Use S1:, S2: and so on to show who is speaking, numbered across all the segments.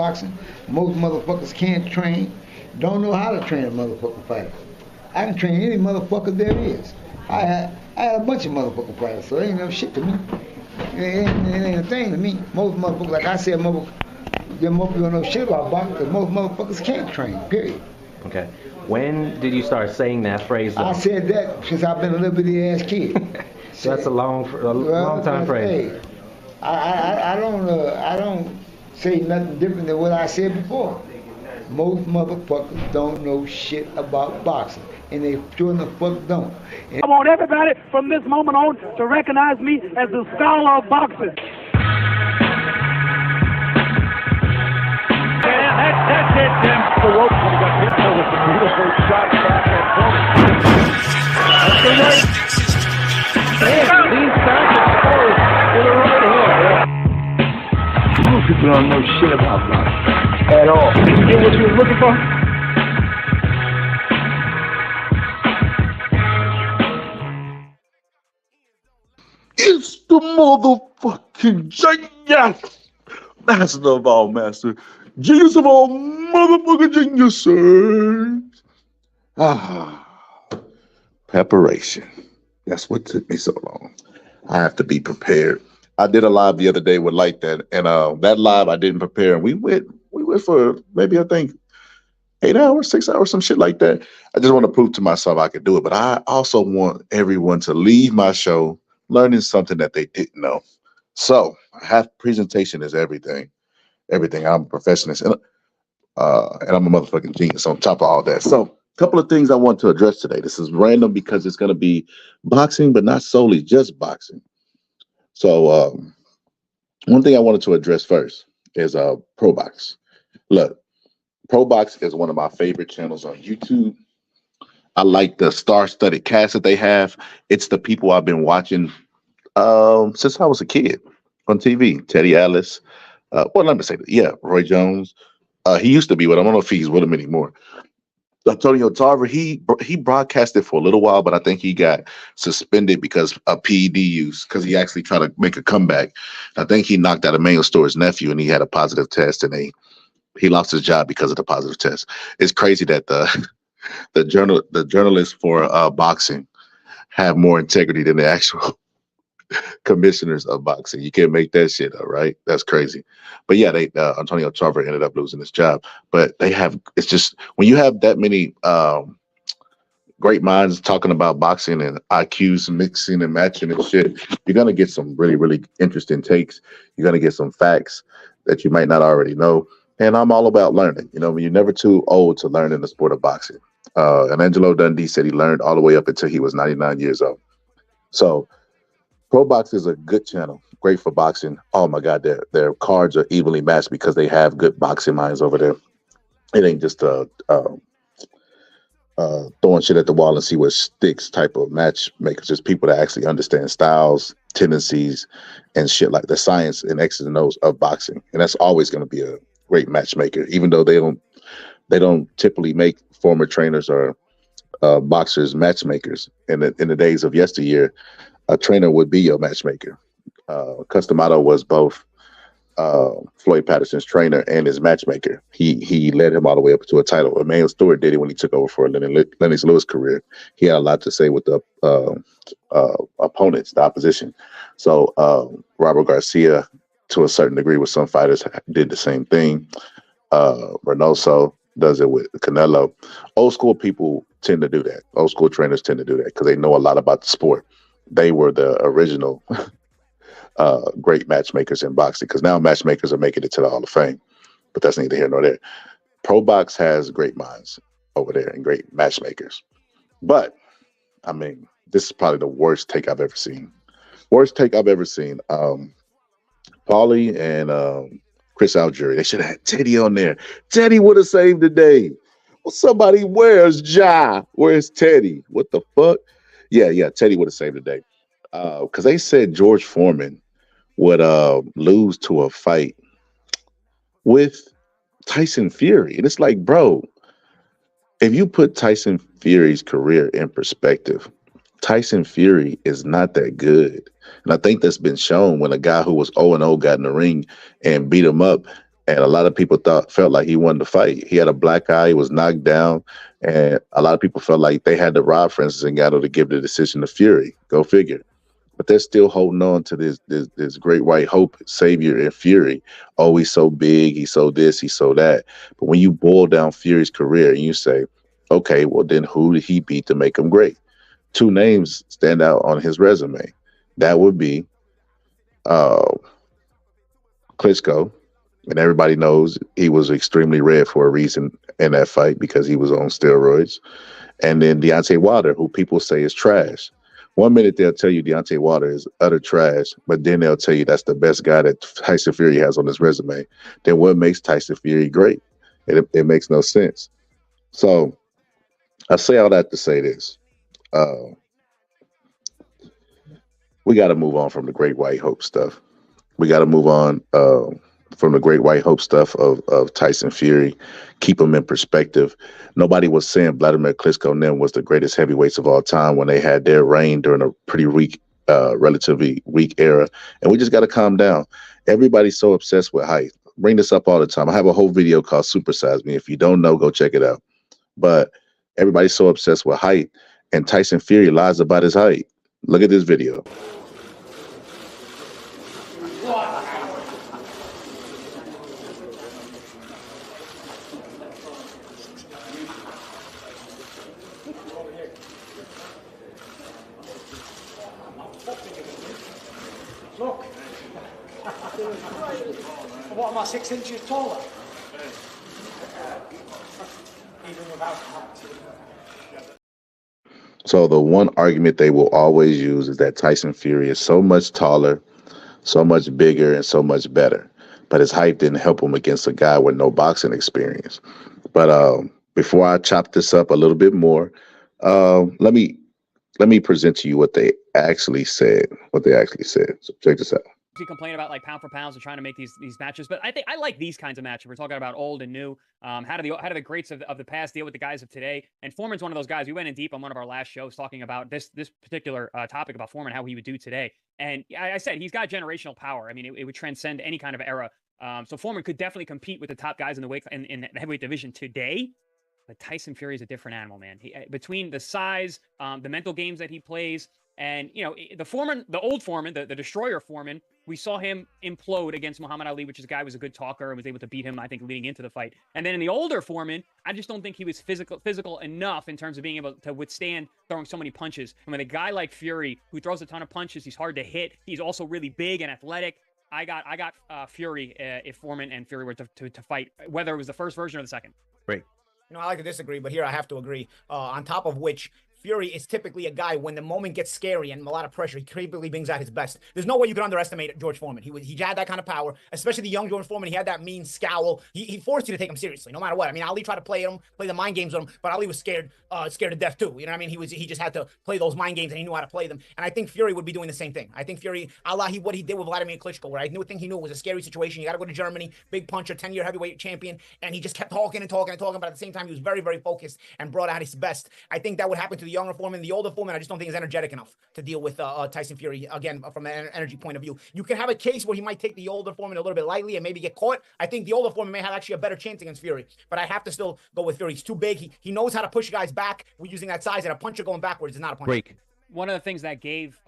S1: boxing. Most motherfuckers can't train, don't know how to train a motherfucking fighter. I can train any motherfucker there is. I had a bunch of motherfucking fighters, so it ain't no shit to me. It ain't a thing to me. Most motherfuckers, like I said, most people don't know shit about boxing because most motherfuckers can't train, period.
S2: Okay. When did you start saying that phrase?
S1: I said that since I've been a little bitty ass kid.
S2: So that's a long time frame.
S1: Hey, I don't say nothing different than what I said before. Most motherfuckers don't know shit about boxing, and they sure the fuck don't. And
S3: I want everybody from this moment on to recognize me as the scholar of boxing. That's it, Tim. The rope when he got hit there with the beautiful shot back and forward. That's the right. Man, leans back and forward with a right hook. Most people don't know shit about boxing at all. You get what you were looking for?
S4: It's the motherfucking genius! Master of all master. Genius of all motherfucking geniuses. Preparation. That's what took me so long. I have to be prepared. I did a live the other day with Like That, and that live I didn't prepare. And we went for maybe I think 8 hours, 6 hours, some shit like that. I just want to prove to myself I could do it. But I also want everyone to leave my show learning something that they didn't know. So presentation is everything. Everything. I'm a perfectionist and I'm a motherfucking genius on top of all that. So a couple of things I want to address today. This is random because it's going to be boxing, but not solely just boxing. So one thing I wanted to address first is Probox. Look, Probox is one of my favorite channels on YouTube. I like the star-studded cast that they have. It's the people I've been watching since I was a kid on TV. Teddy Atlas. Well, let me say that. Yeah, Roy Jones. He used to be with him. I don't know if he's with him anymore. Antonio Tarver, he broadcasted for a little while, but I think he got suspended because of PED use, because he actually tried to make a comeback. I think he knocked out Emmanuel Store's nephew, and he had a positive test, and he lost his job because of the positive test. It's crazy that the journalists for boxing have more integrity than the actual commissioners of boxing. You can't make that shit up, right? That's crazy. But yeah, Antonio Tarver ended up losing his job. But it's just when you have that many great minds talking about boxing and IQs mixing and matching and shit, you're gonna get some really, really interesting takes. You're gonna get some facts that you might not already know. And I'm all about learning. You know, you're never too old to learn in the sport of boxing. And Angelo Dundee said he learned all the way up until he was 99 years old. So Probox is a good channel, great for boxing. Oh my God, their cards are evenly matched because they have good boxing minds over there. It ain't just throwing shit at the wall and see what sticks type of matchmakers. Just people that actually understand styles, tendencies, and shit like the science and X's and O's of boxing. And that's always going to be a great matchmaker, even though they don't typically make former trainers or boxers matchmakers. In the days of yesteryear, a trainer would be your matchmaker. Customato was both Floyd Patterson's trainer and his matchmaker. He led him all the way up to a title. Emmanuel Stewart did it when he took over for Lennox Lewis' career. He had a lot to say with the opponents, the opposition. So Robert Garcia, to a certain degree, with some fighters, did the same thing. Reynoso does it with Canelo. Old school people tend to do that. Old school trainers tend to do that because they know a lot about the sport. They were the original great matchmakers in boxing, because now matchmakers are making it to the Hall of Fame, but that's neither here nor there. Probox has great minds over there and great matchmakers. But, I mean, this is probably the worst take I've ever seen. Worst take I've ever seen. Paulie and Chris Algieri, they should have had Teddy on there. Teddy would have saved the day. Well, somebody, where's Ja? Where's Teddy? What the fuck? Yeah, Teddy would have saved the day. Because they said George Foreman would lose to a fight with Tyson Fury. And it's like, bro, if you put Tyson Fury's career in perspective, Tyson Fury is not that good. And I think that's been shown when a guy who was 0-0 got in the ring and beat him up And a lot of people felt like he won the fight. He had a black eye, he was knocked down, and a lot of people felt like they had to rob Francis Ngannou to give the decision to Fury. Go figure. But they're still holding on to this great white hope savior in Fury. Oh, he's so big, he's so this, he's so that. But when you boil down Fury's career and you say, okay, well then who did he beat to make him great? Two names stand out on his resume. That would be Klitschko, and everybody knows he was extremely red for a reason in that fight because he was on steroids. And then Deontay Wilder, who people say is trash. One minute they'll tell you Deontay Wilder is utter trash, but then they'll tell you that's the best guy that Tyson Fury has on his resume. Then what makes Tyson Fury great? It makes no sense. So I say all that to say this. We got to move on from the Great White Hope stuff. We got to move on from the Great White Hope stuff of Tyson Fury. Keep him in perspective. Nobody was saying Vladimir Klitschko and them was the greatest heavyweights of all time when they had their reign during a pretty weak, relatively weak era. And we just got to calm down. Everybody's so obsessed with height. Bring this up all the time. I have a whole video called Supersize Me. If you don't know, go check it out. But everybody's so obsessed with height, and Tyson Fury lies about his height. Look at this video.
S5: Look, what am I, 6 inches taller? Even without hat.
S4: So the one argument they will always use is that Tyson Fury is so much taller, so much bigger, and so much better. But his height didn't help him against a guy with no boxing experience. But before I chop this up a little bit more, let me present to you what they actually said. So check this out.
S6: We complain about like pound for pounds and trying to make these matches, but I think I like these kinds of matches. We're talking about old and new. How do the greats of the past deal with the guys of today? And Forman's one of those guys. We went in deep on one of our last shows talking about this particular topic about Forman, how he would do today. And I said he's got generational power. I mean, it would transcend any kind of era. So Forman could definitely compete with the top guys in the heavyweight division today. But Tyson Fury is a different animal, man. Between the size, the mental games that he plays, and the old Forman, the destroyer Forman, we saw him implode against Muhammad Ali, which is a guy who was a good talker and was able to beat him, I think, leading into the fight. And then in the older Forman, I just don't think he was physical enough in terms of being able to withstand throwing so many punches. And when a guy like Fury, who throws a ton of punches, he's hard to hit. He's also really big and athletic. I got Fury if Forman and Fury were to fight, whether it was the first version or the second.
S2: Great.
S7: I like to disagree, but here I have to agree. On top of which, Fury is typically a guy, when the moment gets scary and a lot of pressure, he typically brings out his best. There's no way you can underestimate George Foreman. He had that kind of power, especially the young George Foreman. He had that mean scowl. He forced you to take him seriously, no matter what. I mean, Ali tried to play the mind games with him, but Ali was scared to death too. You know what I mean? He just had to play those mind games, and he knew how to play them. And I think Fury would be doing the same thing. I think Fury, what he did with Vladimir Klitschko, where I think he knew it was a scary situation. You got to go to Germany, big puncher, 10-year heavyweight champion, and he just kept talking and talking and talking. But at the same time, he was very, very focused and brought out his best. I think that would happen to the younger Foreman. The older Forman, I just don't think is energetic enough to deal with Tyson Fury, again, from an energy point of view. You can have a case where he might take the older Foreman a little bit lightly and maybe get caught. I think the older Foreman may have actually a better chance against Fury, but I have to still go with Fury. He's too big. He knows how to push guys back. We're using that size, and a puncher going backwards is not a puncher.
S2: Break.
S6: One of the things that gave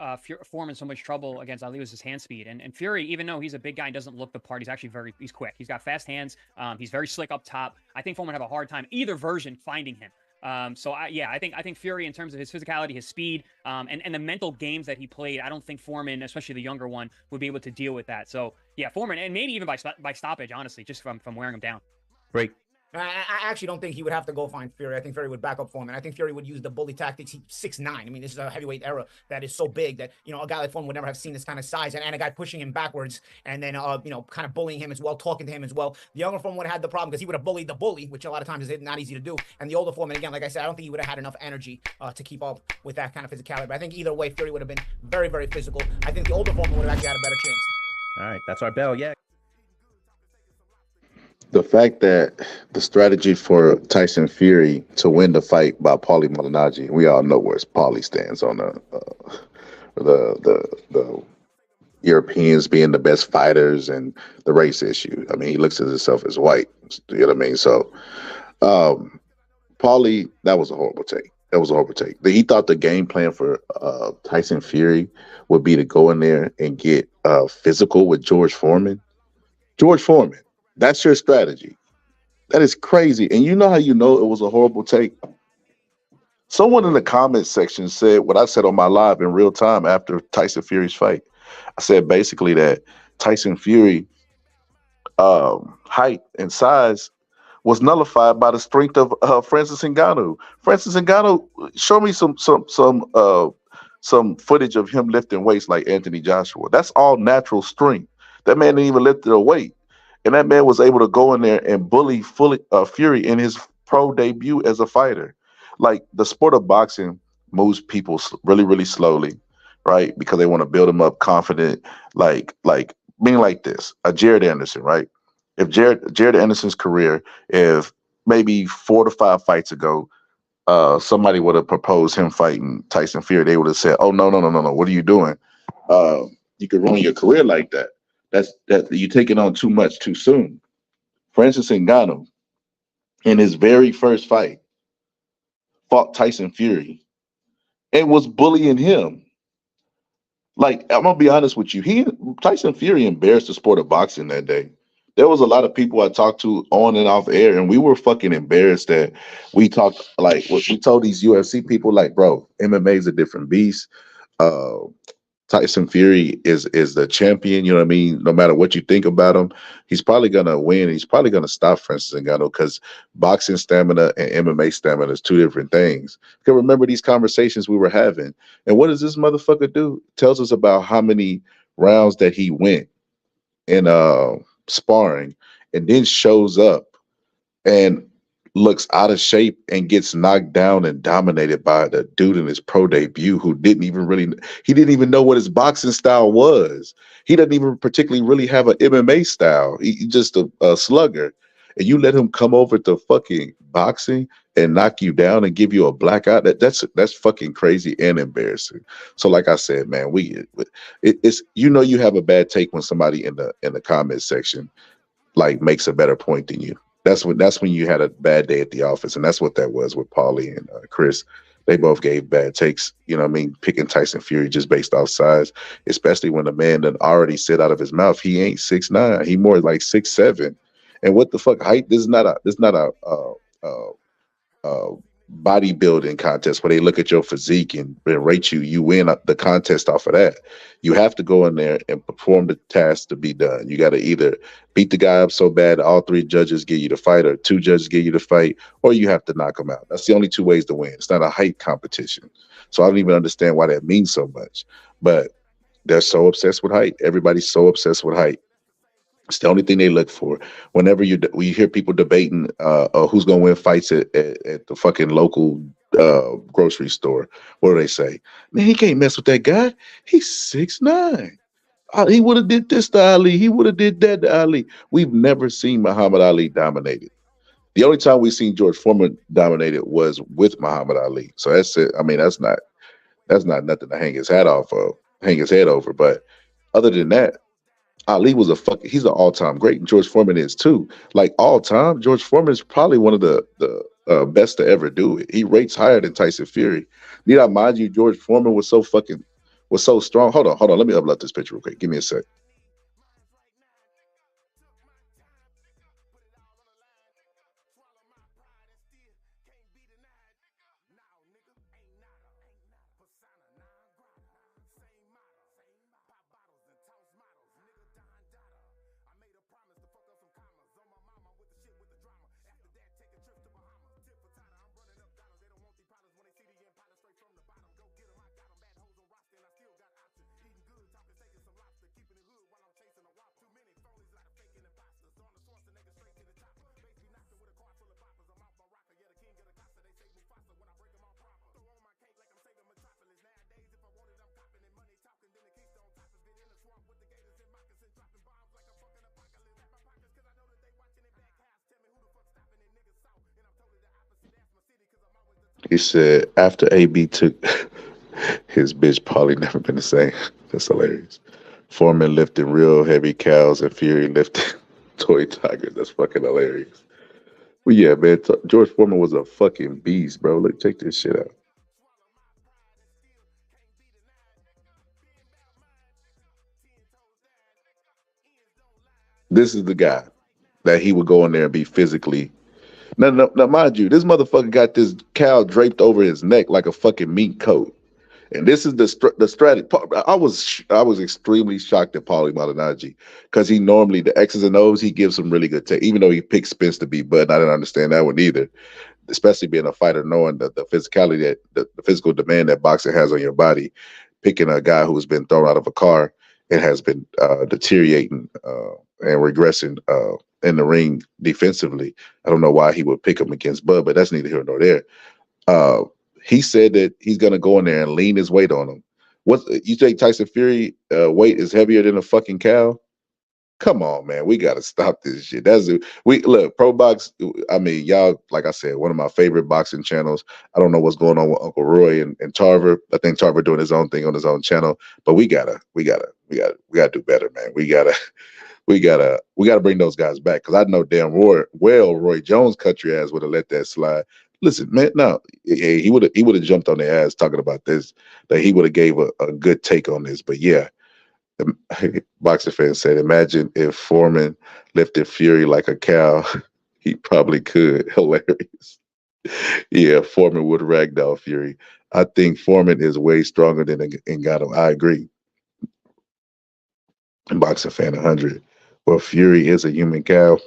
S6: Foreman so much trouble against Ali was his hand speed. And Fury, even though he's a big guy and doesn't look the part, he's actually he's quick. He's got fast hands. He's very slick up top. I think Foreman would have a hard time, either version, finding him. I think Fury, in terms of his physicality, his speed, and the mental games that he played, I don't think Foreman, especially the younger one, would be able to deal with that. So yeah, Foreman, and maybe even by stoppage, honestly, just from wearing him down.
S2: Break.
S7: I actually don't think he would have to go find Fury. I think Fury would back up Foreman. I think Fury would use the bully tactics. He's 6'9". I mean, this is a heavyweight era that is so big that, a guy like Foreman would never have seen this kind of size, and a guy pushing him backwards and then, kind of bullying him as well, talking to him as well. The younger Foreman would have had the problem because he would have bullied the bully, which a lot of times is not easy to do. And the older Foreman, again, like I said, I don't think he would have had enough energy to keep up with that kind of physicality. But I think either way, Fury would have been very, very physical. I think the older Foreman would have actually had a better chance.
S2: All right, that's our bell. Yeah.
S4: The fact that the strategy for Tyson Fury to win the fight by Paulie Malignaggi, we all know where Paulie stands on the Europeans being the best fighters and the race issue. I mean, he looks at himself as white. You know what I mean? So, um, Paulie, that was a horrible take. That was a horrible take. He thought the game plan for Tyson Fury would be to go in there and get physical with George Foreman. George Foreman, that's your strategy. That is crazy. And you know how you know it was a horrible take? Someone in the comments section said what I said on my live in real time after Tyson Fury's fight. I said basically that Tyson Fury height and size was nullified by the strength of Francis Ngannou. Francis Ngannou, show me some footage of him lifting weights like Anthony Joshua. That's all natural strength. That man didn't even lift a weight, and that man was able to go in there and bully Fury in his pro debut as a fighter. Like the sport of boxing moves people really, really slowly, right? Because they want to build them up confident, like being like this. Jared Anderson, right? If Jared Anderson's career, if maybe 4 to 5 fights ago, somebody would have proposed him fighting Tyson Fury, they would have said, "Oh no, no, no, no, no! What are you doing? You could ruin your career like that. That you're taking on too much too soon." Francis Ngannou, in his very first fight, fought Tyson Fury and was bullying him. Like, I'm gonna be honest with you, Tyson Fury embarrassed the sport of boxing that day. There was a lot of people I talked to on and off air, and we were fucking embarrassed that we talked like what we told these UFC people, like, bro, MMA is a different beast. Uh, Tyson Fury is the champion. You know what I mean? No matter what you think about him, he's probably gonna win. He's probably gonna stop Francis Ngannou because boxing stamina and MMA stamina is two different things. You can remember these conversations we were having. And what does this motherfucker do? Tells us about how many rounds that he went in sparring, and then shows up and looks out of shape and gets knocked down and dominated by the dude in his pro debut who didn't even know what his boxing style was. He doesn't even particularly really have an MMA style. He's just a slugger. And you let him come over to fucking boxing and knock you down and give you a blackout. That's fucking crazy and embarrassing. So like I said, man, it's you have a bad take when somebody in the comment section like makes a better point than you. That's when you had a bad day at the office, and that's what that was with Paulie and Chris. They both gave bad takes, you know what I mean, picking Tyson Fury just based off size, especially when the man done already said out of his mouth he ain't 6'9", he more like 6'7". And what the fuck height? This is not a bodybuilding contest where they look at your physique and rate you. You win the contest off of that. You have to go in there and perform the task to be done. You got to either beat the guy up so bad all 3 judges get you to fight, or 2 judges get you to fight, or you have to knock him out. That's the only 2 ways to win. It's not a height competition. So I don't even understand why that means so much. But they're so obsessed with height. Everybody's so obsessed with height. It's the only thing they look for. Whenever you hear people debating who's going to win fights at the fucking local grocery store, what do they say? Man, he can't mess with that guy. He's 6'9". He would have did this to Ali. He would have did that to Ali. We've never seen Muhammad Ali dominated. The only time we've seen George Foreman dominated was with Muhammad Ali. So that's it. I mean, that's not nothing to hang his head over. But other than that, Ali was he's an all-time great, and George Foreman is too. Like all time, George Foreman is probably one of the best to ever do it. He rates higher than Tyson Fury. Need I mind you, George Foreman was so strong. Hold on. Let me upload this picture real quick. Give me a sec. He said after AB took his bitch, Paulie never been the same. That's hilarious. Foreman lifting real heavy cows and Fury lifting toy tigers. That's fucking hilarious. But yeah, man, George Foreman was a fucking beast, bro. Look, check this shit out. This is the guy that he would go in there and be physically. Now, mind you, this motherfucker got this cow draped over his neck like a fucking mink coat. And this is the strategy. I was extremely shocked at Paulie Malignaggi because he normally the X's and O's he gives some really good take. Even though he picked Spence to beat Bud, I didn't understand that one either. Especially being a fighter, knowing the physicality that the physical demand that boxing has on your body, picking a guy who's been thrown out of a car and has been deteriorating and regressing in the ring defensively. I don't know why he would pick him against Bud, but that's neither here nor there. Uh, he said that he's gonna go in there and lean his weight on him. What you think Tyson Fury weight is heavier than a fucking cow? Come on, man. We gotta stop this shit. We look, Probox. I mean, y'all, like I said, one of my favorite boxing channels. I don't know what's going on with Uncle Roy and Tarver. I think Tarver doing his own thing on his own channel. But we gotta do better, man. We gotta bring those guys back because I know damn Roy Jones country ass would have let that slide. Listen, man, no, he would have jumped on their ass talking about this. That he would have gave a good take on this. But yeah, boxer fan said, imagine if Foreman lifted Fury like a cow. He probably could. Hilarious. Yeah, Foreman would ragdoll Fury. I think Foreman is way stronger than Ngannou. I agree. Boxer fan 100. Well, Fury is a human cow.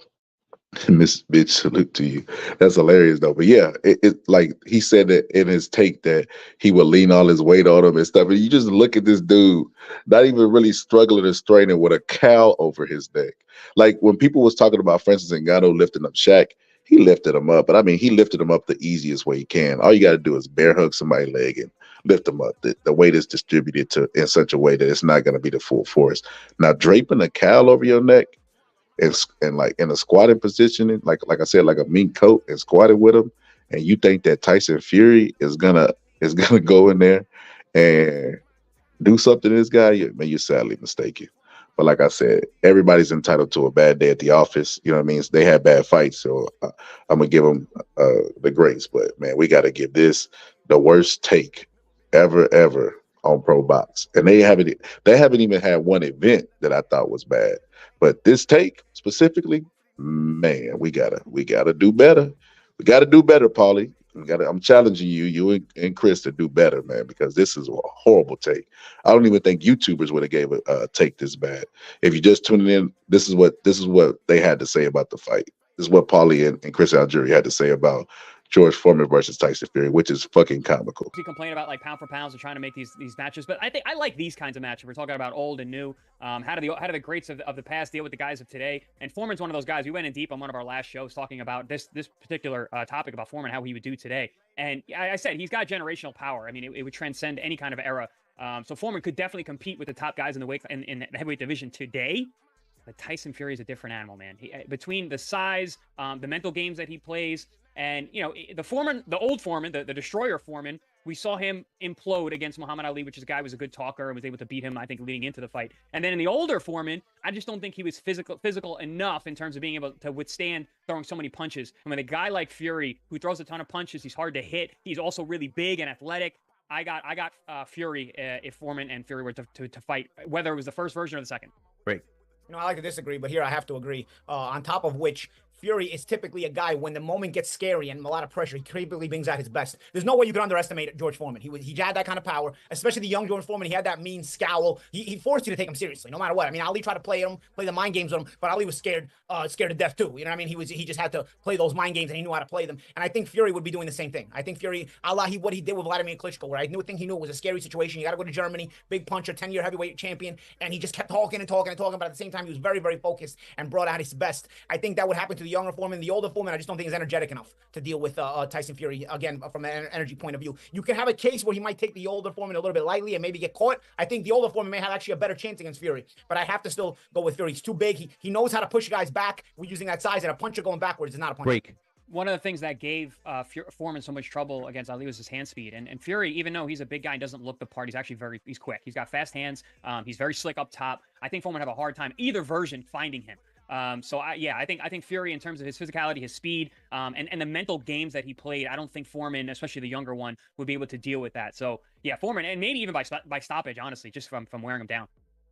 S4: Miss Bitch, salute to you. That's hilarious though. But yeah, it like he said that in his take that he would lean all his weight on him and stuff. And you just look at this dude, not even really struggling and straining with a cow over his neck. Like when people was talking about, for instance, Ngannou lifting up Shaq, he lifted him up. But I mean, he lifted him up the easiest way he can. All you got to do is bear hug somebody's leg and lift them up. The weight is distributed in such a way that it's not going to be the full force. Now, draping a cow over your neck, and like in a squatting position, like I said, like a mink coat and squatted with him, and you think that Tyson Fury is gonna go in there and do something to this guy, man, you're sadly mistaken. But like I said, everybody's entitled to a bad day at the office. You know what I mean? So they had bad fights, so I'm gonna give them the grace. But man, we got to give this the worst take ever on Pro Box, and they haven't even had one event that I thought was bad. But this take specifically, man, we gotta do better. We gotta do better, Paulie. I'm challenging you and Chris to do better, man, because this is a horrible take. I don't even think YouTubers would have gave a take this bad. If you're just tuning in, this is what they had to say about the fight. This is what Paulie and Chris Algieri had to say about George Foreman versus Tyson Fury, which is fucking comical.
S6: You complain about like pound for pounds and trying to make these matches, but I think I like these kinds of matches. We're talking about old and new. How do the greats of the past deal with the guys of today? And Foreman's one of those guys. We went in deep on one of our last shows talking about this particular topic about Foreman, how he would do today. And I said he's got generational power. I mean, it would transcend any kind of era. So Foreman could definitely compete with the top guys in the in the heavyweight division today. But Tyson Fury is a different animal, man. Between the size, the mental games that he plays. And, you know, the old Foreman, the destroyer Foreman, we saw him implode against Muhammad Ali, which is a guy who was a good talker and was able to beat him, I think, leading into the fight. And then in the older Foreman, I just don't think he was physical enough in terms of being able to withstand throwing so many punches. And when a guy like Fury, who throws a ton of punches, he's hard to hit. He's also really big and athletic. I got Fury if Foreman and Fury were to fight, whether it was the first version or the second.
S2: Great.
S7: You know, I like to disagree, but here I have to agree. On top of which, Fury is typically a guy, when the moment gets scary and a lot of pressure, he creepily brings out his best. There's no way you can underestimate George Foreman. He had that kind of power, especially the young George Foreman. He had that mean scowl. He forced you to take him seriously, no matter what. I mean, Ali tried to play the mind games with him, but Ali was scared to death too. You know what I mean? He just had to play those mind games, and he knew how to play them. And I think Fury would be doing the same thing. I think Fury, what he did with Vladimir Klitschko, where I think he knew it was a scary situation. You got to go to Germany, big puncher, 10-year heavyweight champion, and he just kept talking, but at the same time, he was very, very focused and brought out his best. I think that would happen to the younger Foreman. The older Foreman, I just don't think is energetic enough to deal with Tyson Fury, again, from an energy point of view. You can have a case where he might take the older Foreman a little bit lightly and maybe get caught. I think the older Foreman may have actually a better chance against Fury, but I have to still go with Fury. He's too big. He knows how to push guys back. We're using that size, and a puncher going backwards is not a puncher.
S2: Break.
S6: one of the things that gave Foreman so much trouble against Ali was his hand speed. And Fury, even though he's a big guy and doesn't look the part, he's actually he's quick. He's got fast hands. He's very slick up top. I think Foreman would have a hard time, either version, finding him. I think Fury, in terms of his physicality, his speed, and the mental games that he played, I don't think Foreman, especially the younger one, would be able to deal with that. So yeah, Foreman, and maybe even by stoppage, honestly, just from wearing him down.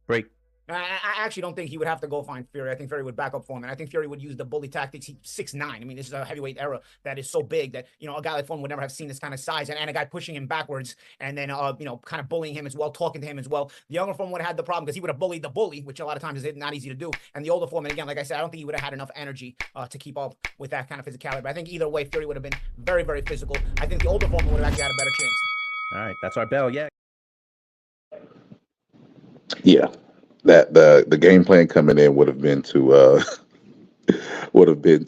S2: Break.
S7: I actually don't think he would have to go find Fury. I think Fury would back up Foreman. I think Fury would use the bully tactics. He's 6'9". I mean, this is a heavyweight era that is so big that, a guy like Foreman would never have seen this kind of size, and a guy pushing him backwards and then, kind of bullying him as well, talking to him as well. The younger Foreman would have had the problem because he would have bullied the bully, which a lot of times is not easy to do. And the older Foreman, again, like I said, I don't think he would have had enough energy to keep up with that kind of physicality. But I think either way, Fury would have been very, very physical. I think the older Foreman would have actually had a better chance.
S2: All right, that's our bell. Yeah.
S4: Yeah. That the game plan coming in would have been to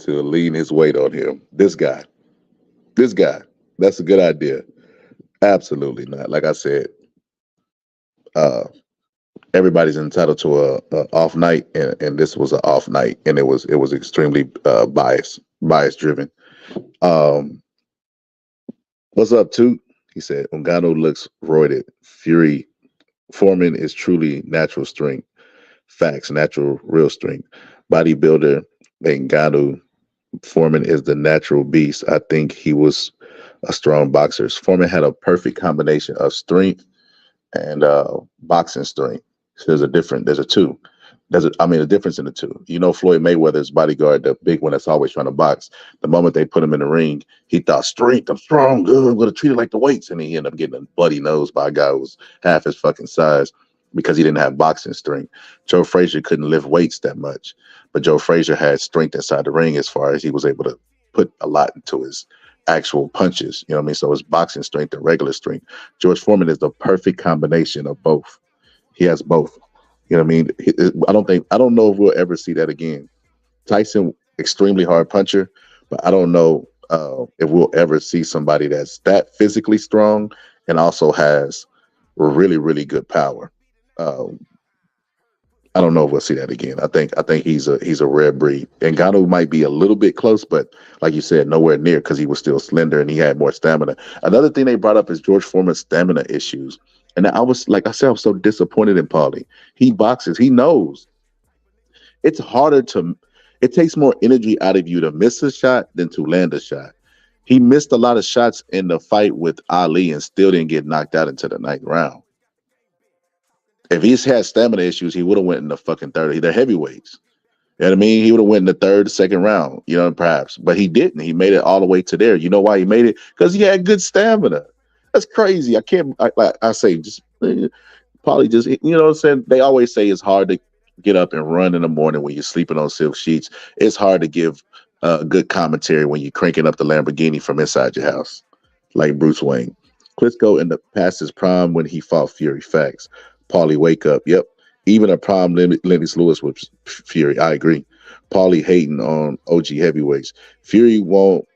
S4: lean his weight on him. This guy. That's a good idea. Absolutely not. Like I said, everybody's entitled to a off night, and this was an off night, and it was extremely bias driven. What's up, Toot? He said, Ngannou looks roided. Foreman is truly natural strength. Facts, natural, real strength. Bodybuilder, Ngannou. Foreman is the natural beast. I think he was a strong boxer. Foreman had a perfect combination of strength and boxing strength. So there's a two. A difference in the two. Floyd Mayweather's bodyguard, the big one that's always trying to box. The moment they put him in the ring, he thought, strength, I'm strong, good, I'm going to treat it like the weights. And he ended up getting a bloody nose by a guy who was half his fucking size because he didn't have boxing strength. Joe Frazier couldn't lift weights that much, but Joe Frazier had strength inside the ring as far as he was able to put a lot into his actual punches. You know what I mean? So his boxing strength and regular strength. George Foreman is the perfect combination of both. He has both. You know what I mean? I don't know if we'll ever see that again. Tyson, extremely hard puncher, but I don't know if we'll ever see somebody that's that physically strong and also has really, really good power. I don't know if we'll see that again. I think he's a rare breed. Ngannou might be a little bit close, but like you said, nowhere near because he was still slender and he had more stamina. Another thing they brought up is George Foreman's stamina issues. And I was, like I said, I was so disappointed in Paulie. He boxes. He knows. It takes more energy out of you to miss a shot than to land a shot. He missed a lot of shots in the fight with Ali and still didn't get knocked out into the ninth round. If he's had stamina issues, he would have went in the fucking third. They're heavyweights. You know what I mean? He would have went in the third, second round, perhaps. But he didn't. He made it all the way to there. You know why he made it? Because he had good stamina. That's crazy. I say, just probably just, you know what I'm saying? They always say it's hard to get up and run in the morning when you're sleeping on silk sheets. It's hard to give good commentary when you're cranking up the Lamborghini from inside your house, like Bruce Wayne. Klitschko in the past his prime when he fought Fury. Facts. Paulie, wake up. Yep. Even a prime Lennox Lewis with Fury. I agree. Paulie hating on OG heavyweights. Fury won't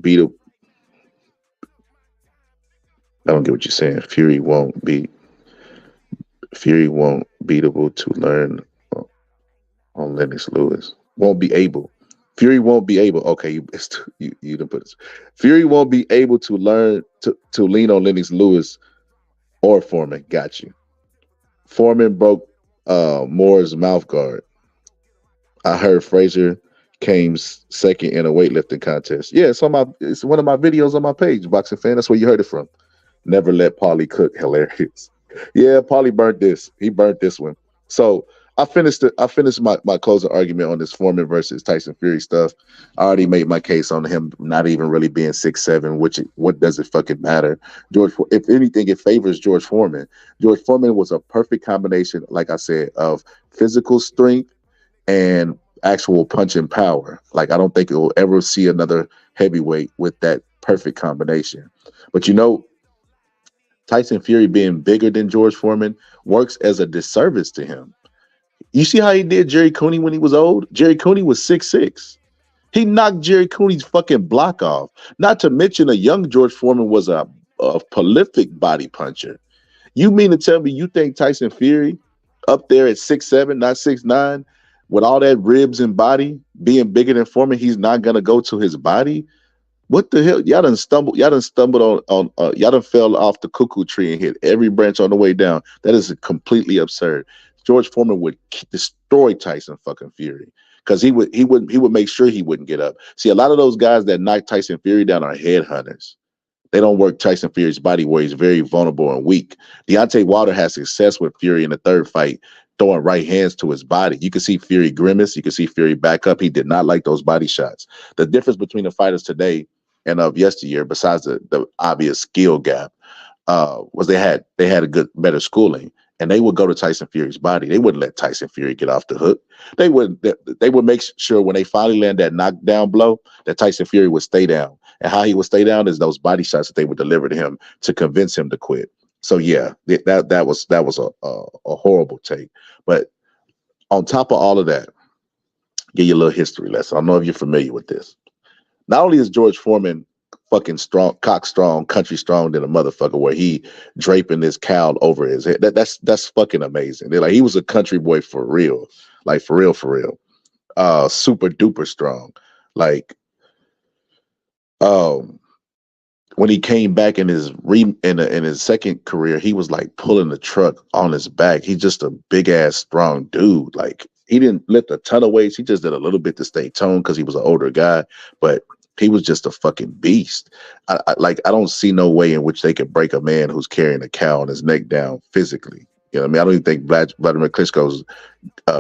S4: beat a. I don't get what you're saying. Fury won't beatable to learn on Lennox Lewis. Won't be able. Fury won't be able. Okay, you didn't put this. Fury won't be able to learn to lean on Lennox Lewis or Foreman. Got you. Foreman broke Moore's mouth guard. I heard Frazier came second in a weightlifting contest. Yeah, it's one of my videos on my page, Boxing Fan. That's where you heard it from. Never let Paulie cook. Hilarious. Yeah, Paulie burnt this. He burnt this one. So I finished my closing argument on this Foreman versus Tyson Fury stuff. I already made my case on him not even really being 6'7", what does it fucking matter? If anything, it favors George Foreman. George Foreman was a perfect combination, like I said, of physical strength and actual punching power. Like, I don't think it will ever see another heavyweight with that perfect combination. But Tyson Fury being bigger than George Foreman works as a disservice to him. You see how he did Jerry Cooney when he was old? Jerry Cooney was 6'6". He knocked Jerry Cooney's fucking block off. Not to mention a young George Foreman was a prolific body puncher. You mean to tell me you think Tyson Fury up there at 6'7", not 6'9", with all that ribs and body, being bigger than Foreman, he's not gonna go to his body. What the hell? Y'all done stumbled y'all done fell off the cuckoo tree and hit every branch on the way down. That is completely absurd. George Foreman would destroy Tyson fucking Fury because he would make sure he wouldn't get up. See, a lot of those guys that knock Tyson Fury down are headhunters. They don't work Tyson Fury's body where he's very vulnerable and weak. Deontay Wilder had success with Fury in the third fight, throwing right hands to his body. You can see Fury grimace. You can see Fury back up. He did not like those body shots. The difference between the fighters today and of yesteryear, besides the obvious skill gap, was they had better schooling, and they would go to Tyson Fury's body. They wouldn't let Tyson Fury get off the hook. They would make sure when they finally land that knockdown blow that Tyson Fury would stay down. And how he would stay down is those body shots that they would deliver to him to convince him to quit. So yeah, that was a horrible take. But on top of all of that, give you a little history lesson. I don't know if you're familiar with this. Not only is George Foreman fucking strong, cock strong, country strong than a motherfucker, where he draping this cowl over his head. That's fucking amazing. They're like, he was a country boy for real, like for real. Super duper strong. Like, when he came back in his in his second career, he was like pulling the truck on his back. He's just a big ass strong dude. Like, he didn't lift a ton of weights. He just did a little bit to stay toned because he was an older guy, but he was just a fucking beast. I don't see no way in which they could break a man who's carrying a cow on his neck down physically. You know what I mean? I don't even think Vladimir Klitschko's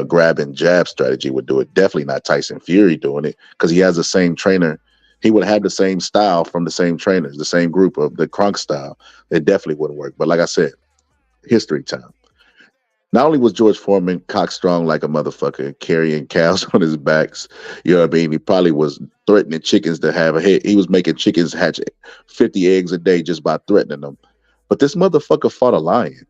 S4: grab and jab strategy would do it. Definitely not Tyson Fury doing it, because he has the same trainer. He would have the same style from the same trainers, the same group of the Kronk style. It definitely wouldn't work. But like I said, history time. Not only was George Foreman cockstrong like a motherfucker, carrying cows on his backs, you know what I mean? He probably was threatening chickens to have a head. He was making chickens hatch 50 eggs a day just by threatening them. But this motherfucker fought a lion.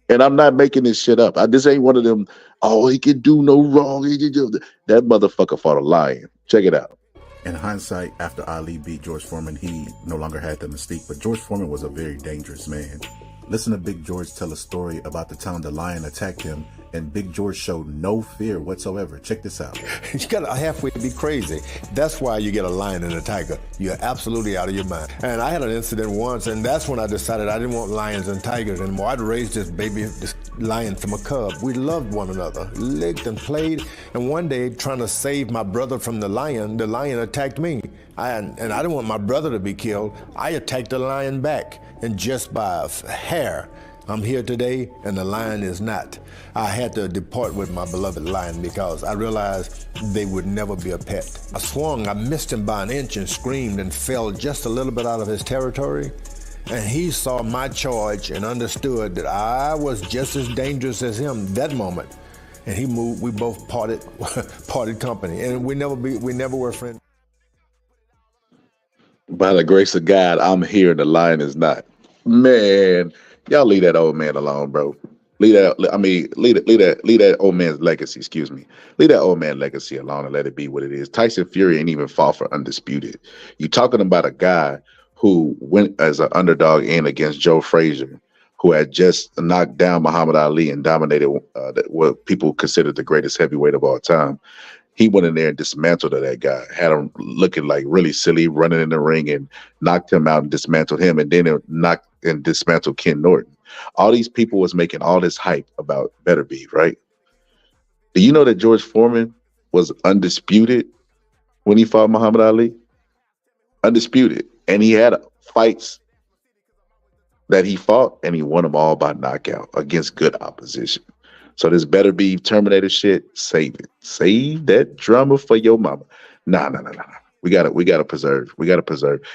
S4: And I'm not making this shit up. This ain't one of them, oh, he can do no wrong. That motherfucker fought a lion. Check it out.
S8: In hindsight, after Ali beat George Foreman, he no longer had the mystique, but George Foreman was a very dangerous man. Listen to Big George tell a story about the time the lion attacked him, and Big George showed no fear whatsoever. Check this out.
S9: You gotta halfway be crazy. That's why you get a lion and a tiger. You're absolutely out of your mind. And I had an incident once, and that's when I decided I didn't want lions and tigers anymore. I'd raised this lion from a cub. We loved one another, licked and played. And one day, trying to save my brother from the lion attacked me. And I didn't want my brother to be killed. I attacked the lion back, and just by a hair, I'm here today, and the lion is not. I had to depart with my beloved lion because I realized they would never be a pet. I swung, I missed him by an inch and screamed and fell just a little bit out of his territory. And he saw my charge and understood that I was just as dangerous as him that moment. And he moved, we both parted company. And we never were friends.
S4: By the grace of God, I'm here and the lion is not. Man, y'all leave that old man alone, bro. Leave that old man's legacy, excuse me. Leave that old man legacy alone and let it be what it is. Tyson Fury ain't even fought for undisputed. You talking about a guy who went as an underdog in against Joe Frazier, who had just knocked down Muhammad Ali and dominated what people consider the greatest heavyweight of all time. He went in there and dismantled that guy, had him looking like really silly, running in the ring, and knocked him out and dismantled him, and then knocked and dismantled Ken Norton. All these people was making all this hype about Better Beef, right? Do you know that George Foreman was undisputed when he fought Muhammad Ali? Undisputed. And he had fights that he fought, and he won them all by knockout against good opposition. So this Better Beef Terminator shit, save it. Save that drama for your mama. Nah. We gotta preserve.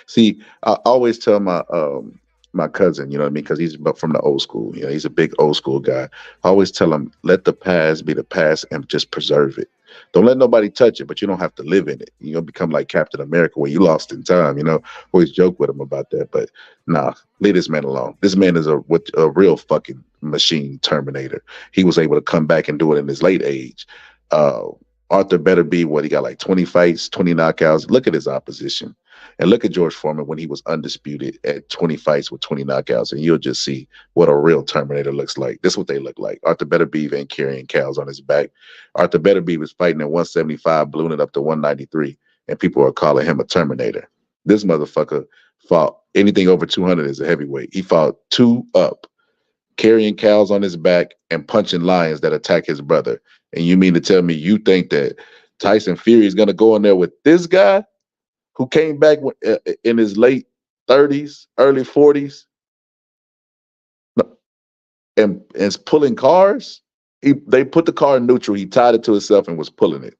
S4: See, I always tell my cousin, you know what I mean, because he's from the old school. You know, he's a big old school guy. I always tell him, let the past be the past and just preserve it. Don't let nobody touch it, but you don't have to live in it. You know, become like Captain America where you lost in time, you know. Always joke with him about that. But nah, leave this man alone. This man is a real fucking machine Terminator. He was able to come back and do it in his late age. Arthur Better Be, he got like 20 fights, 20 knockouts. Look at his opposition. And look at George Foreman when he was undisputed at 20 fights with 20 knockouts, and you'll just see what a real Terminator looks like. This is what they look like. Arthur Beterbiev ain't carrying cows on his back. Arthur Beterbiev was fighting at 175, ballooning up to 193, and people are calling him a Terminator. This motherfucker fought anything over 200 as a heavyweight. He fought 2 up, carrying cows on his back and punching lions that attack his brother. And you mean to tell me you think that Tyson Fury is going to go in there with this guy who came back in his late 30s, early 40s, and is pulling cars? They put the car in neutral. He tied it to himself and was pulling it.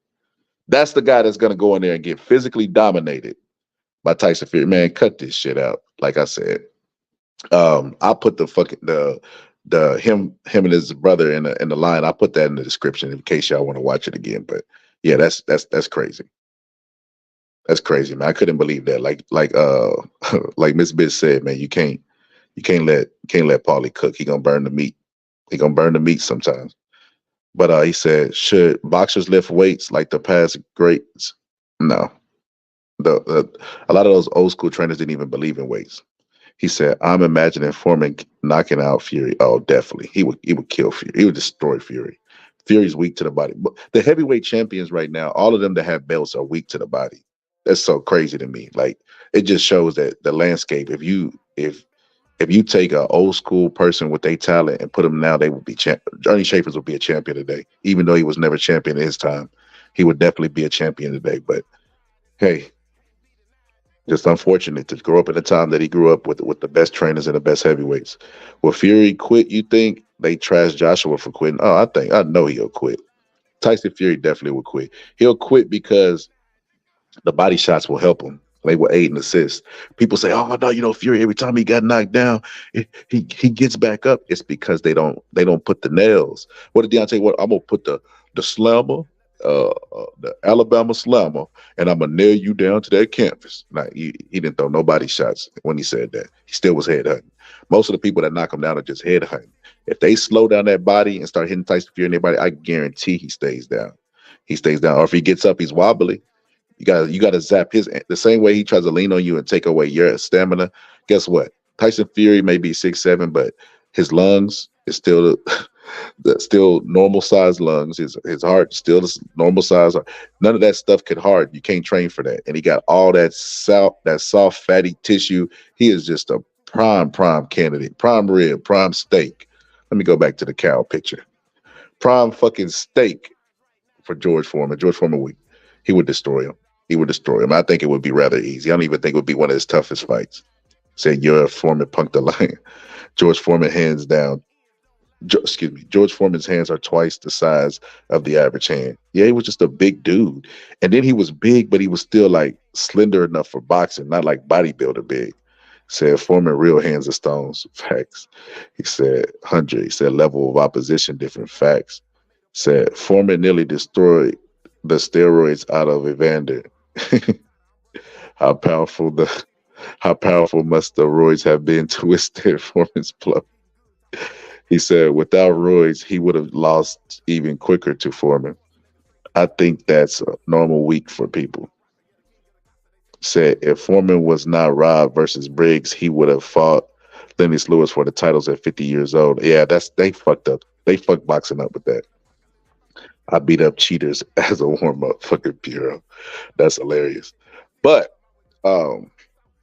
S4: That's the guy that's going to go in there and get physically dominated by Tyson Fury. Man, cut this shit out. Like I said, I'll put him and his brother in the line. I'll put that in the description in case y'all want to watch it again. But yeah, that's crazy. That's crazy, man. I couldn't believe that. Like like Miss Bitch said, man, you can't let Paulie cook. He gonna burn the meat. He gonna burn the meat sometimes. But he said, should boxers lift weights like the past greats? No. A lot of those old school trainers didn't even believe in weights. He said, I'm imagining Foreman knocking out Fury. Oh, definitely. He would kill Fury. He would destroy Fury. Fury's weak to the body. But the heavyweight champions right now, all of them that have belts are weak to the body. That's so crazy to me. Like, it just shows that the landscape, if you take an old school person with their talent and put them now, they would be Johnny Schaefer's would be a champion today. Even though he was never champion in his time, he would definitely be a champion today. But hey, just unfortunate to grow up in the time that he grew up with the best trainers and the best heavyweights. Will Fury quit, you think? They trashed Joshua for quitting. Oh, I know he'll quit. Tyson Fury definitely will quit. He'll quit because the body shots will help him. They will aid and assist. People say, "Oh no, Fury every time he got knocked down, he gets back up." It's because they don't put the nails. What did Deontay? What I'm gonna put the slammer, the Alabama slammer, and I'm gonna nail you down to that canvas. Now he didn't throw no body shots when he said that. He still was head hunting. Most of the people that knock him down are just head hunting. If they slow down that body and start hitting Tyson Fury in their body, I guarantee he stays down. He stays down. Or if he gets up, he's wobbly. You gotta zap the same way he tries to lean on you and take away your stamina. Guess what? Tyson Fury may be 6'7", but his lungs is still still normal sized lungs. His heart still the normal size. None of that stuff could harden. You can't train for that. And he got all that soft fatty tissue. He is just a prime candidate. Prime rib, prime steak. Let me go back to the cow picture. Prime fucking steak for George Foreman. George Foreman he would destroy him. He would destroy him. I think it would be rather easy. I don't even think it would be one of his toughest fights. Say you're a Foreman punked the lion. George Foreman hands down. George Foreman's hands are twice the size of the average hand. Yeah, he was just a big dude. And then he was big, but he was still like slender enough for boxing, not like bodybuilder big. Said Foreman real hands of stones. Facts. He said 100. He said level of opposition, different facts. Said Foreman nearly destroyed the steroids out of Evander. How powerful must the roids have been to withstand Foreman's blow? He said without roids, he would have lost even quicker to Foreman. I think that's a normal week for people. Said if Foreman was not Rob versus Briggs, he would have fought Lennox Lewis for the titles at 50 years old. Yeah, they fucked up. They fucked boxing up with that. I beat up cheaters as a warm-up. Fucking Bureau. That's hilarious. But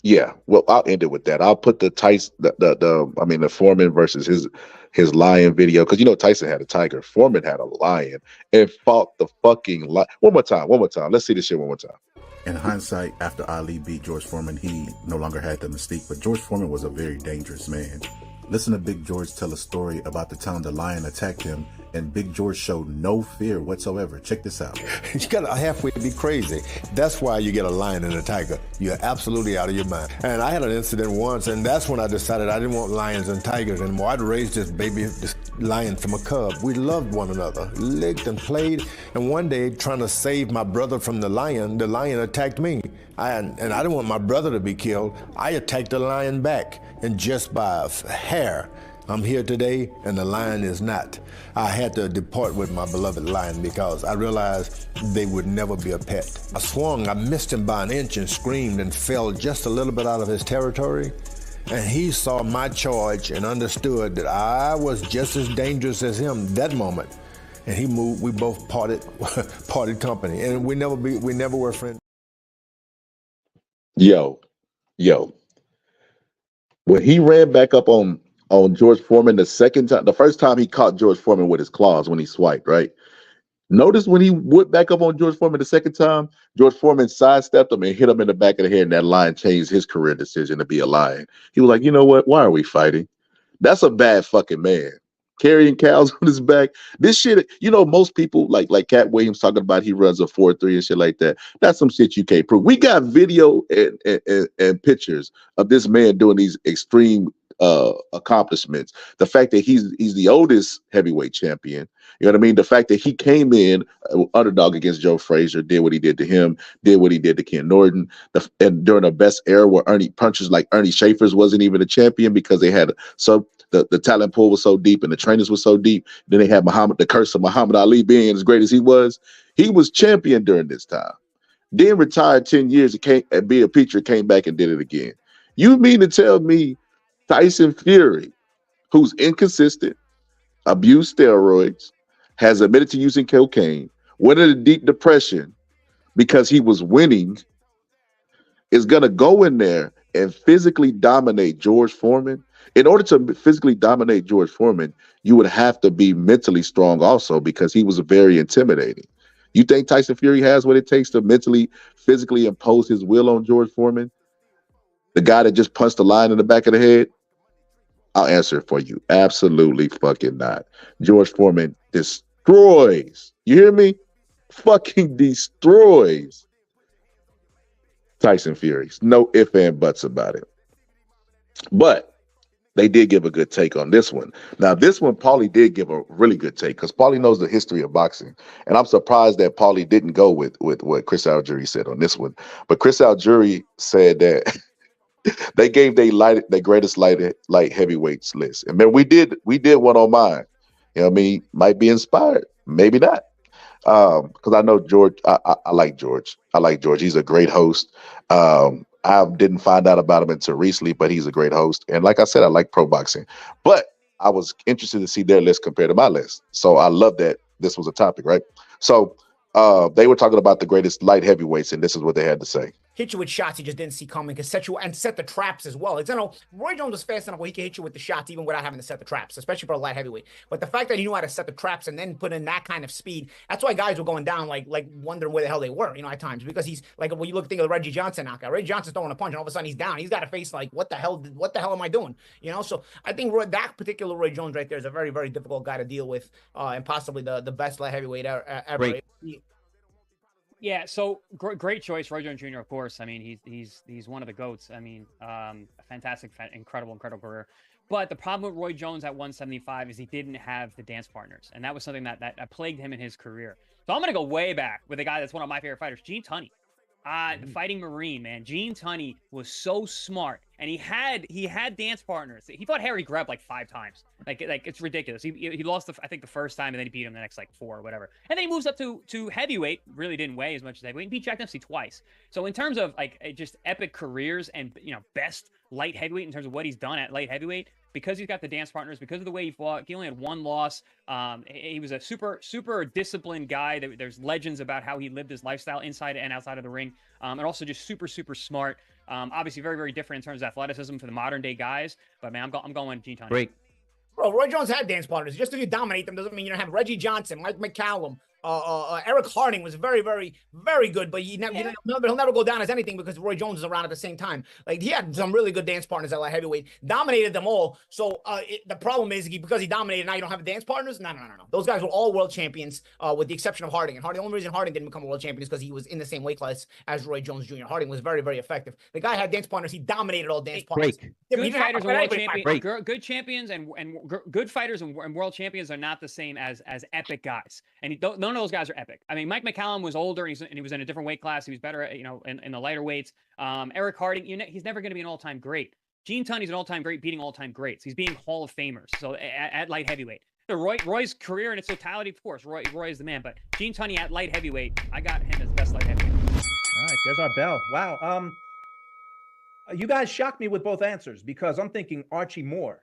S4: yeah, well, I'll end it with that. I'll put the Tyson, the Foreman versus his lion video, because Tyson had a tiger. Foreman had a lion and fought the fucking lion. One more time. Let's see this shit one more time.
S8: In hindsight, after Ali beat George Foreman, he no longer had the mystique, but George Foreman was a very dangerous man. Listen to Big George tell a story about the time the lion attacked him, and Big George showed no fear whatsoever. Check this out.
S9: You gotta halfway be crazy. That's why you get a lion and a tiger. You're absolutely out of your mind. And I had an incident once, and that's when I decided I didn't want lions and tigers anymore. I'd raised this lion from a cub. We loved one another, licked and played, and one day, trying to save my brother from the lion attacked me. And I didn't want my brother to be killed. I attacked the lion back, and just by a hair, I'm here today, and the lion is not. I had to depart with my beloved lion because I realized they would never be a pet. I swung, I missed him by an inch and screamed and fell just a little bit out of his territory. And he saw my charge and understood that I was just as dangerous as him that moment. And he moved, we both parted company. And we never were friends.
S4: Yo. When he ran back up on George Foreman the first time he caught George Foreman with his claws when he swiped, right? Notice when he went back up on George Foreman the second time, George Foreman sidestepped him and hit him in the back of the head, and that lion changed his career decision to be a lion. He was like, you know what? Why are we fighting? That's a bad fucking man. Carrying cows on his back. This shit, most people like Cat Williams talking about he runs a 4.3 and shit like that. That's some shit you can't prove. We got video and pictures of this man doing these extreme accomplishments. The fact that he's the oldest heavyweight champion. You know what I mean? The fact that he came in underdog against Joe Frazier, did what he did to him, did what he did to Ken Norton, and during the best era where punches like Ernie Schaefer's wasn't even a champion because they had the talent pool was so deep and the trainers were so deep. Then they had the curse of Muhammad Ali being as great as he was. He was champion during this time. Then retired 10 years and be a preacher, came back and did it again. You mean to tell me Tyson Fury, who's inconsistent, abused steroids, has admitted to using cocaine, went into deep depression because he was winning, is going to go in there and physically dominate George Foreman? In order to physically dominate George Foreman, you would have to be mentally strong also because he was very intimidating. You think Tyson Fury has what it takes to mentally, physically impose his will on George Foreman? The guy that just punched the lion in the back of the head? I'll answer it for you. Absolutely fucking not. George Foreman destroys. You hear me? Fucking destroys Tyson Fury. No ifs and buts about it. But they did give a good take on this one. Now, this one, Paulie did give a really good take because Paulie knows the history of boxing. And I'm surprised that Paulie didn't go with what Chris Algieri said on this one. But Chris Algieri said that they gave their greatest light heavyweights list. And man, we did one on mine. You know what I mean? Might be inspired, maybe not. Because I know George. I like George. I like George. He's a great host. I didn't find out about him until recently, but he's a great host. And like I said, I like pro boxing. But I was interested to see their list compared to my list. So I love that this was a topic, right? So they were talking about the greatest light heavyweights, and this is what they had to say.
S7: Hit you with shots he just didn't see coming, can set you and set the traps as well. It's, Roy Jones was fast enough where he can hit you with the shots even without having to set the traps, especially for a light heavyweight. But the fact that he knew how to set the traps and then put in that kind of speed, that's why guys were going down like wondering where the hell they were, at times, because he's like, when you think of the Reggie Johnson knockout, Reggie Johnson's throwing a punch and all of a sudden he's down. He's got a face like, what the hell am I doing? So I think that particular Roy Jones right there is a very, very difficult guy to deal with, and possibly the best light heavyweight ever.
S2: Great.
S6: Yeah, so great choice, Roy Jones Jr. Of course. I mean, he's one of the goats. I mean, a fantastic, incredible career. But the problem with Roy Jones at 175 is he didn't have the dance partners, and that was something that plagued him in his career. So I'm gonna go way back with a guy that's one of my favorite fighters, Gene Tunney. The Fighting Marine, man. Gene Tunney was so smart, and he had dance partners. He fought Harry Greb like 5 times. Like it's ridiculous. He lost I think the first time, and then he beat him the next like 4 or whatever. And then he moves up to heavyweight. Really didn't weigh as much as heavyweight. And beat Jack Dempsey twice. So in terms of like just epic careers and best light heavyweight in terms of what he's done at light heavyweight, because he's got the dance partners, because of the way he fought, he only had 1 loss. He was a super disciplined guy. There's legends about how he lived his lifestyle inside and outside of the ring, and also just super smart. Obviously, very, very different in terms of athleticism for the modern day guys. But man, I'm going Gene Tunney.
S2: Great.
S7: Bro, Roy Jones had dance partners. Just if you dominate them doesn't mean you don't have Reggie Johnson, Mike McCallum. Eric Harding was very, very, very good, but he'll never go down as anything because Roy Jones is around at the same time. Like, he had some really good dance partners at light heavyweight, dominated them all. So the problem is because he dominated, now you don't have dance partners. No. Those guys were all world champions, with the exception of Harding. And the only reason Harding didn't become a world champion is because he was in the same weight class as Roy Jones Jr. Harding was very, very effective. The guy had dance partners. He dominated all dance partners.
S6: Good fighters and world champions. Good champions and good fighters and world champions are not the same as epic guys. And none of those guys are epic. I mean, Mike McCallum was older and he was in a different weight class. He was better, in the lighter weights. Eric Harding, he's never going to be an all-time great. Gene Tunney's an all-time great, beating all-time greats. He's being Hall of Famers. So at light heavyweight, Roy's career in its totality, of course, Roy is the man. But Gene Tunney at light heavyweight, I got him as best light heavyweight.
S2: All right, there's our bell. Wow. You guys shocked me with both answers because I'm thinking Archie Moore.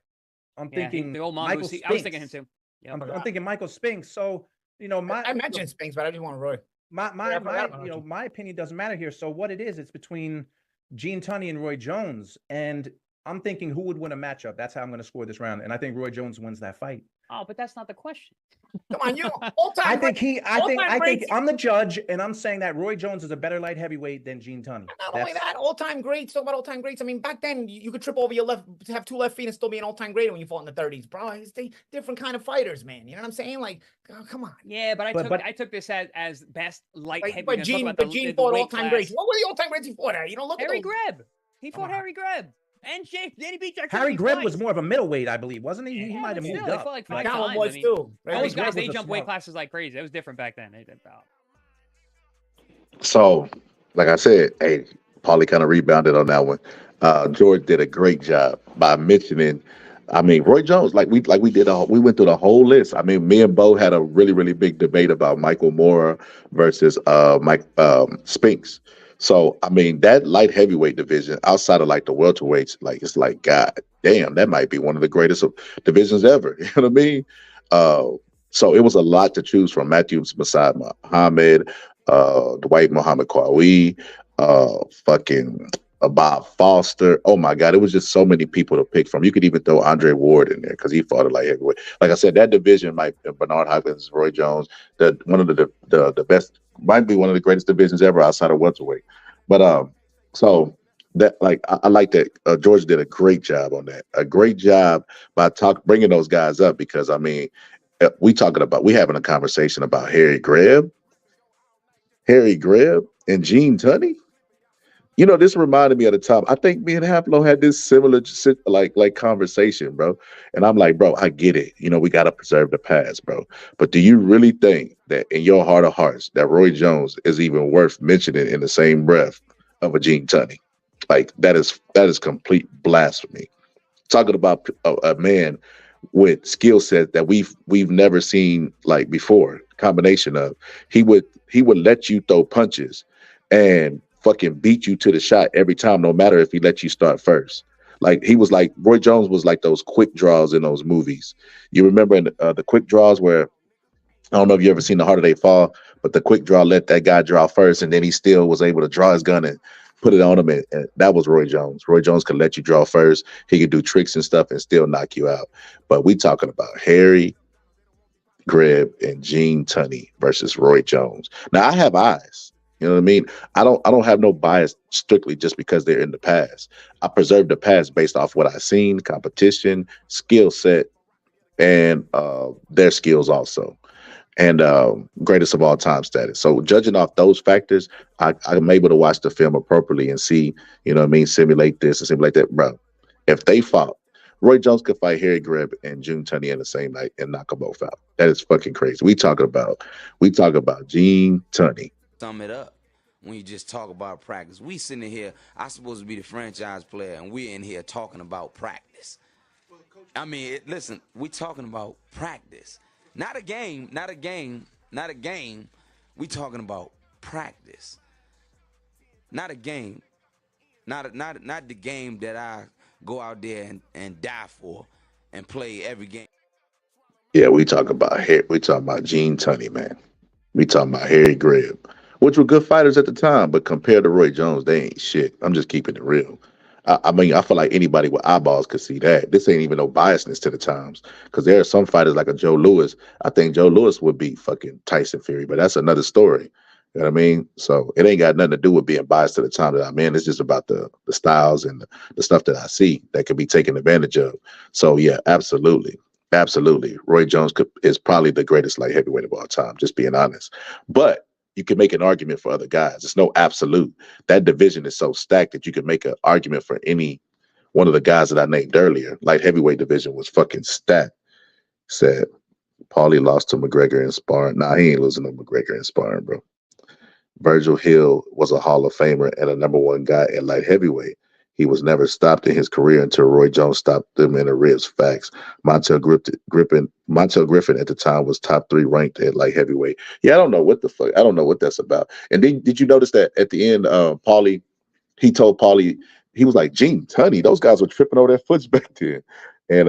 S2: I'm thinking
S6: the old
S2: Michael
S6: Spinks.
S2: Spinks.
S6: I was thinking him too. Yeah,
S2: I'm thinking Michael Spinks. So
S7: I mentioned Spinks, but I just want Roy.
S2: My opinion doesn't matter here. So what it is, it's between Gene Tunney and Roy Jones, and I'm thinking who would win a matchup. That's how I'm going to score this round, and I think Roy Jones wins that fight.
S6: Oh, but that's not the question.
S7: Come on, you all-time.
S2: I think I'm the judge, and I'm saying that Roy Jones is a better light heavyweight than Gene Tunney.
S7: Not only that, all-time greats. Talk about all-time greats. I mean, back then you could trip over your left, have two left feet, and still be an all-time great when you fought in the 30s, bro. It's different kind of fighters, man. You know what I'm saying? Like, oh, come on.
S6: Yeah, but I took this as best light heavyweight.
S7: But Gene fought all-time greats. What were the all-time greats he fought at? You don't look
S6: Harry
S7: at
S6: Greb. He fought Harry Greb. And then he beat Jack.
S2: Harry Greb was more of a middleweight, I believe, wasn't he? He might have moved up.
S6: Like
S7: Calvin
S6: times.
S7: was too.
S6: All these guys, they jump weight classes like crazy. It was different back then.
S4: So, like I said, hey, Paulie kind of rebounded on that one. George did a great job by mentioning. I mean, Roy Jones, we went through the whole list. I mean, me and Bo had a really, really big debate about Michael Moore versus Mike Spinks. So, I mean, that light heavyweight division outside of like the welterweights, like it's like, God damn, that might be one of the greatest divisions ever. You know what I mean? So it was a lot to choose from. Matthew Masad Muhammad, Dwight Muhammad Qawi, fucking Bob Foster. Oh my God, it was just so many people to pick from. You could even throw Andre Ward in there because he fought at light heavyweight. Like I said, that division might Bernard Hopkins, Roy Jones, one of the best. Might be one of the greatest divisions ever outside of welterweight. But so that I like that George did a great job on that. A great job by bringing those guys up because I mean we having a conversation about Harry Greb and Gene Tunney. You know, this reminded me of the time. I think me and Haplo had this similar like conversation, bro. And I'm like, bro, I get it. You know, we got to preserve the past, bro. But do you really think that in your heart of hearts that Roy Jones is even worth mentioning in the same breath of a Gene Tunney? Like that is complete blasphemy. Talking about a man with skill set that we've never seen like before. Combination of he would let you throw punches and fucking beat you to the shot every time, no matter if he let you start first. Like Roy Jones was like those quick draws in those movies. You remember in the quick draws where I don't know if you ever seen The Harder They Fall, but the quick draw let that guy draw first, and then he still was able to draw his gun and put it on him, and that was Roy Jones. Roy Jones could let you draw first. He could do tricks and stuff and still knock you out. But we talking about Harry Greb and Gene Tunney versus Roy Jones. Now I have eyes. You know what I mean? I don't have no bias strictly just because they're in the past. I preserve the past based off what I've seen, competition, skill set, and their skills also. And greatest of all time status. So judging off those factors, I'm able to watch the film appropriately and see, you know what I mean, simulate this and simulate that. Bro, if they fought, Roy Jones could fight Harry Greb and Gene Tunney in the same night and knock them both out. That is fucking crazy. We talk about Gene Tunney.
S10: Sum it up when you just talk about practice. We sitting here, I'm supposed to be the franchise player, and we're in here talking about practice. I mean, listen, we talking about practice. Not a game. We talking about practice. Not a game. Not the game that I go out there and die for and play every game.
S4: Yeah, we talking about Gene Tunney, man. We talking about Harry Greb, which were good fighters at the time, but compared to Roy Jones, they ain't shit. I'm just keeping it real. I mean, I feel like anybody with eyeballs could see that. This ain't even no biasness to the times, because there are some fighters like a Joe Louis. I think Joe Louis would beat fucking Tyson Fury, but that's another story. You know what I mean? So it ain't got nothing to do with being biased to the time that I'm in. It's just about the styles and the stuff that I see that could be taken advantage of. So yeah, absolutely. Absolutely. Roy Jones is probably the greatest light heavyweight of all time, just being honest. But you can make an argument for other guys. It's no absolute. That division is so stacked that you can make an argument for any one of the guys that I named earlier. Light heavyweight division was fucking stacked. Said Paulie lost to McGregor in sparring. Nah, he ain't losing to McGregor in sparring, bro. Virgil Hill was a Hall of Famer and a #1 guy at light heavyweight. He was never stopped in his career until Roy Jones stopped him in the ribs. Facts. Montel Griffin at the time was top 3 ranked at light heavyweight. Yeah, I don't know what the fuck. I don't know what that's about. And then did you notice that at the end, Paulie, he told Paulie, he was like, Gene Tunney, those guys were tripping over their foots back then. And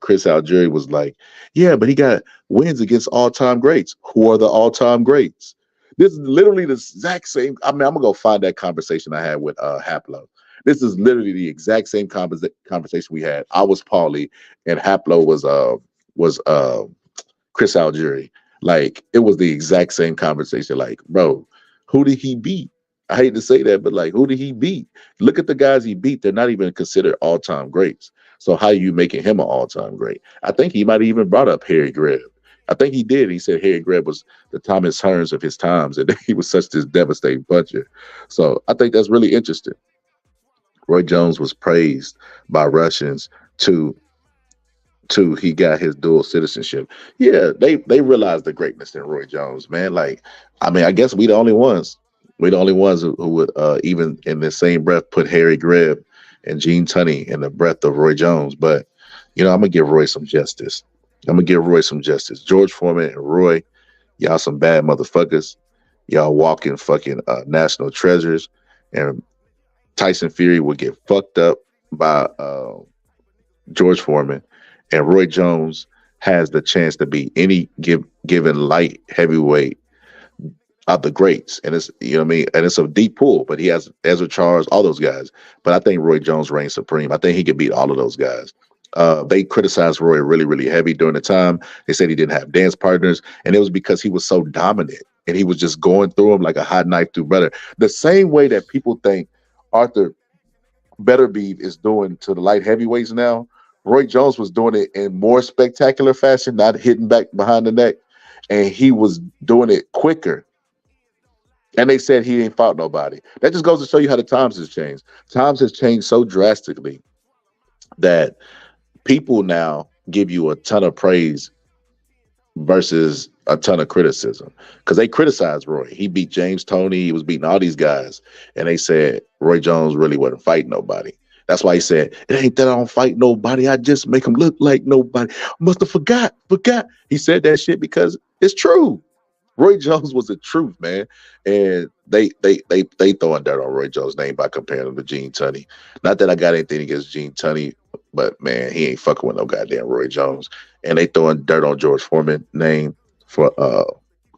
S4: Chris Algieri was like, yeah, but he got wins against all-time greats. Who are the all-time greats? This is literally the exact same. I mean, I'm gonna go find that conversation I had with Haplo. This is literally the exact same conversation we had. I was Paulie, and Haplo was Chris Algieri. Like, it was the exact same conversation. Like, bro, who did he beat? I hate to say that, but like, who did he beat? Look at the guys he beat. They're not even considered all-time greats. So how are you making him an all-time great? I think he might have even brought up Harry Greb. I think he did. He said Harry Greb was the Thomas Hearns of his times, and he was such this devastating puncher. So I think that's really interesting. Roy Jones was praised by Russians to he got his dual citizenship. Yeah, they realized the greatness in Roy Jones, man. Like, I mean, I guess we the only ones. We the only ones who would even in the same breath put Harry Greb and Gene Tunney in the breath of Roy Jones. But, you know, I'm gonna give Roy some justice. George Foreman and Roy, y'all some bad motherfuckers. Y'all walking fucking national treasures. And Tyson Fury would get fucked up by George Foreman. And Roy Jones has the chance to be any given light heavyweight of the greats. And it's, you know what I mean? And it's a deep pool, but he has Ezra Charles, all those guys. But I think Roy Jones reigns supreme. I think he could beat all of those guys. They criticized Roy really, really heavy during the time. They said he didn't have dance partners, and it was because he was so dominant and he was just going through them like a hot knife through butter. The same way that people think Arthur Beterbiev is doing to the light heavyweights now, Roy Jones was doing it in more spectacular fashion, not hitting back behind the neck, and he was doing it quicker. And they said he ain't fought nobody. That just goes to show you how the times has changed. Times has changed so drastically that people now give you a ton of praise versus a ton of criticism, because they criticized Roy. He beat James Toney. He was beating all these guys, and they said Roy Jones really wasn't fighting nobody. That's why he said, it ain't that I don't fight nobody. I just make him look like nobody. Must have forgot. He said that shit because it's true. Roy Jones was the truth, man. And they throwing dirt on Roy Jones' name by comparing him to Gene Tunney. Not that I got anything against Gene Tunney, but man, he ain't fucking with no goddamn Roy Jones. And they throwing dirt on George Foreman's name for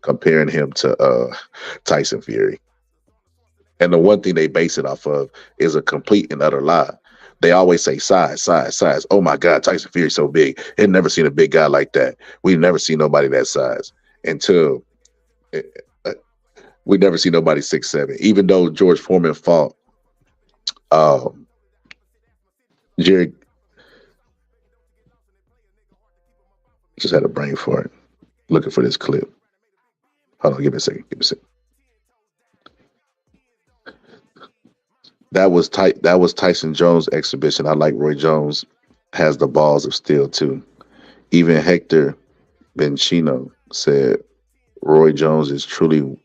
S4: comparing him to Tyson Fury. And the one thing they base it off of is a complete and utter lie. They always say size. Oh my God, Tyson Fury's so big. They've never seen a big guy like that. We've never seen nobody that size until we never see nobody 6'7". Even though George Foreman fought Jerry, just had a brain for it. Looking for this clip. Hold on, give me a second. That was Tyson Jones' exhibition. I like Roy Jones has the balls of steel too. Even Hector Benchino said Roy Jones is truly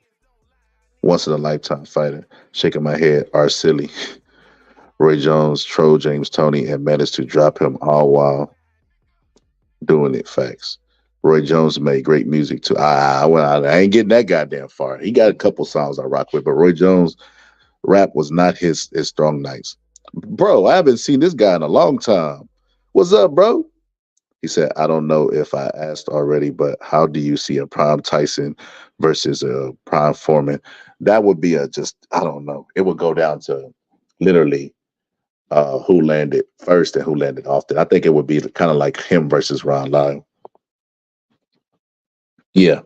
S4: once in a lifetime fighter. Shaking my head, are silly. Roy Jones trolled James Toney and managed to drop him all while doing it. Facts. Roy Jones made great music too. I ain't getting that goddamn far. He got a couple songs I rock with, but Roy Jones rap was not his strong nights. Bro, I haven't seen this guy in a long time. What's up, bro? He said, I don't know if I asked already, but how do you see a prime Tyson versus a prime Foreman? That would be I don't know. It would go down to literally who landed first and who landed often. I think it would be kind of like him versus Ron Lyle. Yeah.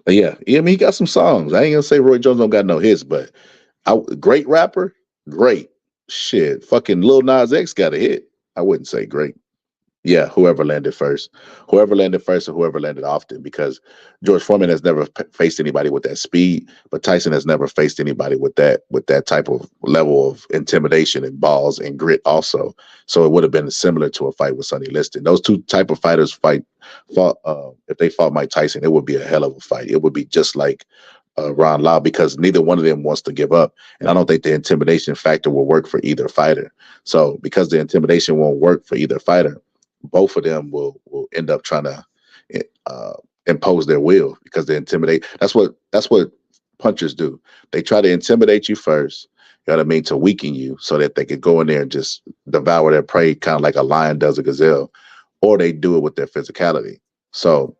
S4: I mean, he got some songs. I ain't gonna say Roy Jones don't got no hits, but great rapper, great. Shit, fucking Lil Nas X got a hit. I wouldn't say great. Yeah, whoever landed first or whoever landed often, because George Foreman has never faced anybody with that speed, but Tyson has never faced anybody with that type of level of intimidation and balls and grit also. So it would have been similar to a fight with Sonny Liston. Those two type of fighters fought if they fought Mike Tyson, it would be a hell of a fight. It would be just like Ron Lau because neither one of them wants to give up, and I don't think the intimidation factor will work for either fighter. So because the intimidation won't work for either fighter, both of them will end up trying to impose their will because they intimidate. That's what punchers do. They try to intimidate you first. You know what I mean, to weaken you so that they could go in there and just devour their prey, kind of like a lion does a gazelle, or they do it with their physicality. So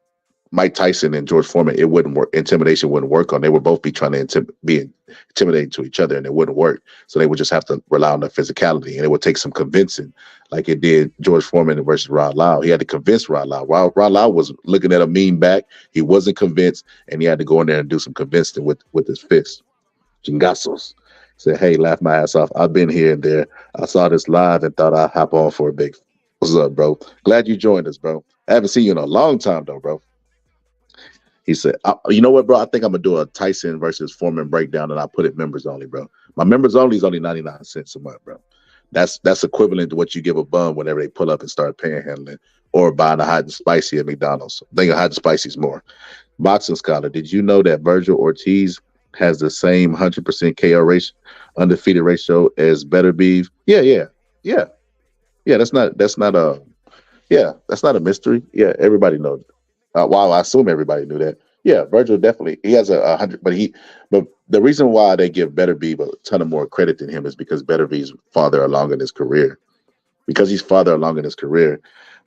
S4: Mike Tyson and George Foreman, it wouldn't work. Intimidation wouldn't work on. They would both be trying to be intimidating to each other, and it wouldn't work. So they would just have to rely on their physicality, and it would take some convincing, like it did George Foreman versus Ron Lau. He had to convince Ron Lau. Ron Lau was looking at a mean back. He wasn't convinced, and he had to go in there and do some convincing with his fists. Chingazos. Said, hey, laugh my ass off. I've been here and there. I saw this live and thought I'd hop on for a big. What's up, bro? Glad you joined us, bro. I haven't seen you in a long time, though, bro. He said, you know what, bro? I think I'm going to do a Tyson versus Foreman breakdown, and I'll put it members only, bro. My members only is only 99 cents a month, bro. That's equivalent to what you give a bum whenever they pull up and start panhandling or buying a hot and spicy at McDonald's. I think a hot and spicy is more. Boxing Scholar, did you know that Virgil Ortiz has the same 100% KO ratio, undefeated ratio as Better Beef? Yeah. That's not a mystery. Yeah, everybody knows. Wow, I assume everybody knew that. Yeah, Virgil definitely. He has a 100, but the reason why they give Better Beef a ton of more credit than him is because Better Beef's farther along in his career. Because he's farther along in his career,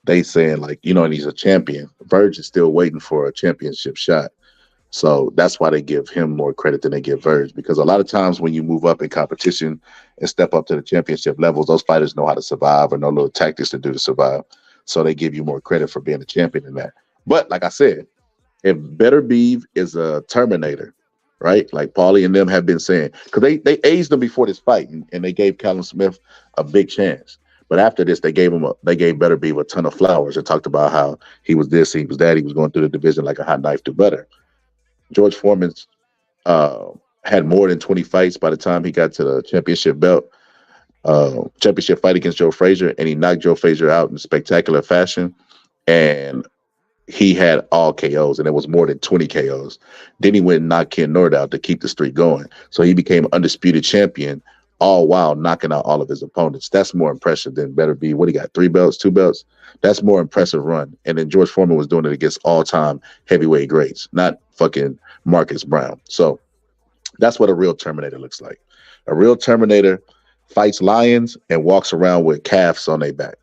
S4: they saying like, and he's a champion. Virgil is still waiting for a championship shot. So that's why they give him more credit than they give Verge, because a lot of times when you move up in competition and step up to the championship levels, those fighters know how to survive or know little tactics to do to survive. So they give you more credit for being a champion in that. But like I said, if Better Beef is a Terminator, right? Like Paulie and them have been saying, because they aged him before this fight and they gave Callum Smith a big chance. But after this, they gave Better Beef a ton of flowers and talked about how he was this, he was that, he was going through the division like a hot knife through butter. George Foreman's had more than 20 fights by the time he got to the championship belt, championship fight against Joe Frazier, and he knocked Joe Frazier out in spectacular fashion. And he had all KOs, and it was more than 20 KOs. Then he went and knocked Ken Nord out to keep the streak going. So he became undisputed champion, all while knocking out all of his opponents. That's more impressive than Better Be. What he got, 3 belts, 2 belts? That's more impressive run. And then George Foreman was doing it against all-time heavyweight greats, not fucking Marcus Brown. So that's what a real Terminator looks like. A real Terminator fights lions and walks around with calves on their back.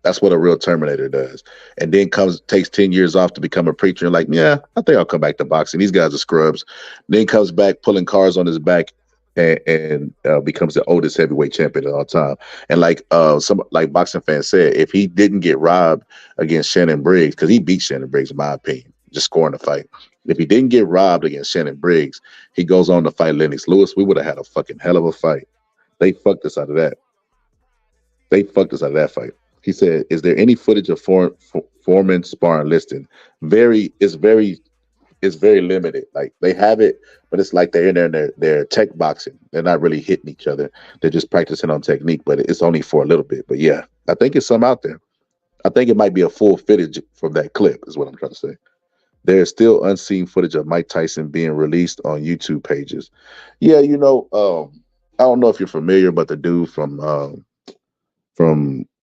S4: That's what a real Terminator does. And then takes 10 years off to become a preacher and like, yeah, I think I'll come back to boxing. These guys are scrubs. Then comes back pulling cars on his back and becomes the oldest heavyweight champion of all time. And like boxing fans said, if he didn't get robbed against Shannon Briggs, because he beat Shannon Briggs, in my opinion, just scoring the fight. If he didn't get robbed against Shannon Briggs, he goes on to fight Lennox Lewis. We would have had a fucking hell of a fight. They fucked us out of that. Fight. He said, is there any footage of Foreman sparring listed? It's very limited. Like they have it, but it's like they're in there and they're tech boxing. They're not really hitting each other. They're just practicing on technique, but it's only for a little bit. But yeah, I think it's some out there. I think it might be a full footage from that clip is what I'm trying to say. There's still unseen footage of Mike Tyson being released on YouTube pages. Yeah, I don't know if you're familiar, but the dude from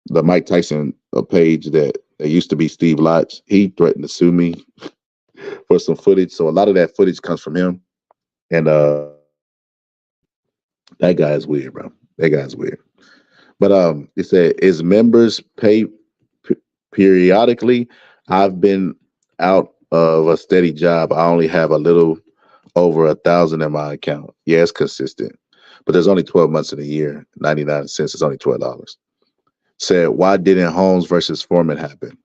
S4: the Mike Tyson page that used to be Steve Lotch, he threatened to sue me for some footage. So a lot of that footage comes from him. And that guy is weird, bro. That guy's weird. But it said, is members pay periodically? I've been out of a steady job. I only have a little over 1,000 in my account. Yeah, it's consistent. But there's only 12 months in a year. 99 cents is only $12. Said, why didn't Holmes versus Foreman happen?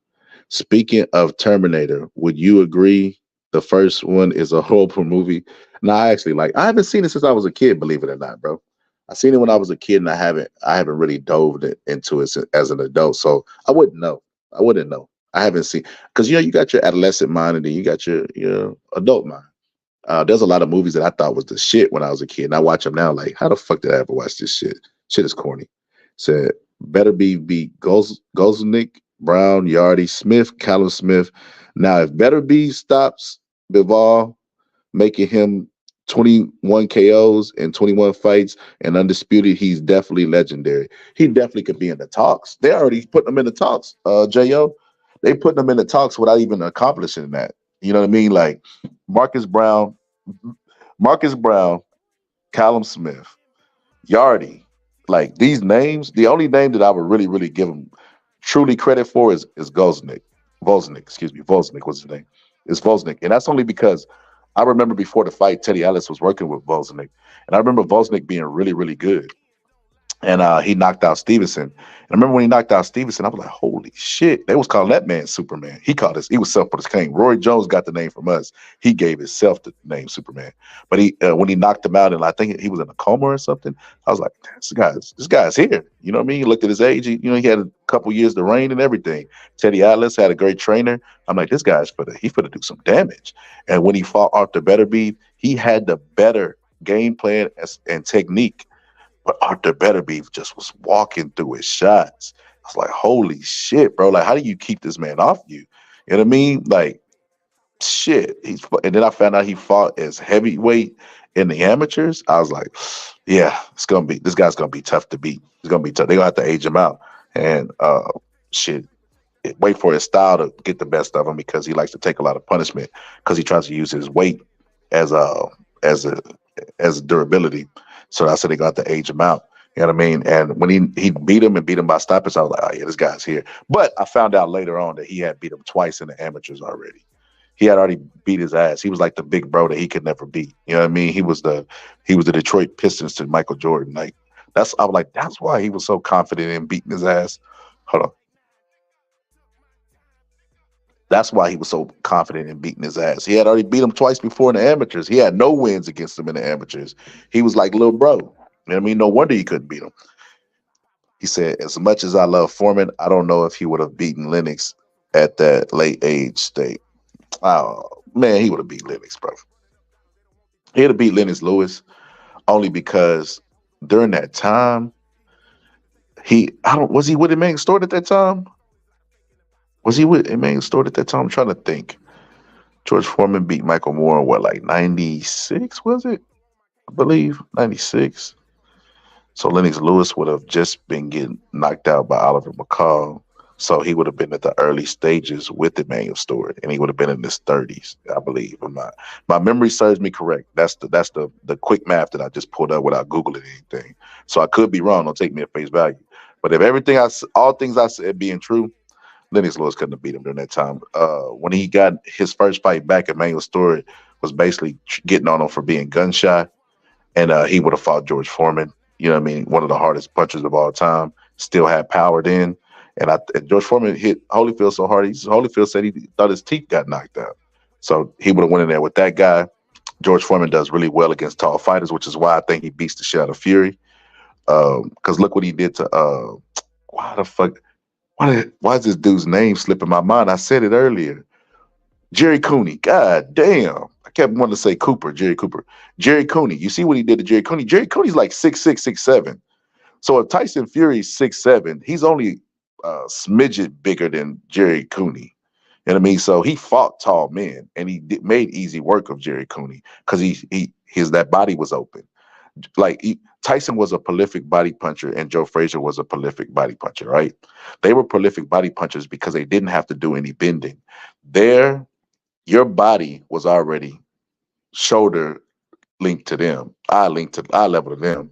S4: Speaking of Terminator, would you agree the first one is a horrible movie? No, I haven't seen it since I was a kid, believe it or not, bro. I seen it when I was a kid, and I haven't really dove into it as an adult. So I wouldn't know. I haven't seen, because you got your adolescent mind and then you got your adult mind. There's a lot of movies that I thought was the shit when I was a kid, and I watch them now like, how the fuck did I ever watch this shit? Shit is corny. Said, Better Be Goznick, Brown, Yardy, Smith, Callum Smith. Now, if Better Be stops Bivol, making him 21 KOs and 21 fights and undisputed. He's definitely legendary. He definitely could be in the talks. They already put him in the talks, Jo. They put him in the talks without even accomplishing that. You know what I mean? Like Marcus Brown, Marcus Brown, Callum Smith, Yardy. Like these names, the only name that I would really, really give him truly credit for is Goznik. Volznik was his name. It's Volznik. And that's only because I remember before the fight, Teddy Ellis was working with Volznik. And I remember Volznik being really, really good. And he knocked out Stevenson. And I remember when he knocked out Stevenson, I was like, holy shit. They was calling that man Superman. He was self-proclaimed. Roy Jones got the name from us. He gave himself the name Superman. But he when he knocked him out, and I think he was in a coma or something, I was like, this guy's here. You know what I mean? He looked at his age. He had a couple years to reign and everything. Teddy Atlas had a great trainer. I'm like, this guy's finna do some damage. And when he fought Arthur Betterbeef, he had the better game plan and technique. But Arthur Betterbeef just was walking through his shots. I was like, holy shit, bro. Like, how do you keep this man off you? You know what I mean? Like, shit. And then I found out he fought as heavyweight in the amateurs. I was like, yeah, this guy's gonna be tough to beat. He's gonna be tough. They're gonna have to age him out. And shit. Wait for his style to get the best of him because he likes to take a lot of punishment because he tries to use his weight as durability. So I said they got to age him out. You know what I mean? And when he beat him by stoppage, I was like, oh yeah, this guy's here. But I found out later on that he had beat him twice in the amateurs already. He had already beat his ass. He was like the big bro that he could never beat. You know what I mean? He was the Detroit Pistons to Michael Jordan. Like I was like, that's why he was so confident in beating his ass. Hold on. That's why he was so confident in beating his ass. He had already beat him twice before in the amateurs. He had no wins against him in the amateurs. He was like little bro. You know what I mean? No wonder he couldn't beat him. He said, as much as I love Forman, I don't know if he would have beaten Lennox at that late age state. Oh, man, he would have beat Lennox, bro. He'd have beat Lennox Lewis only because during that time, was he with Emmanuel Stewart at that time? Was he with Emmanuel Stewart at that time? I'm trying to think. George Foreman beat Michael Moore in what, like 96, was it? I believe 96. So Lennox Lewis would have just been getting knocked out by Oliver McCall. So he would have been at the early stages with Emmanuel Stewart, and he would have been in his 30s, I believe. My memory serves me correct. That's the quick math that I just pulled up without Googling anything. So I could be wrong. Don't take me at face value. But if all things I said being true, Lennox Lewis couldn't have beat him during that time. When he got his first fight back, Emmanuel Stewart was basically getting on him for being gun-shy, and he would have fought George Foreman. You know what I mean? One of the hardest punchers of all time. Still had power then. And George Foreman hit Holyfield so hard, Holyfield said he thought his teeth got knocked out. So he would have went in there with that guy. George Foreman does really well against tall fighters, which is why I think he beats the shit out of Fury. Because look what he did to why is this dude's name slipping my mind? I said it earlier. Jerry Cooney. God damn. I kept wanting to say Jerry Cooper. Jerry Cooney. You see what he did to Jerry Cooney? Jerry Cooney's like 6'6", 6'7". So if Tyson Fury's 6'7", he's only a smidget bigger than Jerry Cooney. You know what I mean? So he fought tall men, and he made easy work of Jerry Cooney because that body was open. Tyson was a prolific body puncher and Joe Frazier was a prolific body puncher, right? They were prolific body punchers because they didn't have to do any bending. Your body was already shoulder linked to them, eye level to them.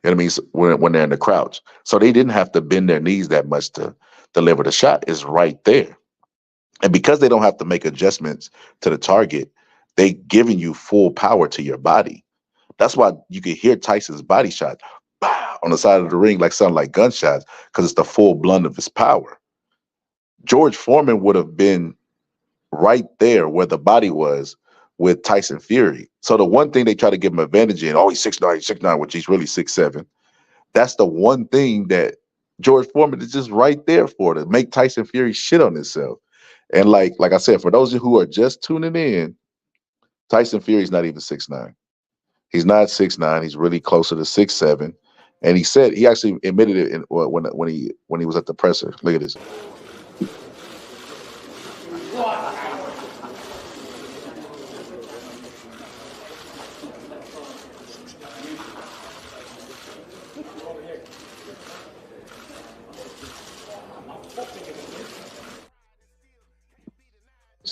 S4: You know what I mean? So when they're in the crouch. So they didn't have to bend their knees that much to deliver the shot. It's right there. And because they don't have to make adjustments to the target, they giving you full power to your body. That's why you can hear Tyson's body shot on the side of the ring sound like gunshots because it's the full blunt of his power. George Foreman would have been right there where the body was with Tyson Fury. So the one thing they try to give him advantage in, he's 6'9", which he's really 6'7". That's the one thing that George Foreman is just right there for, to make Tyson Fury shit on himself. And like I said, for those of you who are just tuning in, Tyson Fury's not even 6'9". He's not 6'9". He's really closer to 6'7". And he actually admitted it when he was at the presser. Look at this.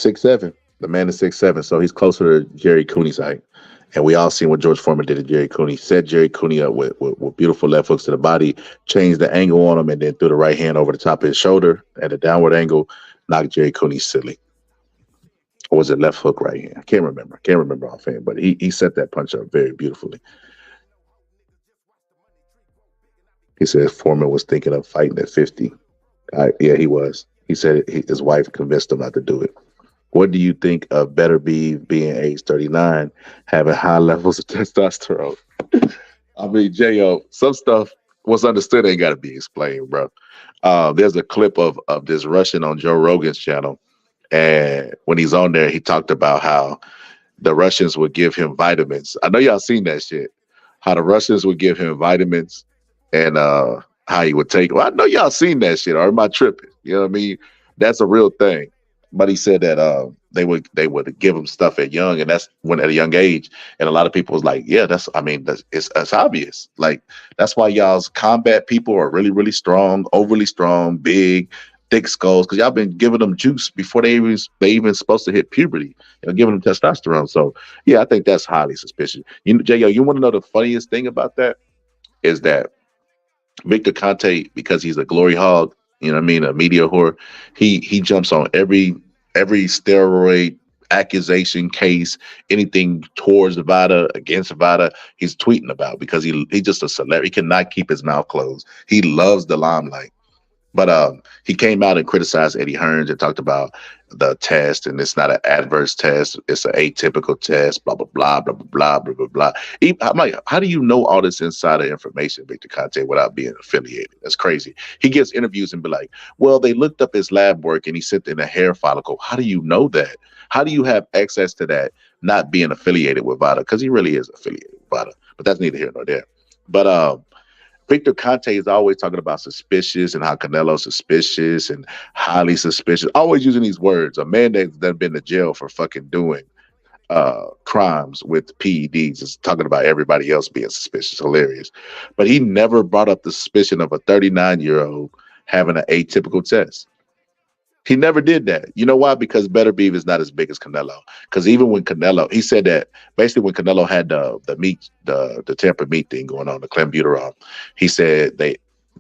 S4: 6'7". The man is 6'7", so he's closer to Jerry Cooney's height. And we all seen what George Foreman did to Jerry Cooney. Set Jerry Cooney up with beautiful left hooks to the body, changed the angle on him, and then threw the right hand over the top of his shoulder at a downward angle, knocked Jerry Cooney silly. Or was it left hook, right hand? I can't remember. Can't remember offhand, but he set that punch up very beautifully. He said Foreman was thinking of fighting at 50. Yeah, he was. He said his wife convinced him not to do it. What do you think of Better Beef being age 39, having high levels of testosterone? I mean, J.O., some stuff, what's understood ain't got to be explained, bro. There's a clip of this Russian on Joe Rogan's channel, and when he's on there, he talked about how the Russians would give him vitamins. I know y'all seen that shit. How the Russians would give him vitamins and how he would take. Well, I know y'all seen that shit, or am I tripping? You know what I mean? That's a real thing. But he said that they would give him stuff at young, and that's when at a young age. And a lot of people was like, yeah, it's obvious. Like, that's why y'all's combat people are really, really strong, overly strong, big, thick skulls, because y'all been giving them juice before they even supposed to hit puberty, giving them testosterone. So yeah, I think that's highly suspicious. J.O., you want to know the funniest thing about that is that Victor Conte, because he's a glory hog, you know what I mean, a media whore, he jumps on every steroid accusation case, anything towards Nevada, against Nevada, he's tweeting about, because he's just a celebrity. He cannot keep his mouth closed. He loves the limelight. But he came out and criticized Eddie Hearns and talked about the test, and it's not an adverse test, it's an atypical test, blah, blah, blah, blah, blah, blah, blah, blah. I'm like, how do you know all this insider information, Victor Conte, without being affiliated? That's crazy. He gives interviews and be like, well, they looked up his lab work and he sent in a hair follicle. How do you know that? How do you have access to that not being affiliated with VADA? Because he really is affiliated with VADA, but that's neither here nor there. But Victor Conte is always talking about suspicious and how Canelo's suspicious and highly suspicious, always using these words. A man that's been to jail for fucking doing crimes with PEDs is talking about everybody else being suspicious. Hilarious. But he never brought up the suspicion of a 39-year-old having an atypical test. He never did that. You know why? Because Better Beef is not as big as Canelo. Because even when Canelo, he said that basically when Canelo had the tampered meat thing going on, the clenbuterol, he said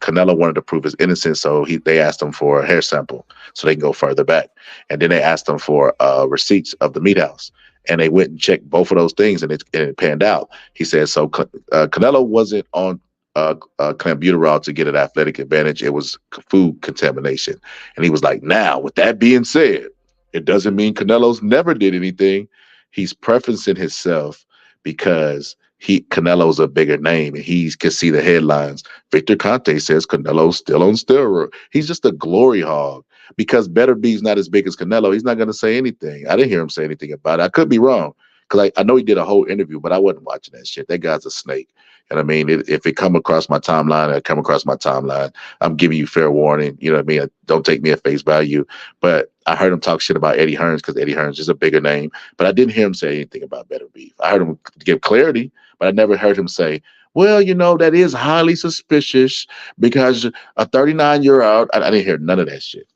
S4: Canelo wanted to prove his innocence, so they asked him for a hair sample so they can go further back. And then they asked him for receipts of the meat house. And they went and checked both of those things, and it panned out. He said, so Canelo wasn't on clenbuterol to get an athletic advantage. It was food contamination. And he was like, now, with that being said, it doesn't mean Canelo's never did anything. He's preferencing himself because Canelo's a bigger name and he can see the headlines. Victor Conte says Canelo's still on steroid. He's just a glory hog. Because Better Beef's not as big as Canelo, he's not going to say anything. I didn't hear him say anything about it. I could be wrong, because I know he did a whole interview, but I wasn't watching that shit. That guy's a snake. And I mean, if it come across my timeline, I'm giving you fair warning. You know what I mean? Don't take me at face value. But I heard him talk shit about Eddie Hearns because Eddie Hearns is a bigger name. But I didn't hear him say anything about Better Beef. I heard him give clarity, but I never heard him say, well, that is highly suspicious because a 39-year-old, I didn't hear none of that shit.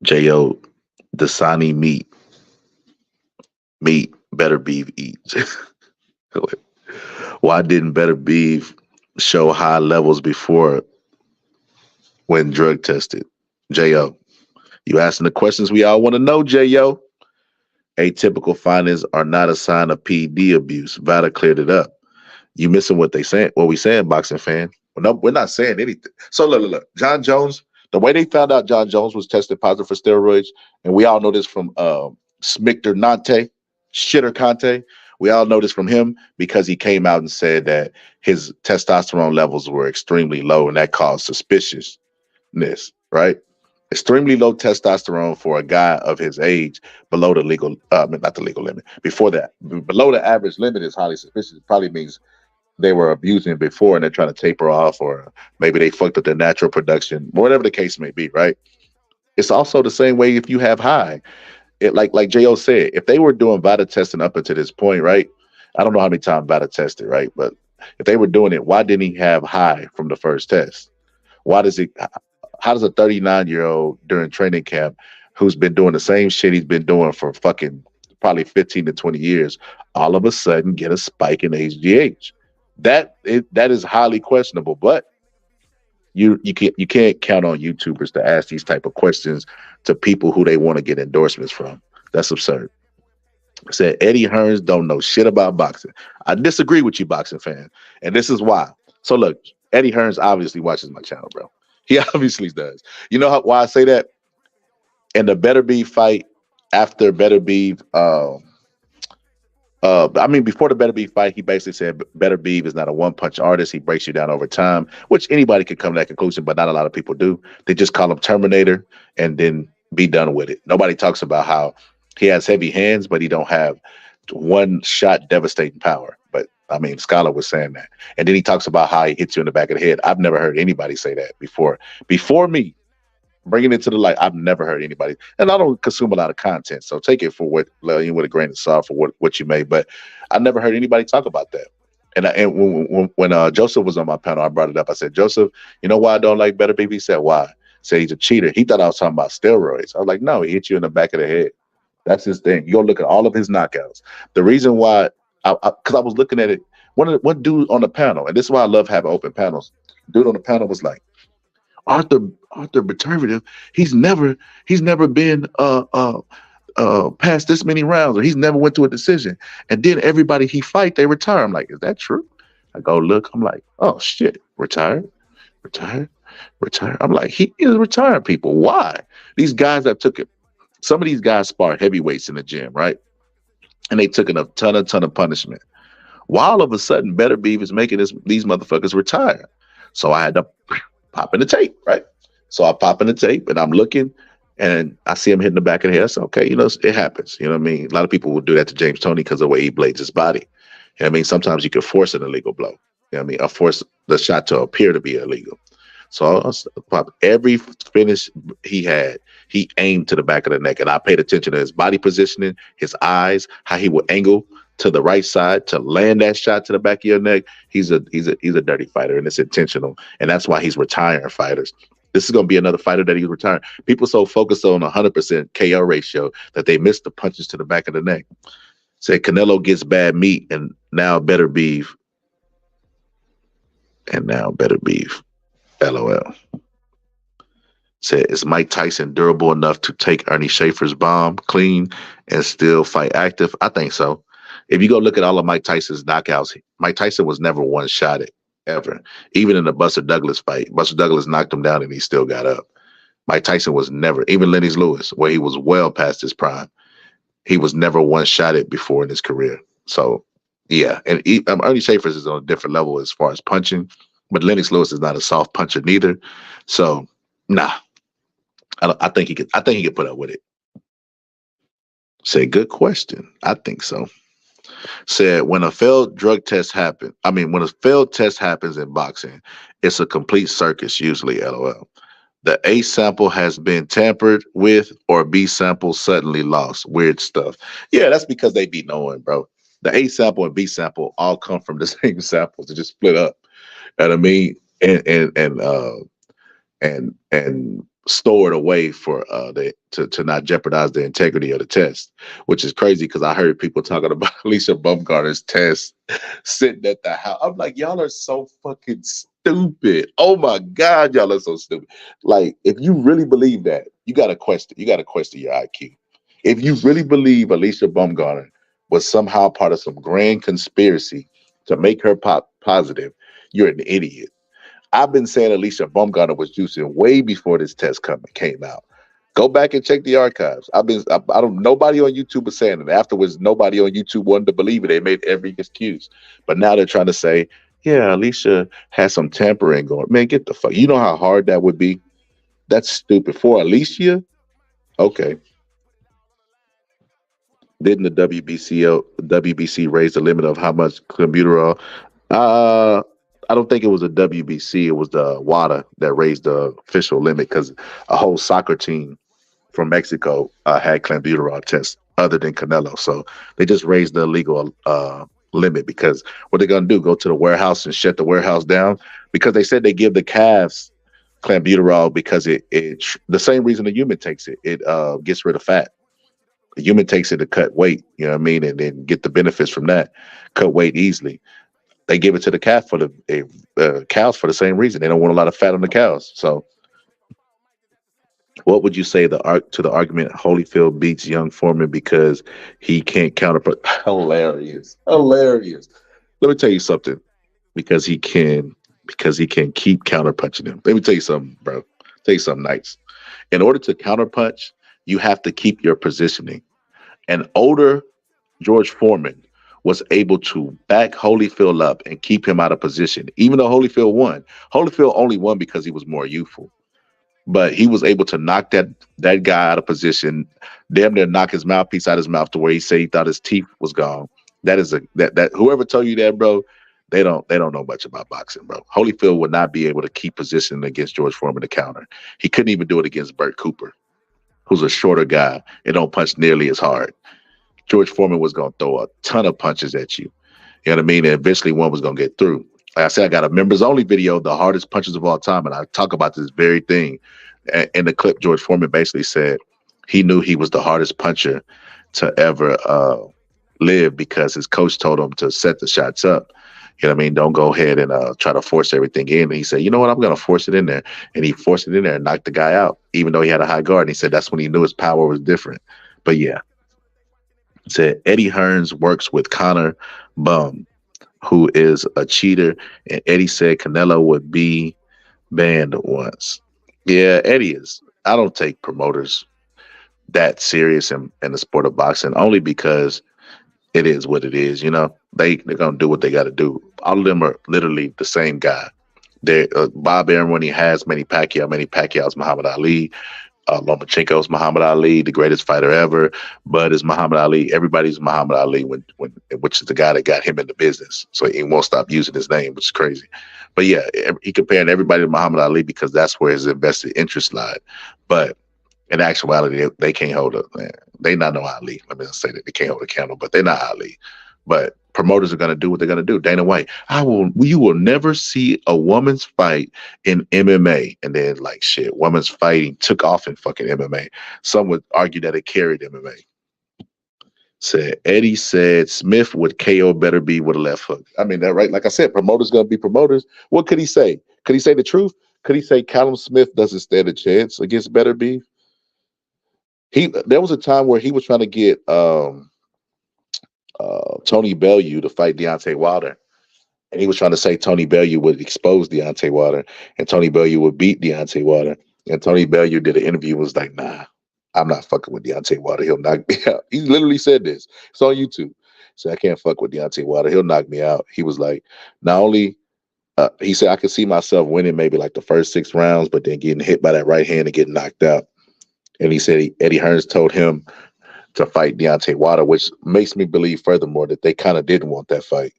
S4: J.O., Dasani meat, Better Beef eats. Why didn't Better Beef show high levels before when drug tested? J.O., you asking the questions we all want to know, J.O. Atypical findings are not a sign of PD abuse. Vada cleared it up. You missing what we saying, boxing fan. Well, no, we're not saying anything. So look. John Jones, the way they found out John Jones was tested positive for steroids, and we all know this from Smicter Nante, Shitter Conte. We all know this from him because he came out and said that his testosterone levels were extremely low, and that caused suspiciousness, right? Extremely low testosterone for a guy of his age below the legal, not the legal limit. Before that, below the average limit is highly suspicious. It probably means they were abusing before and they're trying to taper off, or maybe they fucked up their natural production, whatever the case may be, right? It's also the same way if you have high. It like J.O. said, if they were doing VADA testing up until this point, right? I don't know how many times VADA tested, right? But if they were doing it, why didn't he have high from the first test? How does a 39-year-old during training camp who's been doing the same shit he's been doing for fucking probably 15 to 20 years, all of a sudden get a spike in HGH. That is highly questionable, but you can't count on YouTubers to ask these type of questions to people who they want to get endorsements from. That's absurd. Said Eddie Hearns don't know shit about boxing. I disagree with you, boxing fan, and this is why. So look, Eddie Hearns obviously watches my channel, bro. He obviously does. You know why I say that? In the Better Beef fight, after Better Beef, before the Better Beef fight, he basically said Better Beef is not a one-punch artist. He breaks you down over time, which anybody could come to that conclusion, but not a lot of people do. They just call him Terminator and then be done with it. Nobody talks about how he has heavy hands, but he don't have one-shot devastating power. But, I mean, Scholar was saying that. And then he talks about how he hits you in the back of the head. I've never heard anybody say that before. Before me, bringing it to the light, I've never heard anybody, and I don't consume a lot of content, so take it for what with a grain of salt for what you may. But I never heard anybody talk about that. And when Joseph was on my panel, I brought it up. I said, Joseph, you know why I don't like Better Beef? He said, why? He said he's a cheater. He thought I was talking about steroids. I was like, no, he hit you in the back of the head. That's his thing. You go look at all of his knockouts. The reason why, because I was looking at it, one dude on the panel, and this is why I love having open panels. Dude on the panel was like, Arthur Beterbiev, he's never been past this many rounds, or he's never went to a decision. And then everybody he fight, they retire. I'm like, is that true? I go look. I'm like, oh shit, retired. I'm like, he is retiring people. Why? These guys that took it. Some of these guys spar heavyweights in the gym, right? And they took a ton of punishment. While all of a sudden, Better Beef is making these motherfuckers retire. So I had to pop in the tape, right? So I pop in the tape and I'm looking and I see him hitting the back of the head. I said, okay, it happens. You know what I mean? A lot of people will do that to James Toney because of the way he blades his body. You know what I mean? Sometimes you can force an illegal blow. You know what I mean? Or force the shot to appear to be illegal. So I pop every finish he had, he aimed to the back of the neck. And I paid attention to his body positioning, his eyes, how he would angle to the right side to land that shot to the back of your neck. He's a dirty fighter, and it's intentional. And that's why he's retiring fighters. This is going to be another fighter that he's retiring. People so focused on 100% KO ratio that they miss the punches to the back of the neck. Say Canelo gets bad meat, and now Better Beef. LOL. Said, is Mike Tyson durable enough to take Ernie Schaefer's bomb clean and still fight active? I think so. If you go look at all of Mike Tyson's knockouts, Mike Tyson was never one-shotted, ever. Even in the Buster Douglas fight, Buster Douglas knocked him down and he still got up. Mike Tyson was never, even Lennox Lewis, where he was well past his prime, he was never one-shotted before in his career. So, yeah. And Ernie Schaefer's is on a different level as far as punching, but Lennox Lewis is not a soft puncher neither. So, nah. I think he could put up with it. Say, good question. I think so. Said, when a failed test happens in boxing, it's a complete circus, usually, LOL. The A sample has been tampered with or B sample suddenly lost. Weird stuff. Yeah, that's because they be knowing, bro. The A sample and B sample all come from the same samples. They just split up. You know what I mean? And stored away for to not jeopardize the integrity of the test, which is crazy because I heard people talking about Alicia Baumgartner's test sitting at the house. I'm like, y'all are so fucking stupid. Oh my God, y'all are so stupid. Like, if you really believe that, you gotta question your IQ. If you really believe Alicia Baumgartner was somehow part of some grand conspiracy to make her pop positive, you're an idiot. I've been saying Alicia Baumgartner was juicing way before this test came out. Go back and check the archives. Nobody on YouTube was saying it. Afterwards, nobody on YouTube wanted to believe it. They made every excuse. But now they're trying to say, yeah, Alicia has some tampering going. Man, get the fuck. You know how hard that would be? That's stupid. For Alicia? Okay. Didn't the WBC raise the limit of how much clenbuterol? I don't think it was the WBC. It was the WADA that raised the official limit because a whole soccer team from Mexico had clenbuterol tests other than Canelo. So they just raised the legal limit because what they're going to do, go to the warehouse and shut the warehouse down because they said they give the calves clenbuterol because it the same reason a human takes it. It gets rid of fat. A human takes it to cut weight, you know what I mean, and then get the benefits from that, cut weight easily. They give it to the calf for the cows for the same reason. They don't want a lot of fat on the cows. So, what would you say to the argument Holyfield beats young Foreman because he can't counter? Hilarious, hilarious. Let me tell you something. Because he can keep counterpunching him. Let me tell you something, bro. Tell you something nice. In order to counterpunch, you have to keep your positioning. An older George Foreman was able to back Holyfield up and keep him out of position. Even though Holyfield won. Holyfield only won because he was more youthful. But he was able to knock that guy out of position, damn near knock his mouthpiece out of his mouth to where he said he thought his teeth was gone. That is that whoever told you that, bro, they don't know much about boxing, bro. Holyfield would not be able to keep position against George Foreman to counter. He couldn't even do it against Burt Cooper, who's a shorter guy and don't punch nearly as hard. George Foreman was going to throw a ton of punches at you. You know what I mean? And eventually one was going to get through. Like I said, I got a members only video, the hardest punches of all time. And I talk about this very thing. In the clip, George Foreman basically said he knew he was the hardest puncher to ever live because his coach told him to set the shots up. You know what I mean? Don't go ahead and try to force everything in. And he said, you know what? I'm going to force it in there. And he forced it in there and knocked the guy out, even though he had a high guard. And he said that's when he knew his power was different. But yeah. Said Eddie Hearns works with Connor Bum, who is a cheater. And Eddie said Canelo would be banned once. Yeah, Eddie is. I don't take promoters that serious in the sport of boxing, only because it is what it is. You know, they're gonna do what they got to do. All of them are literally the same guy. They Bob Arum, when he has Manny Pacquiao's Muhammad Ali. Lomachenko's Muhammad Ali, the greatest fighter ever. Bud is Muhammad Ali. Everybody's Muhammad Ali, which is the guy that got him in the business. So he won't stop using his name, which is crazy. But yeah, he comparing everybody to Muhammad Ali because that's where his invested interest lied. But in actuality, they can't hold a. They not no Ali. Let me say that they can't hold a candle, but they're not Ali. But promoters are going to do what they're going to do. Dana White, you will never see a woman's fight in MMA. And then like shit, women's fighting took off in fucking MMA. Some would argue that it carried MMA. Said Eddie said Smith would KO Better Be with a left hook. I mean, that right? Like I said, promoters going to be promoters. What could he say? Could he say the truth? Could he say Callum Smith doesn't stand a chance against Better Be? There was a time where he was trying to get Tony Bellew to fight Deontay Wilder. And he was trying to say Tony Bellew would expose Deontay Wilder and Tony Bellew would beat Deontay Wilder. And Tony Bellew did an interview and was like, nah, I'm not fucking with Deontay Wilder. He'll knock me out. He literally said this. It's on YouTube. So I can't fuck with Deontay Wilder. He'll knock me out. He was like, not only, he said, I could see myself winning maybe like the first 6 rounds, but then getting hit by that right hand and getting knocked out. And he said Eddie Hearns told him to fight Deontay Wilder, which makes me believe furthermore that they kind of didn't want that fight.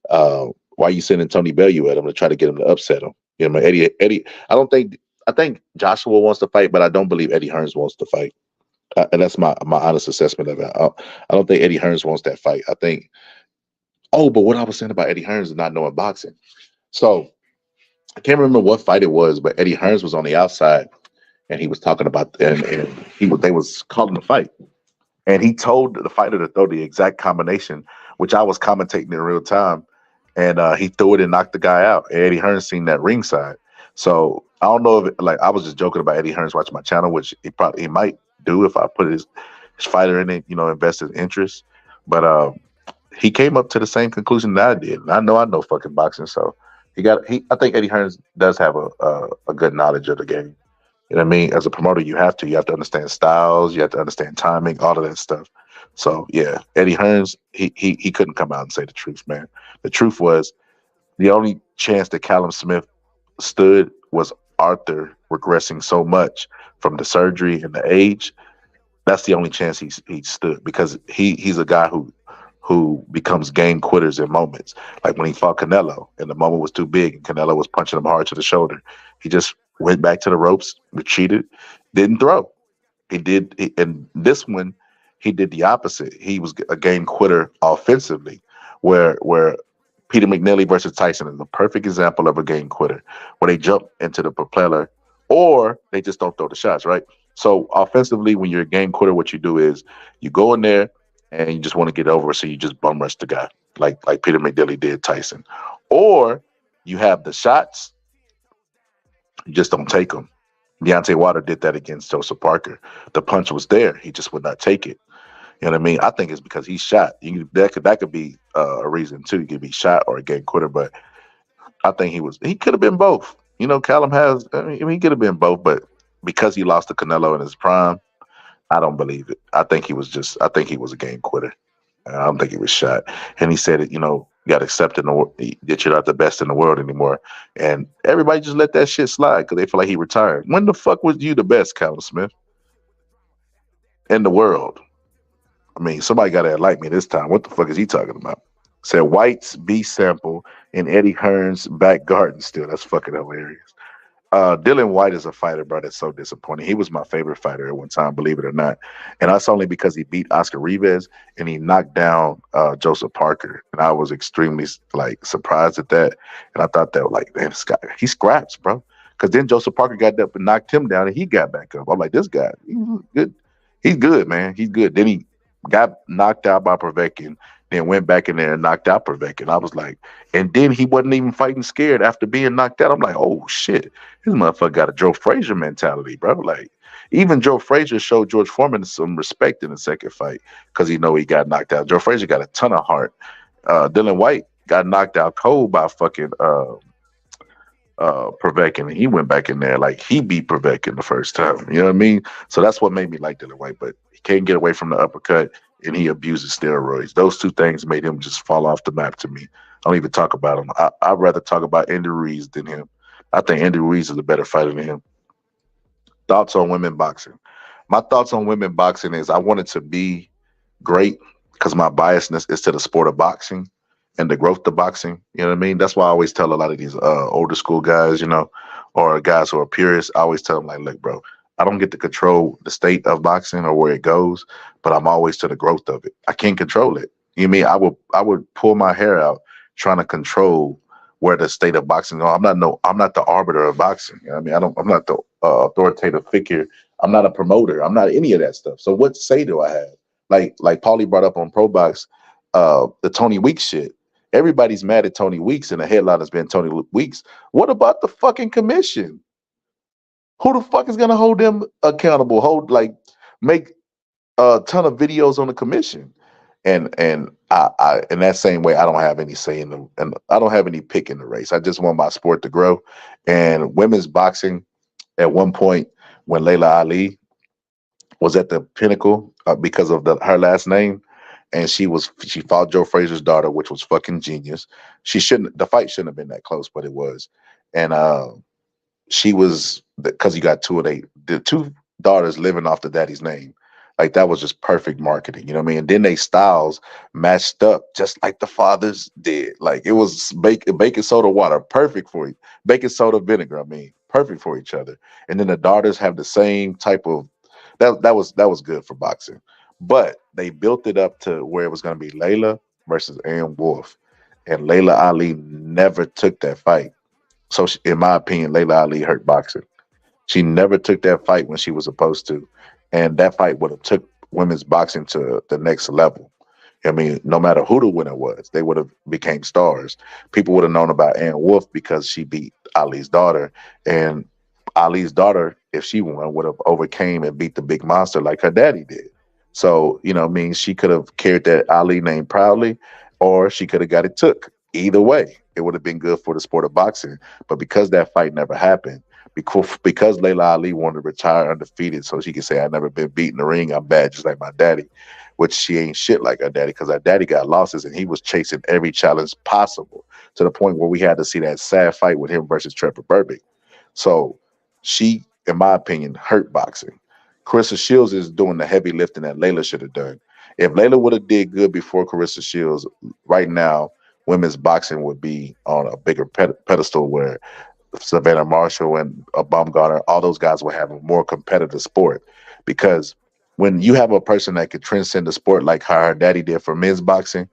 S4: Why are you sending Tony Bellew at him to try to get him to upset him? You know, Eddie. I think Joshua wants to fight, but I don't believe Eddie Hearns wants to fight. And that's my honest assessment of it. I don't think Eddie Hearns wants that fight. I think. Oh, but what I was saying about Eddie Hearns is not knowing boxing. So I can't remember what fight it was, but Eddie Hearns was on the outside, and he was talking about and they was calling the fight. And he told the fighter to throw the exact combination, which I was commentating in real time. And he threw it and knocked the guy out. And Eddie Hearns seen that ringside. So I don't know if I was just joking about Eddie Hearns watching my channel, which he might do if I put his fighter in it, invest his interest. But he came up to the same conclusion that I did. And I know fucking boxing. So I think Eddie Hearns does have a good knowledge of the game. You know what I mean? As a promoter, you have to understand styles, you have to understand timing, all of that stuff. So yeah, Eddie Hearns, he couldn't come out and say the truth, man. The truth was the only chance that Callum Smith stood was Arthur regressing so much from the surgery and the age. That's the only chance he stood, because he's a guy who becomes game quitters in moments. Like when he fought Canelo and the moment was too big and Canelo was punching him hard to the shoulder. He just went back to the ropes, retreated, didn't throw. And this one, he did the opposite. He was a game quitter offensively, where Peter McNeely versus Tyson is the perfect example of a game quitter, where they jump into the propeller or they just don't throw the shots, right? So offensively, when you're a game quitter, what you do is you go in there and you just want to get over, so you just bum rush the guy, like Peter McDilly did Tyson, or you have the shots, you just don't take them. Deontay Wilder did that against Joseph Parker. The punch was there, he just would not take it. You know what I mean? I think it's because he's shot. That could be a reason too. He could be shot or a game quitter, but I think he could have been both. You know, Callum has. I mean, he could have been both, but because he lost to Canelo in his prime, I don't believe it. I think he was a game quitter. I don't think he was shot. And he said it. You know, got accepted that you're not the best in the world anymore, and everybody just let that shit slide because they feel like he retired. When the fuck was you the best, Callum Smith, in the world? I mean, somebody got to enlighten me this time. What the fuck is he talking about? Said White's B sample in Eddie Hearn's back garden still. That's fucking hilarious. Dylan White is a fighter, bro. That's so disappointing. He was my favorite fighter at one time, believe it or not. And that's only because he beat Oscar Rivas and he knocked down Joseph Parker. And I was extremely surprised at that. And I thought that like, man, this guy, he scraps, bro. Because then Joseph Parker got up and knocked him down and he got back up. I'm like, this guy, he's good. He's good, man. He's good. Then he got knocked out by Povetkin, then went back in there and knocked out Povetkin. I was like, and then he wasn't even fighting scared after being knocked out. I'm like, oh shit, this motherfucker got a Joe Frazier mentality, bro. Like, even Joe Frazier showed George Foreman some respect in the second fight because he got knocked out. Joe Frazier got a ton of heart. Dylan White got knocked out cold by fucking Povetkin, and he went back in there like he beat Povetkin the first time. You know what I mean? So that's what made me like Dylan White, but he can't get away from the uppercut and he abuses steroids. Those two things made him just fall off the map to me. I don't even talk about him. I'd rather talk about Andy Ruiz than him. I think Andy Ruiz is a better fighter than him. Thoughts on women boxing? My thoughts on women boxing is I want it to be great because my biasness is to the sport of boxing and the growth of boxing. You know what I mean? That's why I always tell a lot of these older school guys, you know, or guys who are purists, I always tell them like, look, bro, I don't get to control the state of boxing or where it goes, but I'm always to the growth of it. I can't control it. You know what I mean? I would pull my hair out trying to control where the state of boxing goes. I'm not the arbiter of boxing. You know what I mean? I'm not the authoritative figure. I'm not a promoter. I'm not any of that stuff. So what say do I have? Like Paulie brought up on Probox, the Tony Weeks shit. Everybody's mad at Tony Weeks, and the headline has been Tony Weeks. What about the fucking commission? Who the fuck is gonna hold them accountable? Make a ton of videos on the commission, and I in that same way, I don't have any say in them, and I don't have any pick in the race. I just want my sport to grow. And women's boxing, at one point, when Layla Ali was at the pinnacle because of her last name. And she fought Joe Frazier's daughter, which was fucking genius. The fight shouldn't have been that close, but it was. And she was, because you got the two daughters living off the daddy's name. Like, that was just perfect marketing, you know what I mean? And then they styles matched up just like the fathers did. Like, it was baking soda water, perfect for you. Baking soda vinegar, perfect for each other. And then the daughters have the same type of, that was good for boxing. But they built it up to where it was going to be Layla versus Ann Wolfe. And Layla Ali never took that fight. So, in my opinion, Layla Ali hurt boxing. She never took that fight when she was supposed to. And that fight would have took women's boxing to the next level. I mean, no matter who the winner was, they would have became stars. People would have known about Ann Wolfe because she beat Ali's daughter. And Ali's daughter, if she won, would have overcame and beat the big monster like her daddy did. So, you know what I mean? She could have carried that Ali name proudly, or she could have got it took. Either way, it would have been good for the sport of boxing. But because that fight never happened, because Layla Ali wanted to retire undefeated so she could say, I've never been beat in the ring, I'm bad just like my daddy, which she ain't shit like her daddy, because her daddy got losses and he was chasing every challenge possible to the point where we had to see that sad fight with him versus Trevor Burbick. So she, in my opinion, hurt boxing. Carissa Shields is doing the heavy lifting that Layla should have done. If Layla would have did good before Carissa Shields, right now, women's boxing would be on a bigger pedestal where Savannah Marshall and Baumgartner, all those guys will have a more competitive sport. Because when you have a person that could transcend the sport like how her daddy did for men's boxing,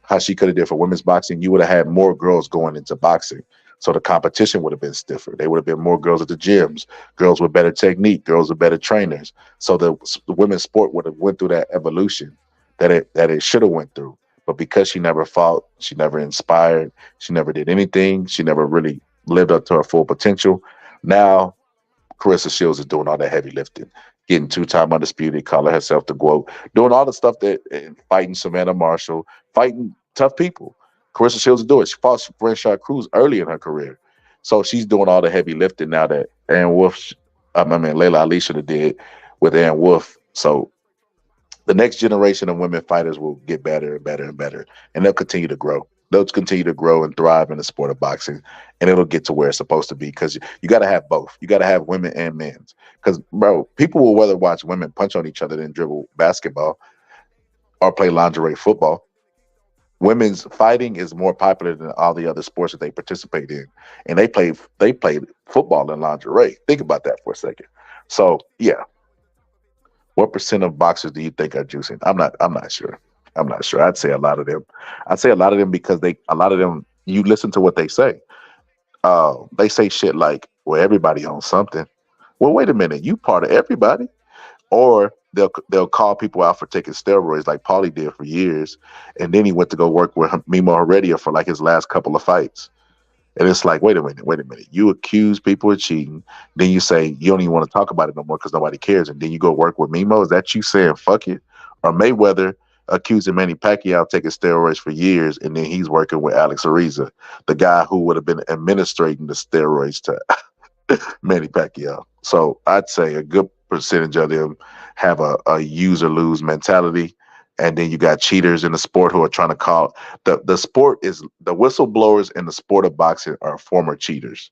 S4: how she could have did for women's boxing, you would have had more girls going into boxing. So the competition would have been stiffer. There would have been more girls at the gyms, girls with better technique, girls with better trainers. So the women's sport would have went through that evolution that it should have went through. But because she never fought, she never inspired, she never did anything, she never really lived up to her full potential. Now Carissa Shields is doing all that heavy lifting, getting 2-time undisputed, calling herself the GOAT, doing all the stuff that fighting Savannah Marshall, fighting tough people. Carissa Shields is doing it. She fought Franchise Cruz early in her career. So she's doing all the heavy lifting now that Layla Ali should have did with Aaron Wolf. So the next generation of women fighters will get better and better and better, and they'll continue to grow. They'll continue to grow and thrive in the sport of boxing, and it'll get to where it's supposed to be because you got to have both. You got to have women and men's because, bro, people will rather watch women punch on each other than dribble basketball or play lingerie football. Women's fighting is more popular than all the other sports that they participate in, and they played football in lingerie. Think about that for a second. So, yeah. What percent of boxers do you think are juicing? I'm not sure. I'm not sure. I'd say a lot of them. I'd say a lot of them because a lot of them, you listen to what they say. They say shit like, well, everybody owns something. Well, wait a minute. You part of everybody. Or they'll call people out for taking steroids like Paulie did for years. And then he went to go work with Mimo Heredia for like his last couple of fights. And it's like, wait a minute. You accuse people of cheating. Then you say you don't even want to talk about it no more because nobody cares. And then you go work with Mimo. Is that you saying fuck it? Or Mayweather accusing Manny Pacquiao of taking steroids for years, and then he's working with Alex Ariza, the guy who would have been administrating the steroids to Manny Pacquiao. So I'd say a good percentage of them have a use or lose mentality. And then you got cheaters in the sport who are trying to call the sport is the whistleblowers in the sport of boxing are former cheaters.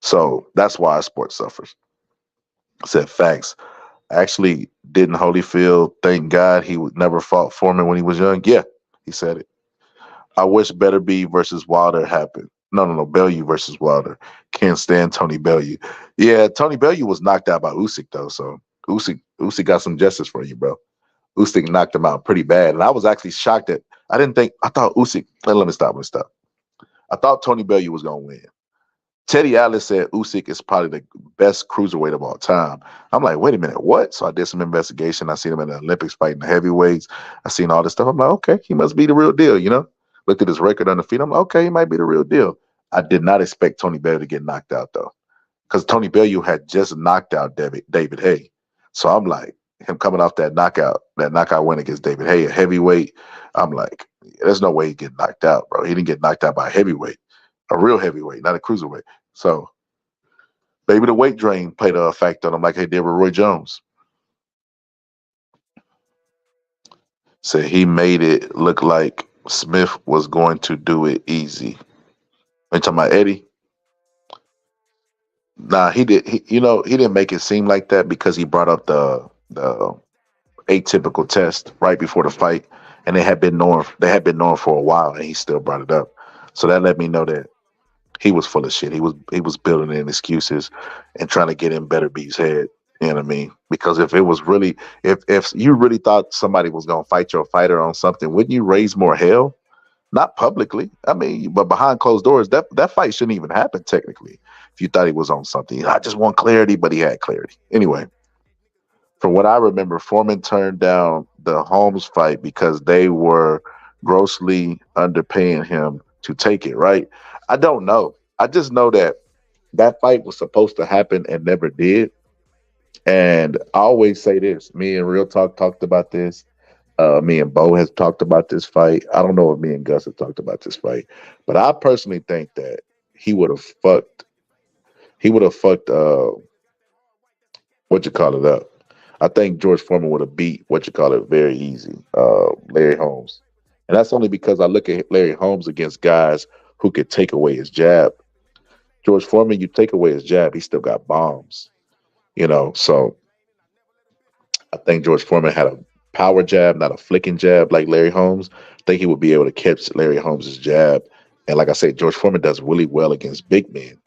S4: So that's why our sport suffers. I said facts. Actually, didn't Holyfield thank God he never fought Forman when he was young? Yeah, he said it. I wish Better Be versus Wilder happened. No, Bellew versus Wilder. Can't stand Tony Bellew. Yeah, Tony Bellew was knocked out by Usyk though, so Usyk got some justice for you, bro. Usyk knocked him out pretty bad. And I was actually shocked that I thought Usyk, let me stop. I thought Tony Bellew was going to win. Teddy Atlas said Usyk is probably the best cruiserweight of all time. I'm like, wait a minute, what? So I did some investigation. I seen him in the Olympics fighting the heavyweights. I seen all this stuff. I'm like, okay, he must be the real deal, you know? Looked at his record undefeated. I'm like, okay, he might be the real deal. I did not expect Tony Bellew to get knocked out, though, because Tony Bellew had just knocked out David Haye. So I'm like, him coming off that knockout win against David Haye, a heavyweight, I'm like, there's no way he get knocked out, bro. He didn't get knocked out by a heavyweight, a real heavyweight, not a cruiserweight. So maybe the weight drain played a effect on him like they did with Roy Jones. So he made it look like Smith was going to do it easy. Are you talking about Eddie? Nah, he didn't make it seem like that because he brought up the atypical test right before the fight, and they had been known for a while, and he still brought it up. So that let me know that he was full of shit. He was building in excuses and trying to get in Better B's head. You know what I mean? Because if it was really, if you really thought somebody was gonna fight your fighter on something, wouldn't you raise more hell? Not publicly, I mean, but behind closed doors, that fight shouldn't even happen technically. If you thought he was on something, I just want clarity, but he had clarity anyway. From what I remember, Forman turned down the Holmes fight because they were grossly underpaying him to take it, right? I don't know. I just know that fight was supposed to happen and never did. And I always say this. Me and Real Talk talked about this. Me and Bo has talked about this fight. I don't know if me and Gus have talked about this fight. But I personally think that he would have fucked up. I think George Foreman would have beat very easy, Larry Holmes. And that's only because I look at Larry Holmes against guys who could take away his jab. George Foreman, you take away his jab, he still got bombs. You know, so I think George Foreman had a power jab, not a flicking jab like Larry Holmes. I think he would be able to catch Larry Holmes' jab. And like I said, George Foreman does really well against big men.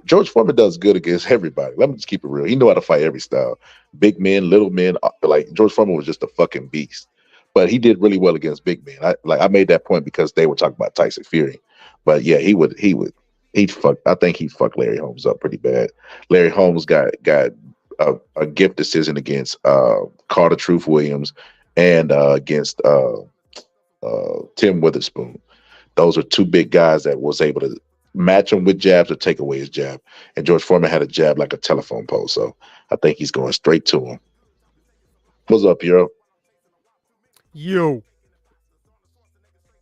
S4: George Foreman does good against everybody. Let me just keep it real. He know how to fight every style. Big men, little men. Like George Foreman was just a fucking beast. but he did really well against big men. I made that point because they were talking about Tyson Fury, but yeah, he'd fuck. I think he'd fuck Larry Holmes up pretty bad. Larry Holmes got a gift decision against Carter Truth Williams and against Tim Witherspoon. Those are two big guys that was able to match him with jabs or take away his jab. And George Foreman had a jab like a telephone pole, so I think he's going straight to him. What's up, Pierre?
S11: Yo.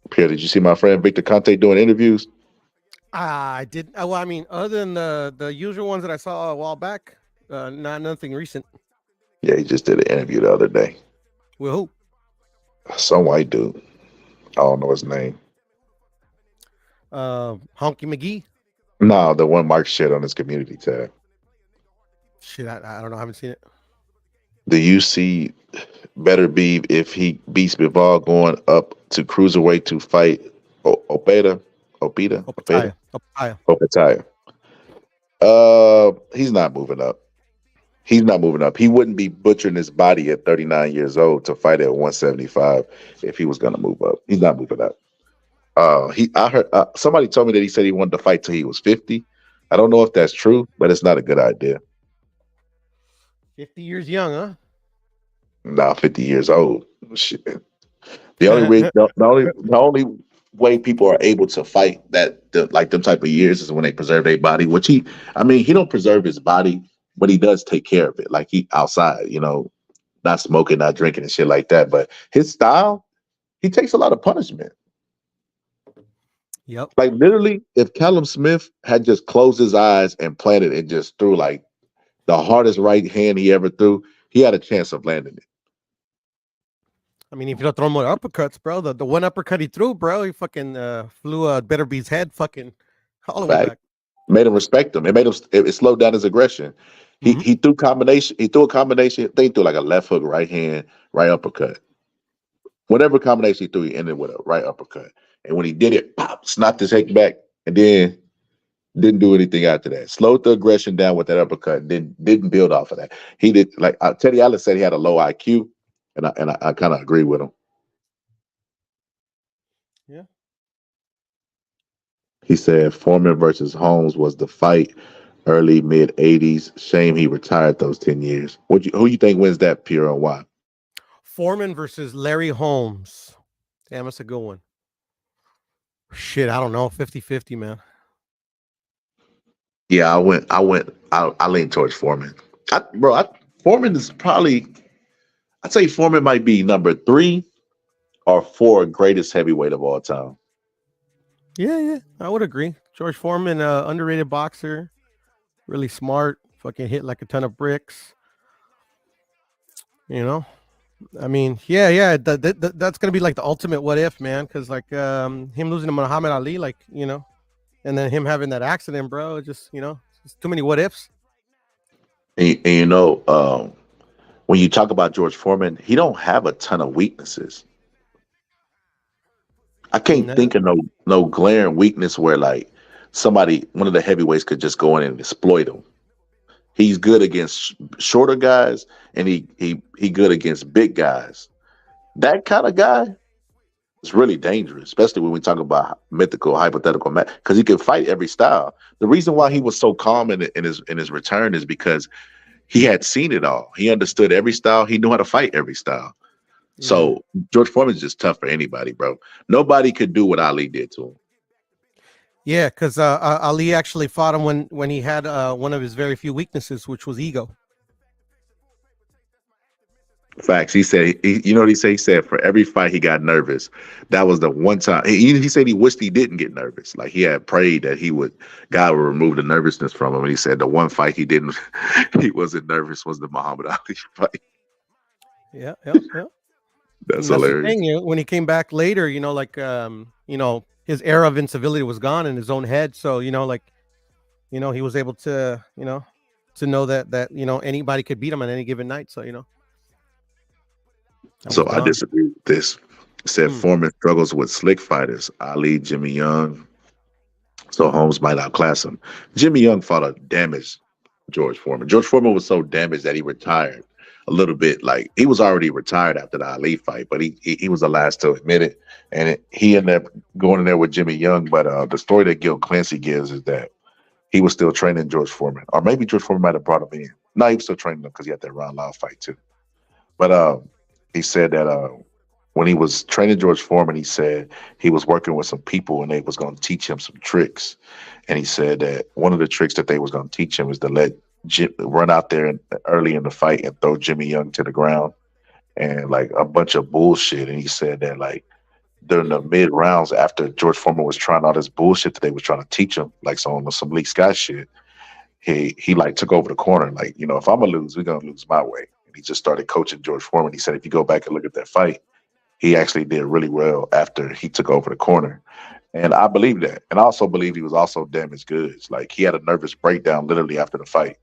S4: Pierre, did you see my friend Victor Conte doing interviews?
S11: I did. Well, I mean, other than the usual ones that I saw a while back, nothing recent.
S4: Yeah, he just did an interview the other day.
S11: With who?
S4: Some white dude. I don't know his name.
S11: Honky McGee?
S4: No, the one Mark shared on his community tab.
S11: Shit, I don't know. I haven't seen it.
S4: Do you see Better Beef if he beats Bivol going up to cruiserweight to fight Opeta? He's not moving up. He's not moving up. He wouldn't be butchering his body at 39 years old to fight at 175 if he was going to move up. He's not moving up. I heard somebody told me that he said he wanted to fight till he was 50. I don't know if that's true, but it's not a good idea.
S11: 50 years young, huh?
S4: Nah, 50 years old. Shit. The only way people are able to fight like them type of years is when they preserve their body, which he don't preserve his body, but he does take care of it. Like he outside, not smoking, not drinking and shit like that. But his style, he takes a lot of punishment.
S11: Yep.
S4: Like literally, if Callum Smith had just closed his eyes and planted and just threw like the hardest right hand he ever threw, he had a chance of landing it.
S11: I mean, if you don't throw more uppercuts, bro, the one uppercut he threw, bro, he fucking flew Better Beef's head fucking all the way back.
S4: Made him respect him. It slowed down his aggression. He threw a combination. I think he threw like a left hook, right hand, right uppercut. Whatever combination he threw, he ended with a right uppercut. And when he did it, pop, snapped his head back, and then didn't do anything after that. Slowed the aggression down with that uppercut, and then didn't build off of that. He did like Teddy Atlas said he had a low IQ, and I kind of agree with him.
S11: Yeah.
S4: He said Foreman versus Holmes was the fight early mid 80s. Shame he retired those 10 years. Who you think wins that, Pierre, and why?
S11: Foreman versus Larry Holmes. Damn, that's a good one. Shit, I don't know. 50-50, man.
S4: Yeah, I lean towards Foreman. Foreman is probably, I'd say Foreman might be number 3 or 4 greatest heavyweight of all time.
S11: Yeah, I would agree. George Foreman, underrated boxer, really smart, fucking hit like a ton of bricks. I mean, yeah, that's gonna be like the ultimate what if, man, because like him losing to Muhammad Ali, like and then him having that accident, bro, just it's too many what ifs.
S4: And when you talk about George Foreman, he don't have a ton of weaknesses. I can't think of no glaring weakness where like one of the heavyweights could just go in and exploit him. He's good against shorter guys, and he good against big guys. That kind of guy is really dangerous, especially when we talk about mythical, hypothetical match, because he can fight every style. The reason why he was so calm in his return is because he had seen it all. He understood every style. He knew how to fight every style. Yeah. So George Foreman's just tough for anybody, bro. Nobody could do what Ali did to him.
S11: Yeah, because Ali actually fought him when he had one of his very few weaknesses, which was ego.
S4: Facts. He said, what he said? He said for every fight he got nervous. That was the one time. He said he wished he didn't get nervous. Like he had prayed that God would remove the nervousness from him. And he said the one fight he wasn't nervous was the Muhammad Ali fight.
S11: Yeah.
S4: That's hilarious.
S11: The thing, when he came back later, his era of incivility was gone in his own head. So, he was able to, to know that anybody could beat him on any given night. So,
S4: So I disagree with this. It said Foreman struggles with slick fighters, Ali, Jimmy Young. So Holmes might outclass him. Jimmy Young fought a damaged George Foreman. George Foreman was so damaged that he retired. a little bit like he was already retired after the Ali fight, but he was the last to admit it, and he ended up going in there with Jimmy Young. But the story that Gil Clancy gives is that he was still training George Foreman, or maybe George Foreman might have brought him in. No, he was still training him because he had that Ron Lau fight too. But he said that when he was training George Foreman, he said he was working with some people and they was going to teach him some tricks. And he said that one of the tricks that they was going to teach him is to let Jim run out there early in the fight and throw Jimmy Young to the ground and like a bunch of bullshit. And he said that like during the mid rounds after George Foreman was trying all this bullshit that they was trying to teach him, like some Lee Scott shit, he like took over the corner. Like, you know, if I'm gonna lose, we're gonna lose my way. And he just started coaching George Foreman. He said if you go back and look at that fight, he actually did really well after he took over the corner. And I believe that. And I also believe he was also damaged goods. Like he had a nervous breakdown literally after the fight.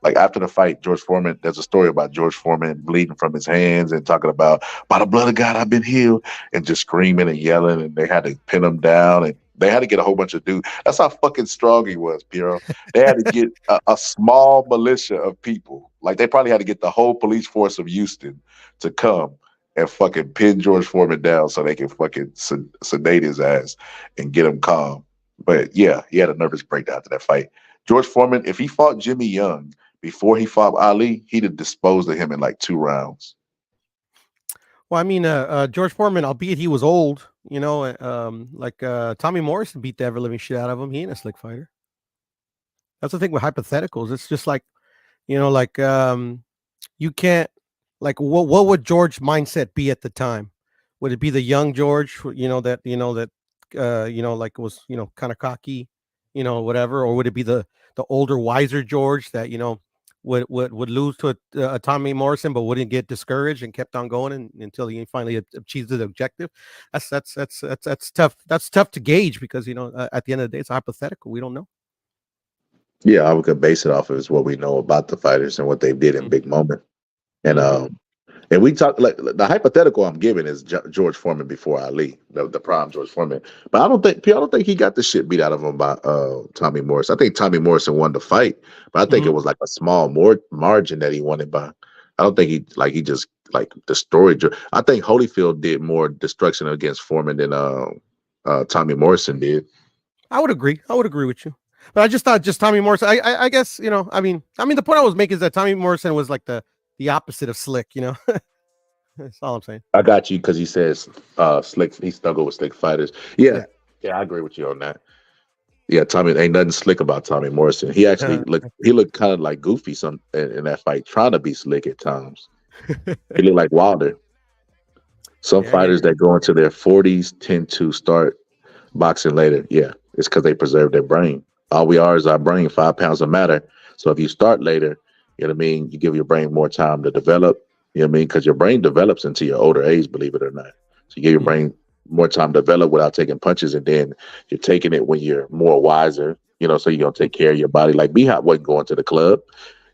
S4: Like after the fight, George Foreman, there's a story about George Foreman bleeding from his hands and talking about, by the blood of God, I've been healed, and just screaming and yelling, and they had to pin him down, and they had to get a whole bunch of dudes. That's how fucking strong he was, Piero. They had to get a small militia of people. Like they probably had to get the whole police force of Houston to come and fucking pin George Foreman down so they can fucking sedate his ass and get him calm. But yeah, he had a nervous breakdown after that fight. George Foreman, if he fought Jimmy Young before he fought Ali, he'd have disposed of him in like 2 rounds.
S11: Well, I mean, George Foreman, albeit he was old, you know, Tommy Morrison beat the ever living shit out of him. He ain't a slick fighter. That's the thing with hypotheticals. It's just like, you know, like you can't, like, what would George's mindset be at the time? Would it be the young George, that like was, kind of cocky, whatever, or would it be the older, wiser George that would lose to a Tommy Morrison, but wouldn't get discouraged and kept on going until he finally achieved the objective? That's tough. That's tough to gauge because at the end of the day, it's hypothetical. We don't know.
S4: Yeah, I could base it off of what we know about the fighters and what they did in big moment. And we talk like the hypothetical I'm giving is George Foreman before Ali, the prime George Foreman. But I don't think he got the shit beat out of him by Tommy Morrison. I think Tommy Morrison won the fight, but I think it was like a small margin that he won it by. I don't think he just destroyed. I think Holyfield did more destruction against Foreman than Tommy Morrison did.
S11: I would agree with you. But I just thought Tommy Morrison. I guess I mean the point I was making is that Tommy Morrison was like the opposite of slick. That's all I'm saying.
S4: I got you because he says slick. He struggled with slick fighters. Yeah, I agree with you on that. Yeah, Tommy ain't nothing slick about Tommy Morrison. He actually looked kind of like goofy in that fight, trying to be slick at times. He looked like Wilder. Some fighters that go into their 40s tend to start boxing later. Yeah, it's because they preserve their brain. All we are is our brain, 5 pounds of matter. So if you start later, you know what I mean, you give your brain more time to develop, you know what I mean, because your brain develops into your older age, believe it or not. So you give your brain more time to develop without taking punches, and then you're taking it when you're more wiser, so you're going to take care of your body. Like B-Hop wasn't going to the club.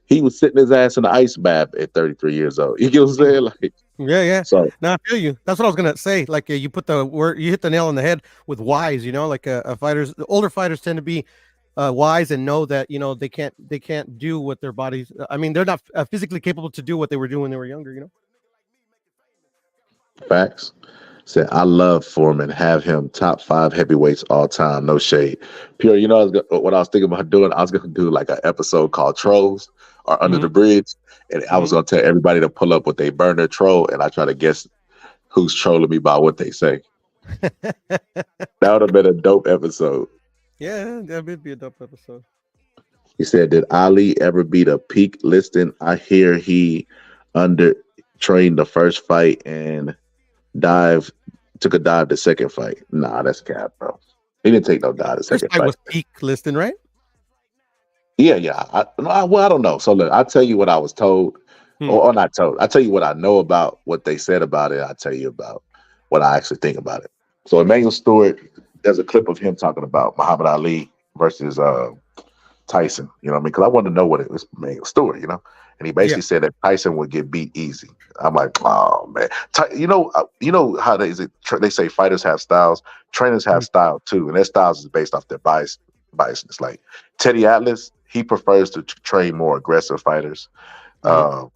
S4: He was sitting his ass in the ice bath at 33 years old. You get what I'm saying? Like,
S11: yeah.
S4: So
S11: now I feel you. That's what I was gonna say. Like you put you hit the nail on the head with wise. Like the older fighters tend to be wise and know that they can't do what their bodies. I mean, they're not physically capable to do what they were doing when they were younger.
S4: Facts. Said I love Foreman. Have him top 5 heavyweights all time. No shade. Pure. What I was thinking about doing? I was gonna do like an episode called Trolls or Under the Bridge, and I was gonna tell everybody to pull up what they burn their troll, and I try to guess who's trolling me by what they say. That would have been a dope episode.
S11: Yeah, that would be a dope episode.
S4: He said, did Ali ever beat a peak listing? I hear he trained the first fight and took a dive the second fight. Nah, that's cap, bro. He didn't take no dive the second fight.
S11: Was peak listing, right?
S4: Yeah. I don't know. So look, I'll tell you what I was told, or not told. I'll tell you what I know about what they said about it. I'll tell you about what I actually think about it. So Emmanuel Stewart, there's a clip of him talking about Muhammad Ali versus Tyson. You know what I mean? Because I wanted to know what it was, Emmanuel Stewart. And he basically said that Tyson would get beat easy. I'm like, oh man, you know how they say fighters have styles, trainers have style too, and their styles is based off their bias. It's like Teddy Atlas, he prefers to train more aggressive fighters, and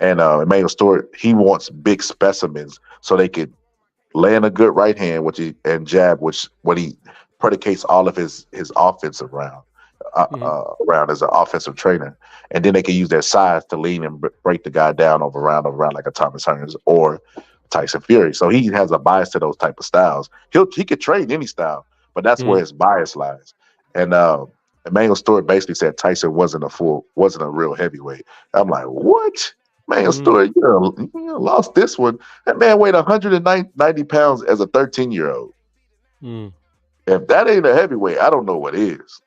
S4: And Emmanuel Stewart, he wants big specimens so they could land a good right hand, and jab, which what he predicates all of his offense around, around as an offensive trainer, and then they can use their size to lean and break the guy down over round like a Thomas Hearns or Tyson Fury. So he has a bias to those type of styles. He could trade any style, but that's where his bias lies. And Emmanuel Stewart basically said Tyson wasn't a real heavyweight. I'm like, what? Man, Stewart, you lost this one. That man weighed 190 pounds as a 13-year-old. If that ain't a heavyweight, I don't know what is.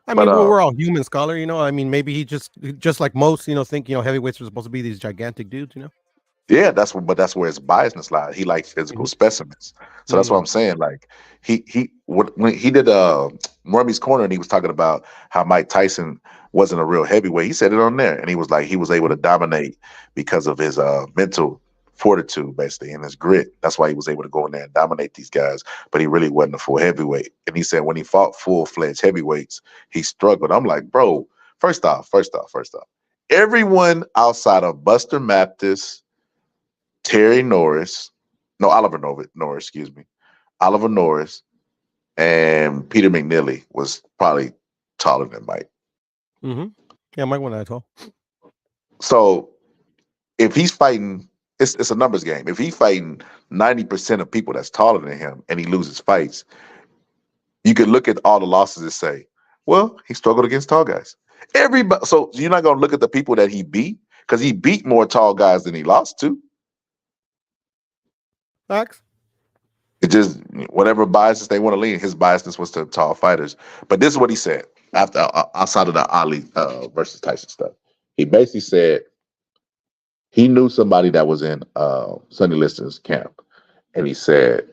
S11: I mean, we're all human, Scholar. I mean, maybe he just like most, think heavyweights are supposed to be these gigantic dudes.
S4: Yeah, that's where his biasness lies. He likes physical specimens. So that's what I'm saying. Like when he did Murmy's Corner and he was talking about how Mike Tyson wasn't a real heavyweight, he said it on there, and he was like he was able to dominate because of his mental fortitude, basically, and his grit. That's why he was able to go in there and dominate these guys. But he really wasn't a full heavyweight. And he said when he fought full-fledged heavyweights, he struggled. I'm like, bro, first off, everyone outside of Buster Mathis, Oliver Norris, Oliver Norris, and Peter McNeely was probably taller than Mike.
S11: Yeah, Mike wasn't that tall.
S4: So if he's fighting, it's a numbers game. If he's fighting 90% of people that's taller than him and he loses fights, you could look at all the losses and say, well, he struggled against tall guys. Everybody. So you're not going to look at the people that he beat, because he beat more tall guys than he lost to.
S11: Facts.
S4: It just whatever biases they want to lean. His biasness was to tall fighters. But this is what he said outside of the Ali versus Tyson stuff. He basically said he knew somebody that was in Sonny Liston's camp, and he said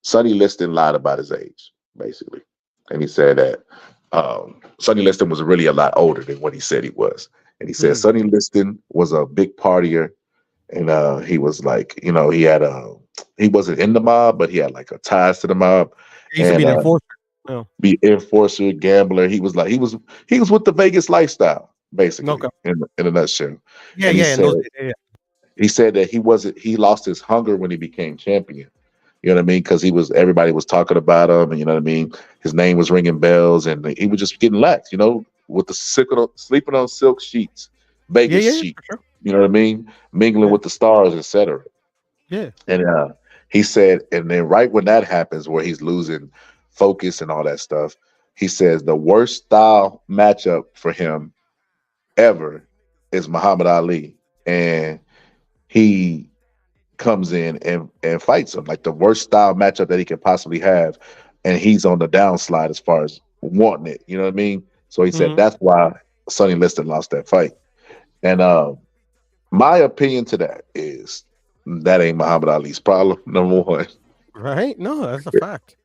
S4: Sonny Liston lied about his age, basically, and he said that Sonny Liston was really a lot older than what he said he was, and he said Sonny Liston was a big partier, and he was like, he wasn't in the mob, but he had like a ties to the mob.
S11: He used to be an enforcer.
S4: Be enforcer, gambler. He was with the Vegas lifestyle, basically, in a nutshell.
S11: Yeah,
S4: He said that he lost his hunger when he became champion. You know what I mean? Because everybody was talking about him, and you know what I mean? His name was ringing bells, and he was just getting lax, with the sleeping on silk sheets, Vegas sheets. Sure. You know what I mean? Mingling with the stars, etc.
S11: Yeah.
S4: And he said, and then right when that happens, where he's losing focus and all that stuff, he says the worst style matchup for him ever is Muhammad Ali, and he comes in and fights him, like the worst style matchup that he could possibly have, and he's on the downslide as far as wanting it. You know what I mean? So he said that's why Sonny Liston lost that fight. And my opinion to that is that ain't Muhammad Ali's problem, number one.
S11: Right? No, that's a fact.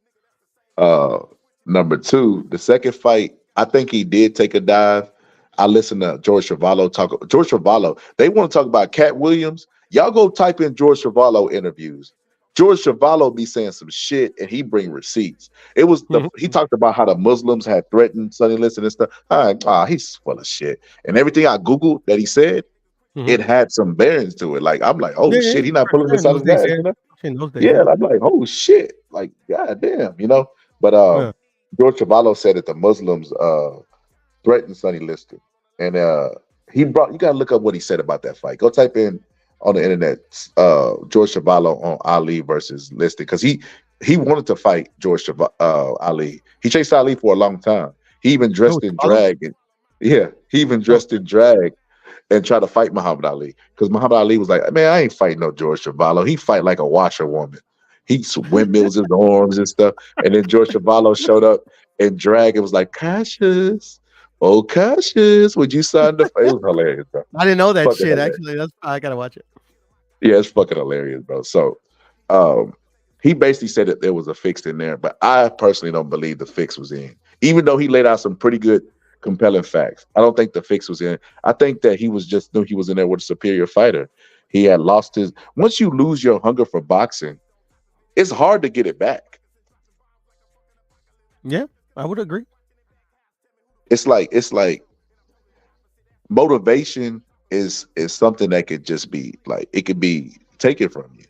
S4: Number two, the second fight, I think he did take a dive. I listened to George Travallo talk. George Travallo, they want to talk about Cat Williams. Y'all go type in George Travallo interviews. George Travallo be saying some shit, and he bring receipts. It was he talked about how the Muslims had threatened Sonny Liston and stuff. He's full of shit. And everything I Googled that he said, it had some bearings to it. Like I'm like, oh shit, he's not pulling this out of his ass. Yeah, I'm like, oh shit, like goddamn, But George Travallo said that the Muslims threatened Sonny Liston, and you gotta look up what he said about that fight. Go type in on the internet George Travallo on Ali versus Liston, because he wanted to fight Ali. He chased Ali for a long time. He even dressed in drag, and tried to fight Muhammad Ali, because Muhammad Ali was like, man, I ain't fighting no George Travallo. He fight like a washerwoman. He windmills his arms and stuff. And then George Travallo showed up in drag. It was like, Cassius, would you sign the fight? It was hilarious, bro.
S11: I didn't know that fucking shit. Hilarious. Actually, I gotta watch it.
S4: Yeah, it's fucking hilarious, bro. So he basically said that there was a fix in there, but I personally don't believe the fix was in. Even though he laid out some pretty good, compelling facts, I don't think the fix was in. I think that he knew he was in there with a superior fighter. He had lost his. Once you lose your hunger for boxing, it's hard to get it back.
S11: Yeah, I would agree.
S4: It's like motivation is something that could just be like it could be taken from you.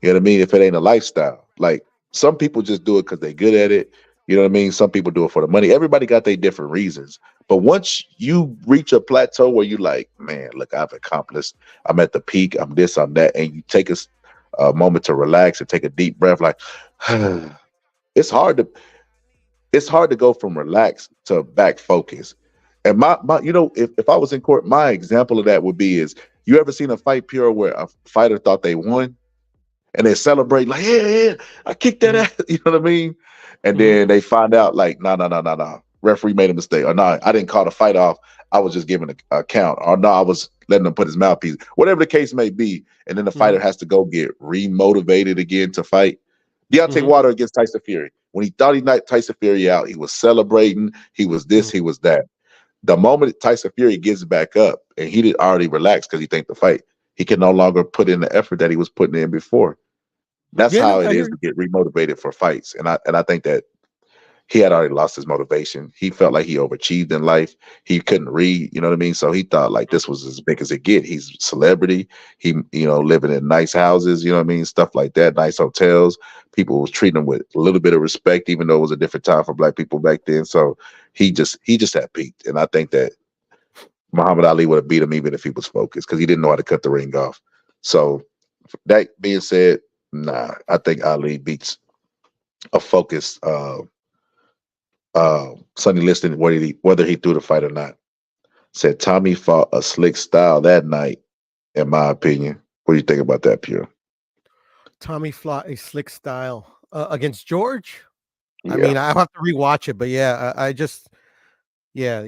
S4: You know what I mean? If it ain't a lifestyle, like some people just do it because they're good at it. You know what I mean? Some people do it for the money. Everybody got their different reasons. But once you reach a plateau where you like, man, look, I've accomplished. I'm at the peak. I'm this. I'm that. And you take a moment to relax and take a deep breath. Like it's hard to go from relaxed to back focus. And my if I was in court, my example of that would be is you ever seen a fight pure where a fighter thought they won and they celebrate like, yeah, I kicked that ass, you know what I mean? And then they find out like, no. Referee made a mistake. Or no, I didn't call the fight off. I was just giving a count. Or no, I was letting him put his mouthpiece. Whatever the case may be. And then the fighter has to go get remotivated again to fight. Deontay Wilder against Tyson Fury. When he thought he knocked Tyson Fury out, he was celebrating. He was this, he was that. The moment Tyson Fury gets back up and he did already relax because he think the fight, he can no longer put in the effort that he was putting in before. That's how it is to get remotivated for fights. And I think that he had already lost his motivation. He felt like he overachieved in life. He couldn't read, you know what I mean? So he thought like this was as big as it get. He's a celebrity. He, living in nice houses, you know what I mean? Stuff like that, nice hotels. People was treating him with a little bit of respect, even though it was a different time for black people back then. So he just had peaked. And I think that Muhammad Ali would have beat him even if he was focused because he didn't know how to cut the ring off. So that being said, nah, I think Ali beats a focused Sonny Liston, whether he threw the fight or not. Said Tommy fought a slick style that night, in my opinion. What do you think about that, Pure?
S11: Tommy fought a slick style against Goerge.
S4: Yeah.
S11: I mean, I'll have to rewatch it, but yeah, I just, yeah.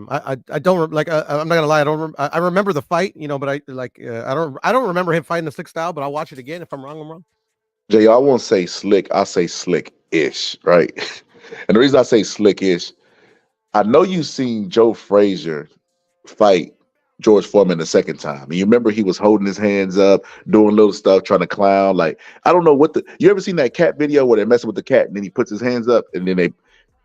S11: I don't like. I'm not gonna lie. I remember the fight, but I don't remember him fighting a slick style. But I'll watch it again. If I'm wrong, I'm wrong.
S4: Jay, I won't say slick. I'll say slick-ish, right? And the reason I say slick-ish, I know you've seen Joe Frazier fight George Foreman the second time. And you remember he was holding his hands up, doing little stuff, trying to clown. Like, I don't know you ever seen that cat video where they're messing with the cat and then he puts his hands up and then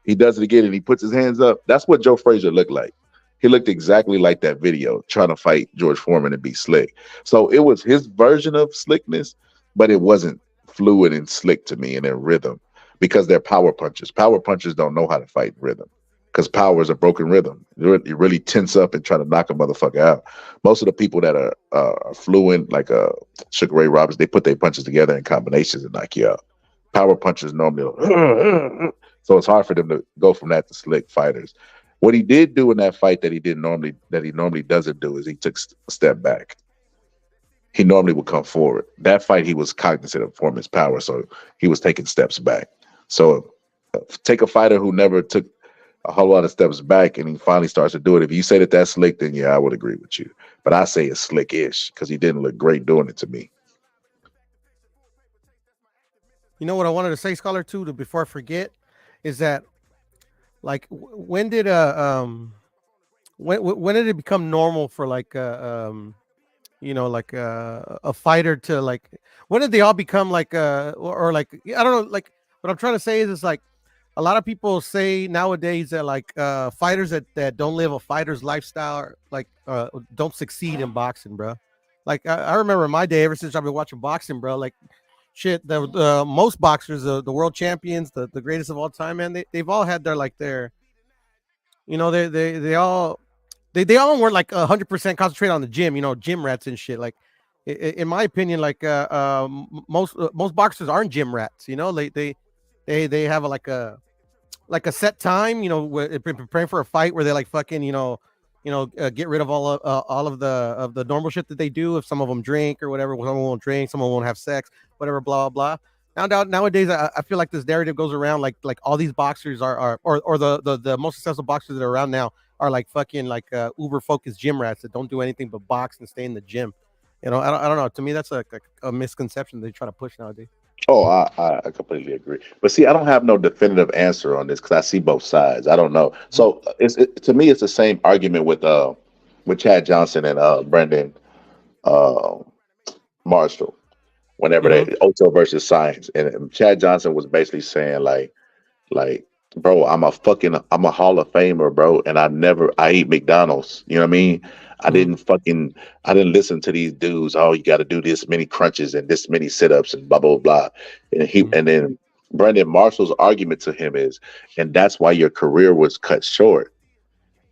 S4: he does it again and he puts his hands up? That's what Joe Frazier looked like. He looked exactly like that video, trying to fight George Foreman and be slick. So it was his version of slickness, but it wasn't fluid and slick to me and in rhythm because they're power punchers. Power punchers don't know how to fight in rhythm because power is a broken rhythm. You really tense up and try to knock a motherfucker out. Most of the people that are fluent, like Sugar Ray Roberts, they put their punches together in combinations and knock you out. Power punchers normally, so it's hard for them to go from that to slick fighters. What he did do in that fight that he normally doesn't do is he took a step back. He normally would come forward. That fight, he was cognizant of Foreman's power, so he was taking steps back. So take a fighter who never took a whole lot of steps back and he finally starts to do it. If you say that that's slick, then yeah, I would agree with you. But I say it's slick-ish because he didn't look great doing it to me.
S11: You know what I wanted to say, Scholar, too, before I forget, is that like when did when did it become normal for like a fighter to like, when did they all become like or like, I don't know, like what I'm trying to say is like a lot of people say nowadays that like fighters that don't live a fighter's lifestyle like don't succeed in boxing, bro. Like I remember in my day, ever since I've been watching boxing, bro, like shit, the most boxers, the world champions, the greatest of all time, man, they've all had they all weren't like 100% concentrated on the gym, gym rats and shit. Like in my opinion, like most boxers aren't gym rats, they have a set time, preparing for a fight where they like fucking, get rid of all of the normal shit that they do. If some of them drink or whatever, someone won't drink, someone won't have sex, whatever, blah, blah, blah. Nowadays, I feel like this narrative goes around like all these boxers or the most successful boxers that are around now are like fucking like uber focused gym rats that don't do anything but box and stay in the gym. I don't know. To me, that's a misconception they try to push nowadays.
S4: Oh, I completely agree. But see, I don't have no definitive answer on this because I see both sides. I don't know. So to me, it's the same argument with Chad Johnson and Brendan Marshall. Whenever they Ocho versus Science, and Chad Johnson was basically saying like bro, I'm a Hall of Famer, bro, and I eat McDonald's. You know what I mean? I
S11: Mhm.
S4: didn't fucking I didn't listen to these dudes. Oh, you got to do this many crunches and this many sit-ups and blah blah blah. And then Brandon Marshall's argument to him is, and that's why your career was cut short.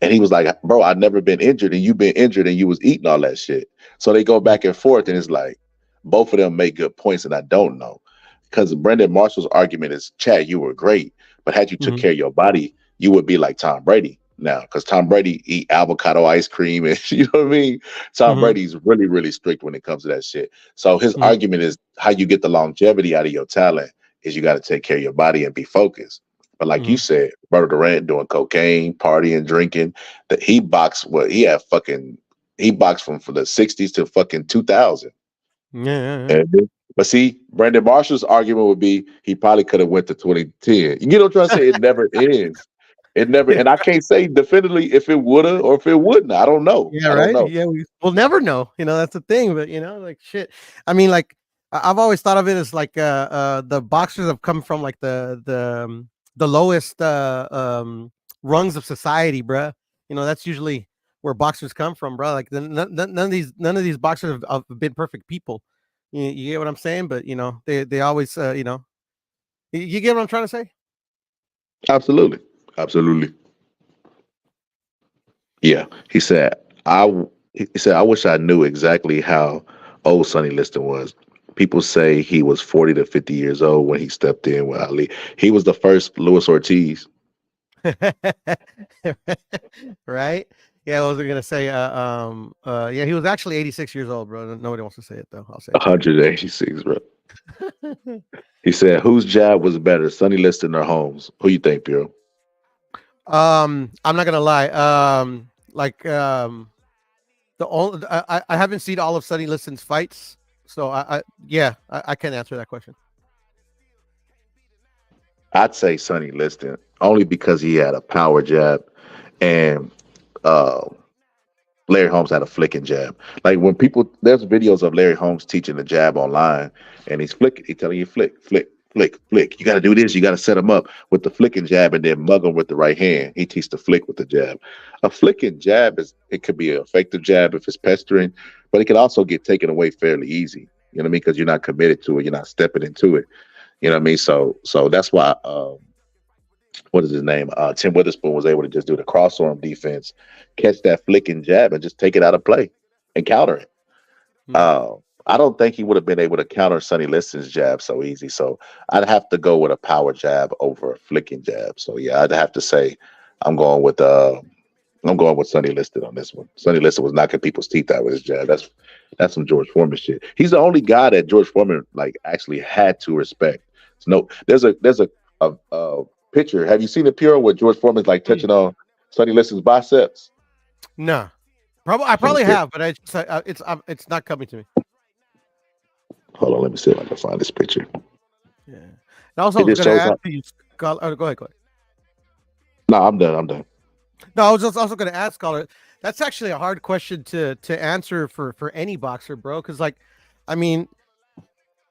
S4: And he was like, bro, I've never been injured, and you've been injured, and you was eating all that shit. So they go back and forth, and it's like both of them make good points, and I don't know. Because Brendan Marshall's argument is, Chad, you were great, but had you took
S11: Mhm.
S4: care of your body, you would be like Tom Brady now. Because Tom Brady eat avocado ice cream, and you know what I mean. Tom
S11: Mhm.
S4: Brady's really, really strict when it comes to that shit. So his
S11: Mhm.
S4: argument is how you get the longevity out of your talent is you got to take care of your body and be focused. But like you
S11: Mhm.
S4: said, Roberto Durant doing cocaine, partying, drinking, that he boxed what he had fucking he boxed from the 60s to fucking 2000.
S11: Yeah, yeah, yeah.
S4: And but see, Brandon Marshall's argument would be he probably could have went to 2010. You know what I'm trying to say? It never ends. It never, and I can't say definitively if it woulda or if it wouldn't. I don't know.
S11: Yeah,
S4: I don't
S11: right.
S4: know.
S11: Yeah, we'll never know. That's the thing. But like shit. I mean, like I've always thought of it as like the boxers have come from like the lowest rungs of society, bruh. That's usually where boxers come from, bro. Like none of these boxers have been perfect people. You get what I'm saying? But they always you get what I'm trying to say?
S4: Absolutely. Absolutely. Yeah. He said I wish I knew exactly how old Sonny Liston was. People say he was 40 to 50 years old when he stepped in with Ali. He was the first Luis Ortiz.
S11: Right? Yeah, I was gonna say, yeah, he was actually 86 years old, bro. Nobody wants to say it though. I'll say
S4: 186, bro.
S11: it.
S4: He said, "Whose jab was better, Sonny Liston or Holmes? Who you think, Bureau?"
S11: I'm not gonna lie. Like the only I haven't seen all of Sonny Liston's fights, so I can't answer that question.
S4: I'd say Sonny Liston only because he had a power jab, and uh, Larry Holmes had a flicking jab. Like when there's videos of Larry Holmes teaching the jab online, and he's flicking. He's telling you flick, flick, flick, flick. You got to do this. You got to set him up with the flicking jab, and then mug him with the right hand. He teaches the flick with the jab. A flicking jab it could be an effective jab if it's pestering, but it can also get taken away fairly easy. You know what I mean? Because you're not committed to it. You're not stepping into it. You know what I mean? So that's why. What is his name? Tim Witherspoon was able to just do the cross arm defense, catch that flicking jab, and just take it out of play and counter it.
S11: Hmm.
S4: Uh, I don't think he would have been able to counter Sonny Liston's jab so easy. So I'd have to go with a power jab over a flicking jab. So yeah, I'd have to say I'm going with Sonny Liston on this one. Sonny Liston was knocking people's teeth out with his jab. That's some George Foreman shit. He's the only guy that George Foreman like actually had to respect. No, there's a picture. Have you seen the pure where George Foreman's like touching on Sonny Liston's biceps?
S11: No, I probably have, but it's not coming to me.
S4: Hold on, let me see if I can find this picture.
S11: Yeah. And also, I
S4: It
S11: was
S4: just
S11: going to
S4: shows
S11: ask
S4: how.
S11: you, Scholar. Oh, go ahead.
S4: No, I'm done. I'm done.
S11: No, I was just also going to ask Scholar. That's actually a hard question to answer for any boxer, bro. Because I mean,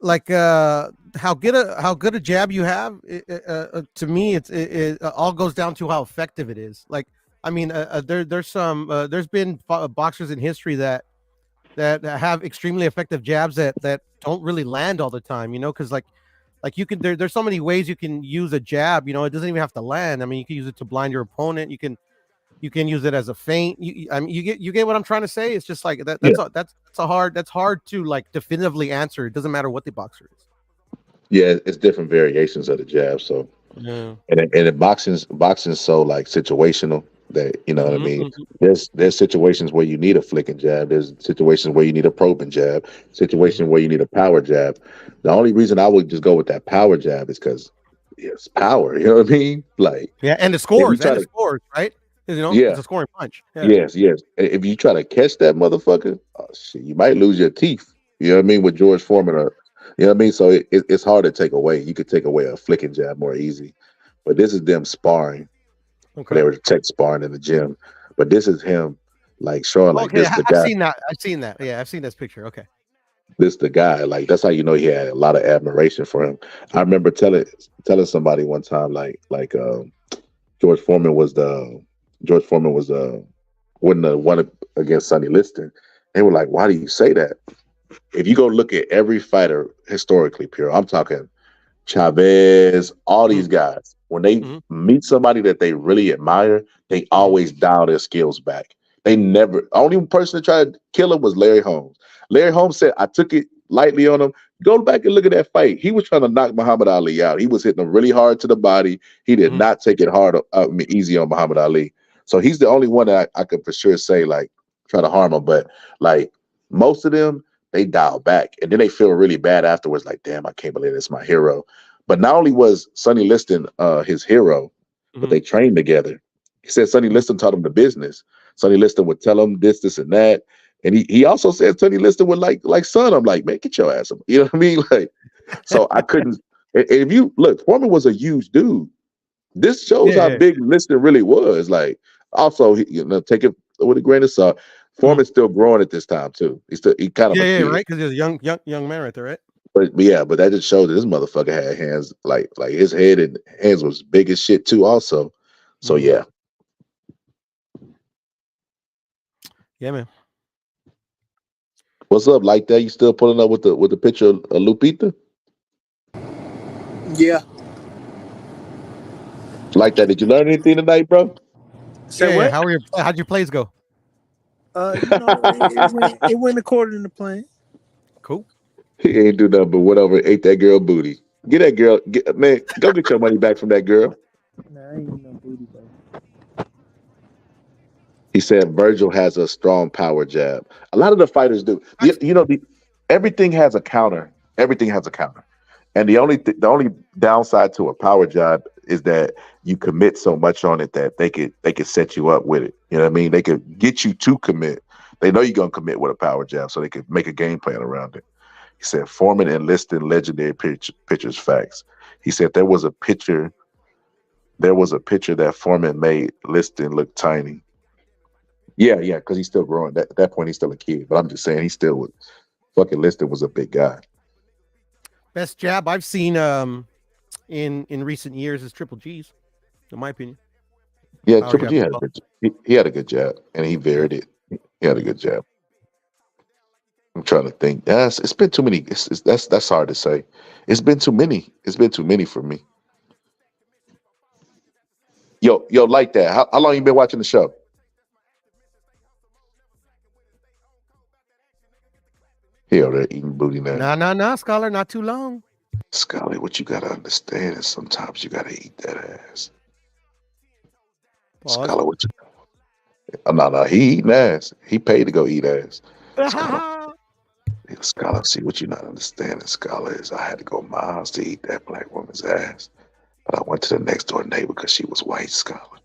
S11: like how good a jab you have, to me, it all goes down to how effective it is. Like, I mean, there's been boxers in history that have extremely effective jabs that don't really land all the time, because like you can there's so many ways you can use a jab. It doesn't even have to land. I mean, you can use it to blind your opponent. You can use it as a feint. I mean, you get what I'm trying to say. It's just like that.
S4: Yeah,
S11: That's hard to like definitively answer. It doesn't matter what the boxer is.
S4: yeah, it's different variations of the jab. So
S11: Yeah.
S4: and boxing's so like situational that you know what I
S11: Mhm,
S4: mean.
S11: mhm,
S4: There's situations where you need a flicking jab. There's situations where you need a probing jab.
S11: mhm.
S4: Situation where you need a power jab. The only reason I would just go with that power jab is because it's power. You know what I mean? Like
S11: Yeah, and the
S4: if you
S11: scores,
S4: try to,
S11: right? 'Cause,
S4: yeah,
S11: it's a scoring punch. Yeah.
S4: yes. If you try to catch that motherfucker, oh shit, you might lose your teeth. You know what I mean? With George Foreman, or you know what I mean. So it's hard to take away. You could take away a flicking jab more easy, but this is them sparring. They
S11: Okay.
S4: were tech sparring in the gym, but this is him like showing like
S11: Okay.
S4: this the
S11: I've
S4: guy.
S11: seen that. I've seen that. Yeah, I've seen this picture. Okay.
S4: This the guy. Like that's how you know he had a lot of admiration for him. I remember telling somebody one time George Foreman was wouldn't have won against Sonny Liston. They were like, why do you say that? If you go look at every fighter historically, pure, I'm talking Chavez, all these guys, when they meet somebody that they really admire, they always dial their skills back. They never, only person that tried to kill him was Larry Holmes. Larry Holmes said, I took it lightly on him. Go back and look at that fight. He was trying to knock Muhammad Ali out. He was hitting him really hard to the body. He did not take it easy on Muhammad Ali. So he's the only one that I could for sure say, like, try to harm him. But, like, most of them, they dial back. And then they feel really bad afterwards, like, damn, I can't believe it's my hero. But not only was Sonny Liston his hero, but they trained together. He said Sonny Liston taught him the business. Sonny Liston would tell him this, and that. And he also said Sonny Liston would like son. I'm like, man, get your ass up. You know what I mean? Like, so I couldn't. If you look, Forman was a huge dude. This shows how big Liston really was. Like, also, take it with a grain of salt. Forman's still growing at this time too. He kind of
S11: right, because he's a young man right there, right?
S4: But that just showed that this motherfucker had hands like his head and hands was big as shit too. Also, so yeah.
S11: Yeah, man.
S4: What's up, like that? You still pulling up with the picture of Lupita?
S12: Yeah.
S4: Like that. Did you learn anything tonight, bro?
S12: Say what?
S11: How'd your plays go?
S12: It went according to plan.
S11: Cool.
S4: He ain't do nothing but went over and ate that girl booty. Get that girl, man, go get your money back from that girl.
S12: Nah, I ain't no booty, bro.
S4: He said Virgil has a strong power jab. A lot of the fighters do. Everything has a counter. Everything has a counter. And the only downside to a power jab is that you commit so much on it that they could set you up with it. You know what I mean? They could get you to commit. They know you're gonna commit with a power jab, so they could make a game plan around it. He said Forman and Liston legendary pictures facts. He said there was a picture that Forman made Liston look tiny. Yeah, because he's still growing. At that point, he's still a kid. But I'm just saying, he still was. Fucking Liston was a big guy.
S11: Best jab I've seen in recent years is Triple G's, in my opinion.
S4: Yeah, Triple G had a good jab, and he varied it. He had a good jab. I'm trying to think. Yes, it's been too many. That's hard to say. It's been too many. It's been too many for me. Yo, like that. How long you been watching the show? He over there eating booty now.
S11: Nah, Scholar, not too long.
S4: Scholar, what you gotta understand is sometimes you gotta eat that ass.
S11: Pause.
S4: Scholar, what you? No, he eating ass. He paid to go eat ass. Scholar, see what you're not understanding, Scholar, is I had to go miles to eat that black woman's ass. But I went to the next door neighbor because she was white, Scholar.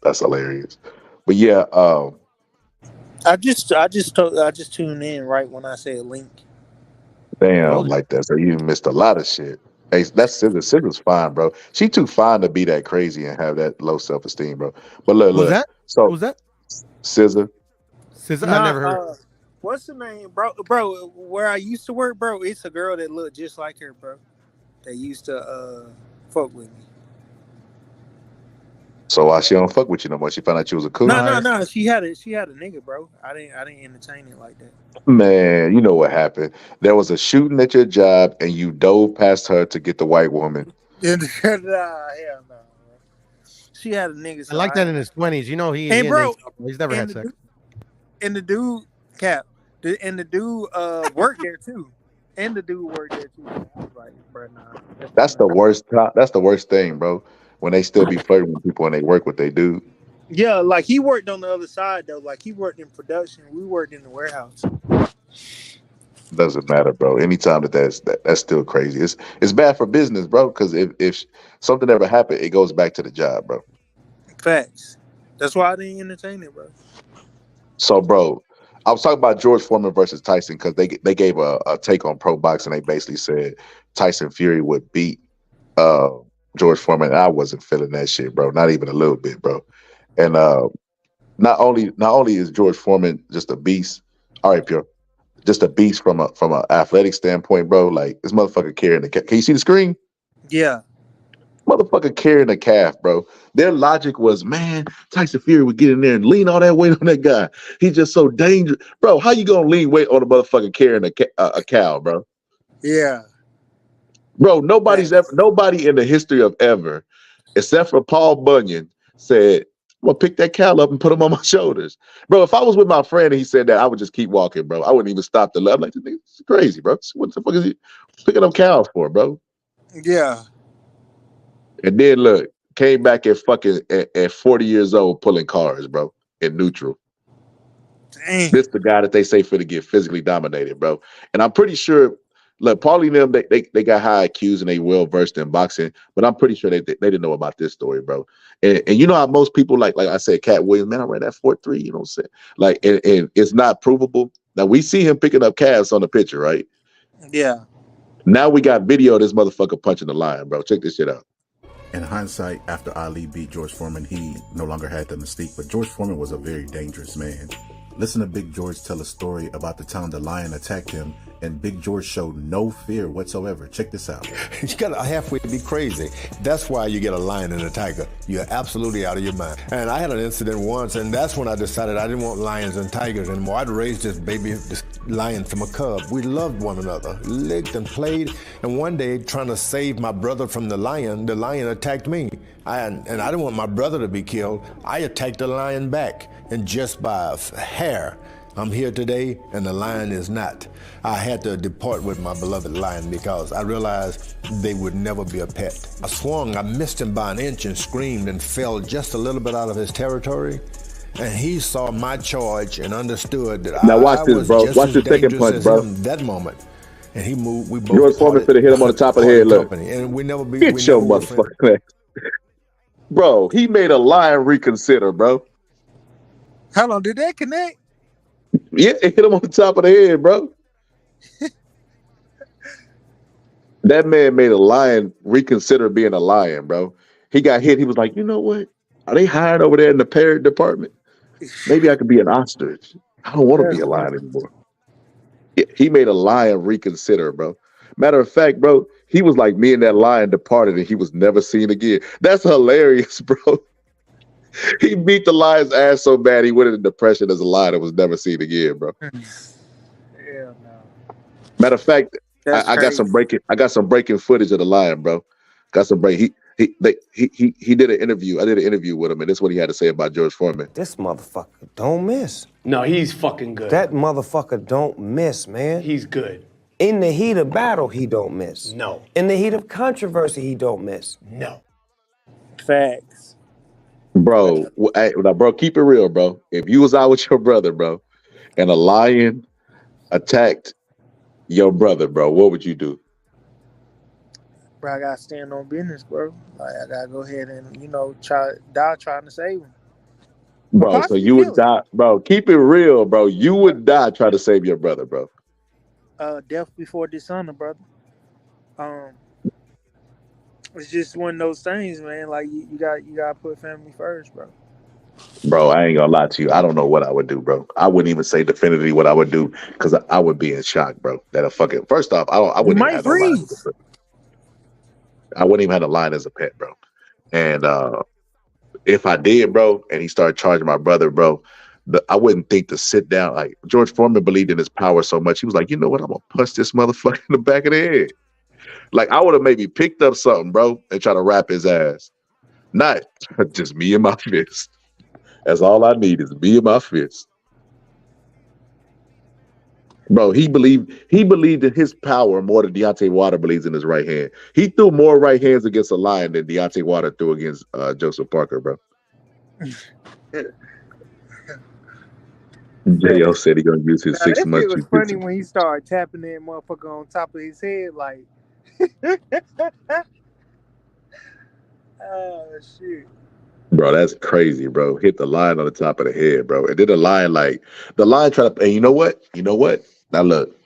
S4: That's hilarious. But yeah,
S12: I just tuned in right when I said link.
S4: Damn, like that. So you missed a lot of shit. Hey, that's Scissor. Scissor's fine, bro. She too fine to be that crazy and have that low self-esteem, bro. But look.
S11: Who's that?
S4: So
S11: who's that?
S4: Scissor.
S11: I never heard.
S12: What's the name, bro? Bro, where I used to work, bro, it's a girl that looked just like her, bro. That used to fuck with me.
S4: So why she don't fuck with you no more? She found out you was a cool.
S12: No. She had a nigga, bro. I didn't entertain it like that.
S4: Man, you know what happened? There was a shooting at your job, and you dove past her to get the white woman.
S12: Hell no. She had a nigga.
S11: I like that in his 20s. You know, he's never had sex.
S12: And the dude, Cap, and the dude worked there too. And the dude worked there too. I was like, bro, nah.
S4: That's the worst. That's the worst thing, bro. When they still be flirting with people and they work what they do.
S12: Yeah, like he worked on the other side though. Like he worked in production. We worked in the warehouse.
S4: Doesn't matter, bro. Anytime that's still crazy. It's bad for business, bro. Because if something ever happened, it goes back to the job, bro.
S12: Facts. That's why I didn't entertain it, bro.
S4: So, bro, I was talking about George Foreman versus Tyson because they gave a take on Probox and they basically said Tyson Fury would beat George Foreman. And I wasn't feeling that shit, bro. Not even a little bit, bro. And not only is George Foreman just a beast, all right, Pure, just a beast from an athletic standpoint, bro. Like this motherfucker carrying the. Can you see the screen?
S12: Yeah.
S4: Motherfucker carrying a calf, bro. Their logic was, man, Tyson Fury would get in there and lean all that weight on that guy. He's just so dangerous. Bro, how you gonna lean weight on a motherfucker carrying a cow, bro?
S12: Yeah.
S4: Bro, nobody in the history of ever, except for Paul Bunyan, said, I'm gonna pick that cow up and put him on my shoulders. Bro, if I was with my friend and he said that, I would just keep walking, bro. I wouldn't even stop to love. Like, this nigga's crazy, bro. What the fuck is he picking up cows for, bro?
S12: Yeah.
S4: And then look, came back at fucking at 40 years old pulling cars, bro, in neutral.
S12: Dang.
S4: This the guy that they say finna get physically dominated, bro. And I'm pretty sure, look, Paulie and them, they got high IQs and they well versed in boxing, but I'm pretty sure they didn't know about this story, bro. And you know how most people like I said, Cat Williams, man, I ran that 4.3, you know what I'm saying? Like, and it's not provable. Now we see him picking up calves on the picture, right?
S12: Yeah.
S4: Now we got video of this motherfucker punching the lion, bro. Check this shit out.
S8: In hindsight, after Ali beat George Foreman, he no longer had the mystique, but George Foreman was a very dangerous man. Listen to Big George tell a story about the time the lion attacked him, and Big George showed no fear whatsoever. Check this out.
S9: You gotta halfway be crazy. That's why you get a lion and a tiger. You're absolutely out of your mind. And I had an incident once, and that's when I decided I didn't want lions and tigers anymore. I'd raised this lion from a cub. We loved one another, licked and played. And one day, trying to save my brother from the lion attacked me. And I didn't want my brother to be killed. I attacked the lion back, and just by a hair, I'm here today, and the lion is not. I had to depart with my beloved lion because I realized they would never be a pet. I swung, I missed him by an inch and screamed and fell just a little bit out of his territory. And he saw my charge and understood that
S4: now watch
S9: I
S4: this,
S9: was
S4: bro.
S9: just
S4: Watch
S9: as
S4: the second
S9: dangerous
S4: punch,
S9: as
S4: bro.
S9: him that moment. And he moved. We both
S4: George Foreman finna hit him on the top of the head. Look,
S9: company. And we never be.
S4: get
S9: we
S4: your
S9: never were friends.
S4: motherfucker. Bro, he made a lion reconsider, bro.
S12: How long did that connect?
S4: Yeah, it hit him on the top of the head, bro. That man made a lion reconsider being a lion, bro. He got hit. He was like, you know what? Are they hired over there in the parrot department? Maybe I could be an ostrich. I don't want to be a lion anymore. Yeah, he made a lion reconsider, bro. Matter of fact, bro, he was like, me and that lion departed and he was never seen again. That's hilarious, bro. He beat the lion's ass so bad he went into depression as a lion and was never seen again, bro.
S12: Hell no.
S4: Matter of fact,
S12: That's
S4: I got some breaking footage of the lion, bro. Got some break. He did an interview. I did an interview with him, and this is what he had to say about George Foreman.
S13: This motherfucker don't miss.
S14: No, he's fucking good.
S13: That motherfucker don't miss, man.
S14: He's good.
S13: In the heat of battle, he don't miss.
S14: No.
S13: In the heat of controversy, he don't miss.
S14: No.
S12: Facts.
S4: Bro, now, bro, keep it real, bro. If you was out with your brother, bro, and a lion attacked your brother, bro, what would you do?
S12: Bro, I gotta stand on business, bro. Like, I gotta go ahead and, die trying to save him.
S4: Bro, so you would die, bro. Keep it real, bro. You would die trying to save your brother, bro.
S12: Death before dishonor, brother. It's just one of those things, man. Like you gotta put family first, bro.
S4: Bro, I ain't gonna lie to you. I don't know what I would do, bro. I wouldn't even say definitively what I would do because I would be in shock, bro. That a fucking first off, I wouldn't even have no lion as a pet. I wouldn't even have a lion as a pet, bro. And if I did, bro, and he started charging my brother, bro, I wouldn't think to sit down. Like George Foreman believed in his power so much, he was like, you know what? I'm gonna punch this motherfucker in the back of the head. Like I would have maybe picked up something, bro, and try to wrap his ass. Not just me and my fist. That's all I need is me and my fist. Bro, he believed in his power more than Deontay Wilder believes in his right hand. He threw more right hands against a lion than Deontay Wilder threw against Joseph Parker, bro. J.O. said he gonna use his 6 months.
S12: It was funny when he started tapping that motherfucker on top of his head, like, oh shit.
S4: Bro, that's crazy, bro. Hit the lion on the top of the head, bro. And then the lion tried to, and you know what? Now look,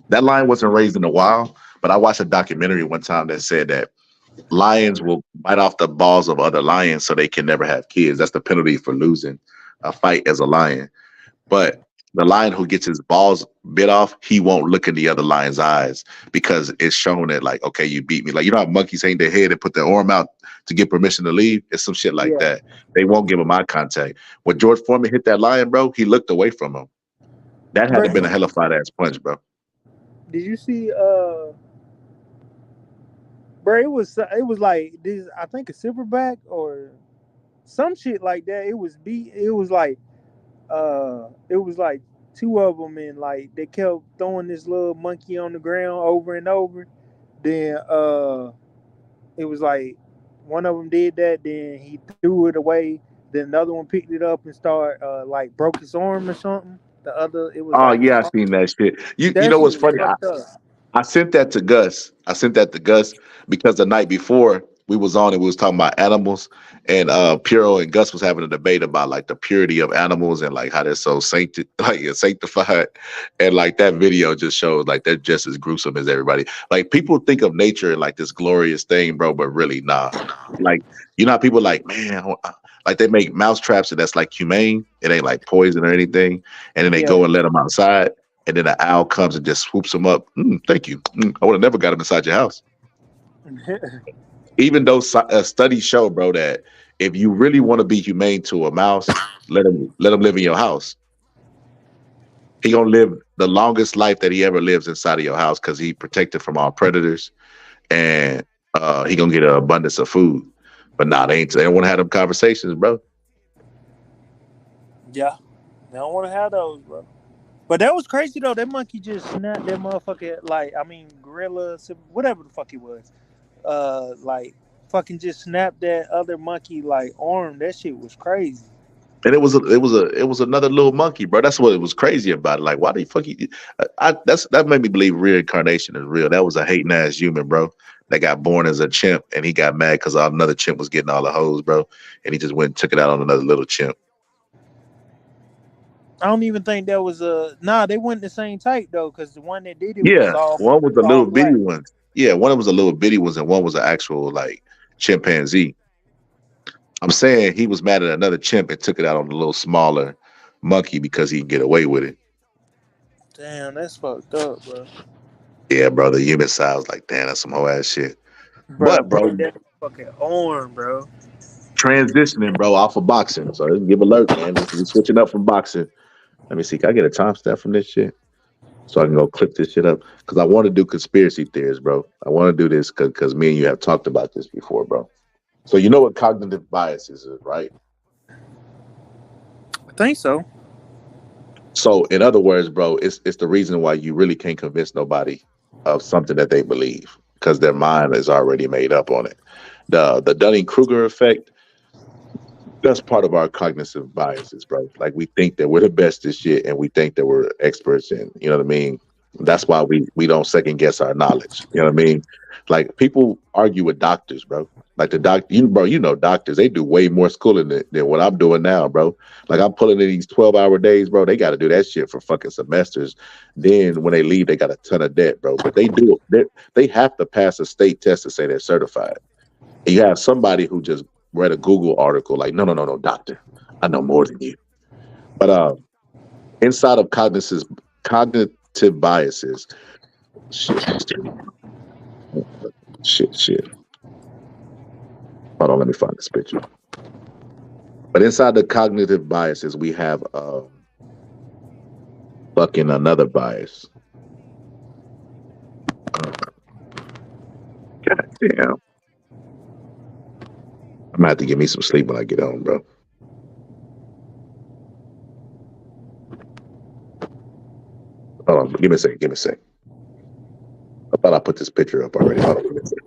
S4: that lion wasn't raised in a while, but I watched a documentary one time that said that lions will bite off the balls of other lions so they can never have kids. That's the penalty for losing a fight as a lion. But The lion who gets his balls bit off, he won't look in the other lion's eyes because it's shown that, like, okay, you beat me. Like, you know how monkeys hang their head and put their arm out to get permission to leave? It's some shit like
S12: Yeah.
S4: that. They won't give him eye contact. When George Foreman hit that lion, bro, he looked away from him. That had
S12: Bro,
S4: to been a hellified ass punch, bro.
S12: did you see? Bro, it was like this. I think a silverback or some shit like that. It was like two of them, and like they kept throwing this little monkey on the ground over and over. Then it was like one of them did that. Then he threw it away. Then another one picked it up and started like broke his arm or something. The other, it was
S4: Oh
S12: like
S4: yeah, I seen that shit. You
S12: that
S4: know
S12: shit
S4: what's
S12: was
S4: funny?
S12: fucked up.
S4: I sent that to Gus. I sent that to Gus because the night before we was on and we was talking about animals, and Puro and Gus was having a debate about like the purity of animals and like how they're so sanctified, and like that video just shows like they're just as gruesome as everybody. Like people think of nature like this glorious thing, bro, but really nah. Like you know how people like, man, like they make mouse traps and that's like humane. It ain't like poison or anything, and then they
S12: Yeah.
S4: go and let them outside. And then an owl comes and just swoops them up. Thank you. I would have never got him inside your house. Even though studies show, bro, that if you really want to be humane to a mouse, let him live in your house. He gonna live the longest life that he ever lives inside of your house because he protected from all predators, and he gonna get an abundance of food. But nah, they don't want to have them conversations, bro.
S12: Yeah, they don't want to have those, bro. But that was crazy though. That monkey just snapped that motherfucker. Like, I mean, gorilla, whatever the fuck it was. Like, fucking just snapped that other monkey like arm. That shit was crazy.
S4: And it was another little monkey, bro. That's what it was crazy about. Like, why the fuck that made me believe reincarnation is real. That was a hating ass human, bro. That got born as a chimp and he got mad because another chimp was getting all the hoes, bro. And he just went and took it out on another little chimp.
S12: I don't even think that was nah. They weren't the same type though, because the one that did it
S4: Yeah,
S12: was all
S4: one was a little
S12: black.
S4: bitty one. Yeah, one of them was a little bitty ones, and one was an actual like chimpanzee. I'm saying he was mad at another chimp and took it out on a little smaller monkey because he can get away with it.
S12: Damn, that's fucked up, bro.
S4: Yeah, bro, the human side was like, damn, that's some whole ass shit.
S12: Bro,
S4: But bro,
S12: that fucking arm, bro.
S4: transitioning, bro, off of boxing. So let's give alert, man. We're switching up from boxing. Let me see. Can I get a timestamp from this shit? So I can go clip this shit up. Because I want to do conspiracy theories, bro. I want to do this because me and you have talked about this before, bro. So you know what cognitive bias is, right?
S12: I think so.
S4: So in other words, bro, it's the reason why you really can't convince nobody of something that they believe because their mind is already made up on it. The Dunning-Kruger effect, that's part of our cognitive biases, bro. Like we think that we're the best at shit and we think that we're experts in, you know what I mean? That's why we don't second guess our knowledge. You know what I mean? Like people argue with doctors, bro. Like the doctor, you know, doctors, they do way more schooling than what I'm doing now, bro. Like I'm pulling in these 12-hour days, bro. They got to do that shit for fucking semesters. Then when they leave, they got a ton of debt, bro. But they have to pass a state test to say they're certified. And you have somebody who just read a Google article like, no, doctor, I know more than you. But inside of cognitive biases, shit. Hold on, let me find this picture. But inside the cognitive biases, we have fucking another bias. God damn. I'm gonna have to get me some sleep when I get home, bro. Hold on, give me a second. I thought I put this picture up already. Hold on, give me a second.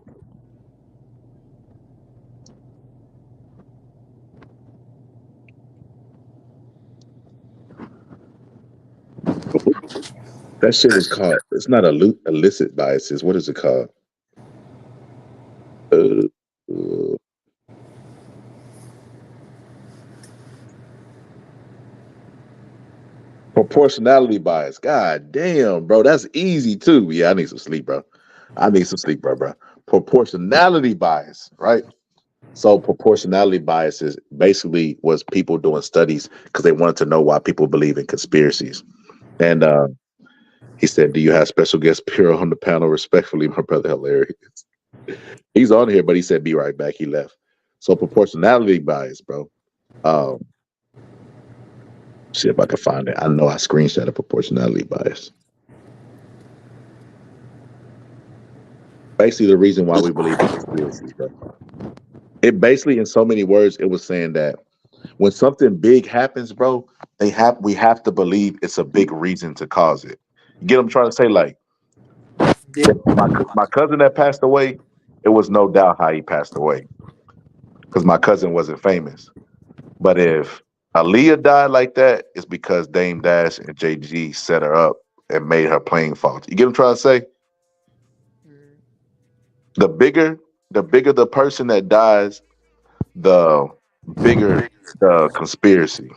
S4: That shit is called, it's not illicit biases. What is it called? Proportionality bias. God damn, bro. That's easy too. Yeah, I need some sleep, bro. Bro. Proportionality bias, right? So proportionality biases basically was people doing studies because they wanted to know why people believe in conspiracies. And he said, "Do you have special guest Piro on the panel? Respectfully, my brother, hilarious." He's on here, but he said, "Be right back." He left. So proportionality bias, bro. See if I can find it. I know I screenshot a proportionality bias. Basically, the reason why we believe in conspiracies, bro. It basically, in so many words, it was saying that when something big happens, bro, we have to believe it's a big reason to cause it. You get what I'm trying to say? Like my cousin that passed away, it was no doubt how he passed away because my cousin wasn't famous. But if Aaliyah died like that, it's because Dame Dash and JG set her up and made her playing faulty. You get what I'm trying to say? The bigger the person that dies, the bigger the conspiracy.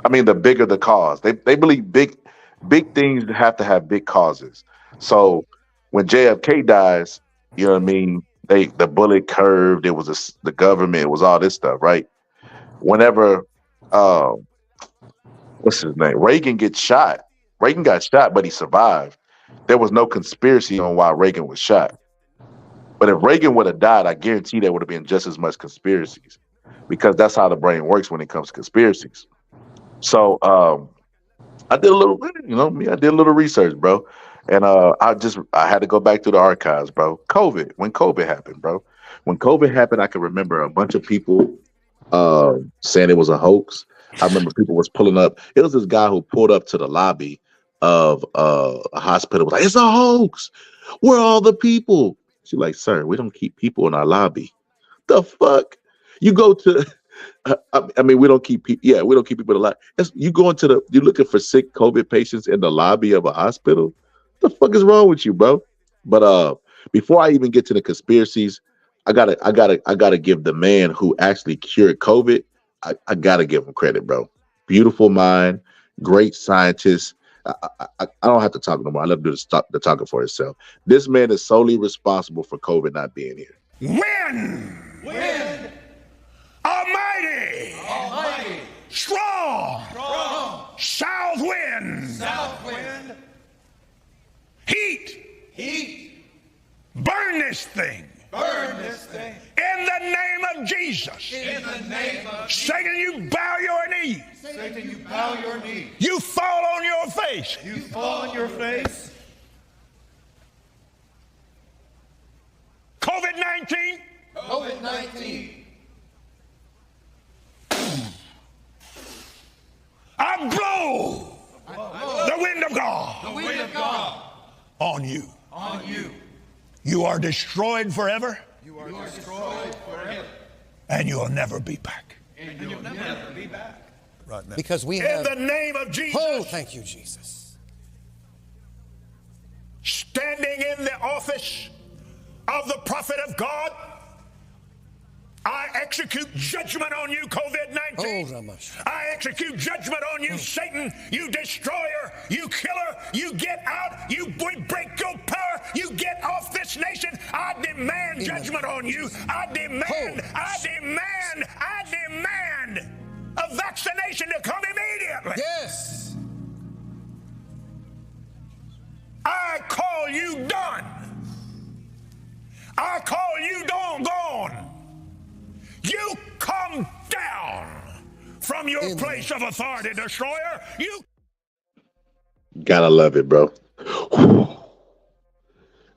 S4: I mean, the bigger the cause. They believe big things have to have big causes. So when JFK dies, you know what I mean? The bullet curved. It was the government. It was all this stuff, right? Whenever what's his name? Reagan gets shot. Reagan got shot, but he survived. There was no conspiracy on why Reagan was shot. But if Reagan would have died, I guarantee there would have been just as much conspiracies because that's how the brain works when it comes to conspiracies. So I did a little, I did a little research, bro. And I had to go back through the archives, bro. When COVID happened, bro. When COVID happened, I can remember a bunch of people saying it was a hoax. I remember people was pulling up. It was this guy who pulled up to the lobby of a hospital. Was like, "It's a hoax. Where are all the people?" She's like, "Sir, we don't keep people in our lobby." The fuck? You go to I mean, we don't keep people. Yeah, we don't keep people alive. You going to you're looking for sick COVID patients in the lobby of a hospital. What the fuck is wrong with you, bro? But before I even get to the conspiracies, I gotta give the man who actually cured COVID. I gotta give him credit, bro. Beautiful mind, great scientist. I don't have to talk no more. I let him do the talking for himself. This man is solely responsible for COVID not being here.
S14: Win! Almighty! Strong! South wind! Heat! Burn this thing! In the name of Jesus! Satan, you bow your knee! You fall on your face! COVID-19! I blow the wind of God on you. You are destroyed forever. And you'll never be back.
S15: Right now. Because we have...
S14: In the name of Jesus.
S15: Oh, thank you, Jesus.
S14: Standing in the office of the prophet of God, I execute judgment on you, COVID-19. I execute judgment on you, Satan, you destroyer, you killer. You get out, we break your power, you get off this nation. I demand judgment on you. I demand a vaccination to come immediately.
S15: Yes.
S14: I call you done. I call you gone. You come down from your place of authority, destroyer. You
S4: gotta love it, bro.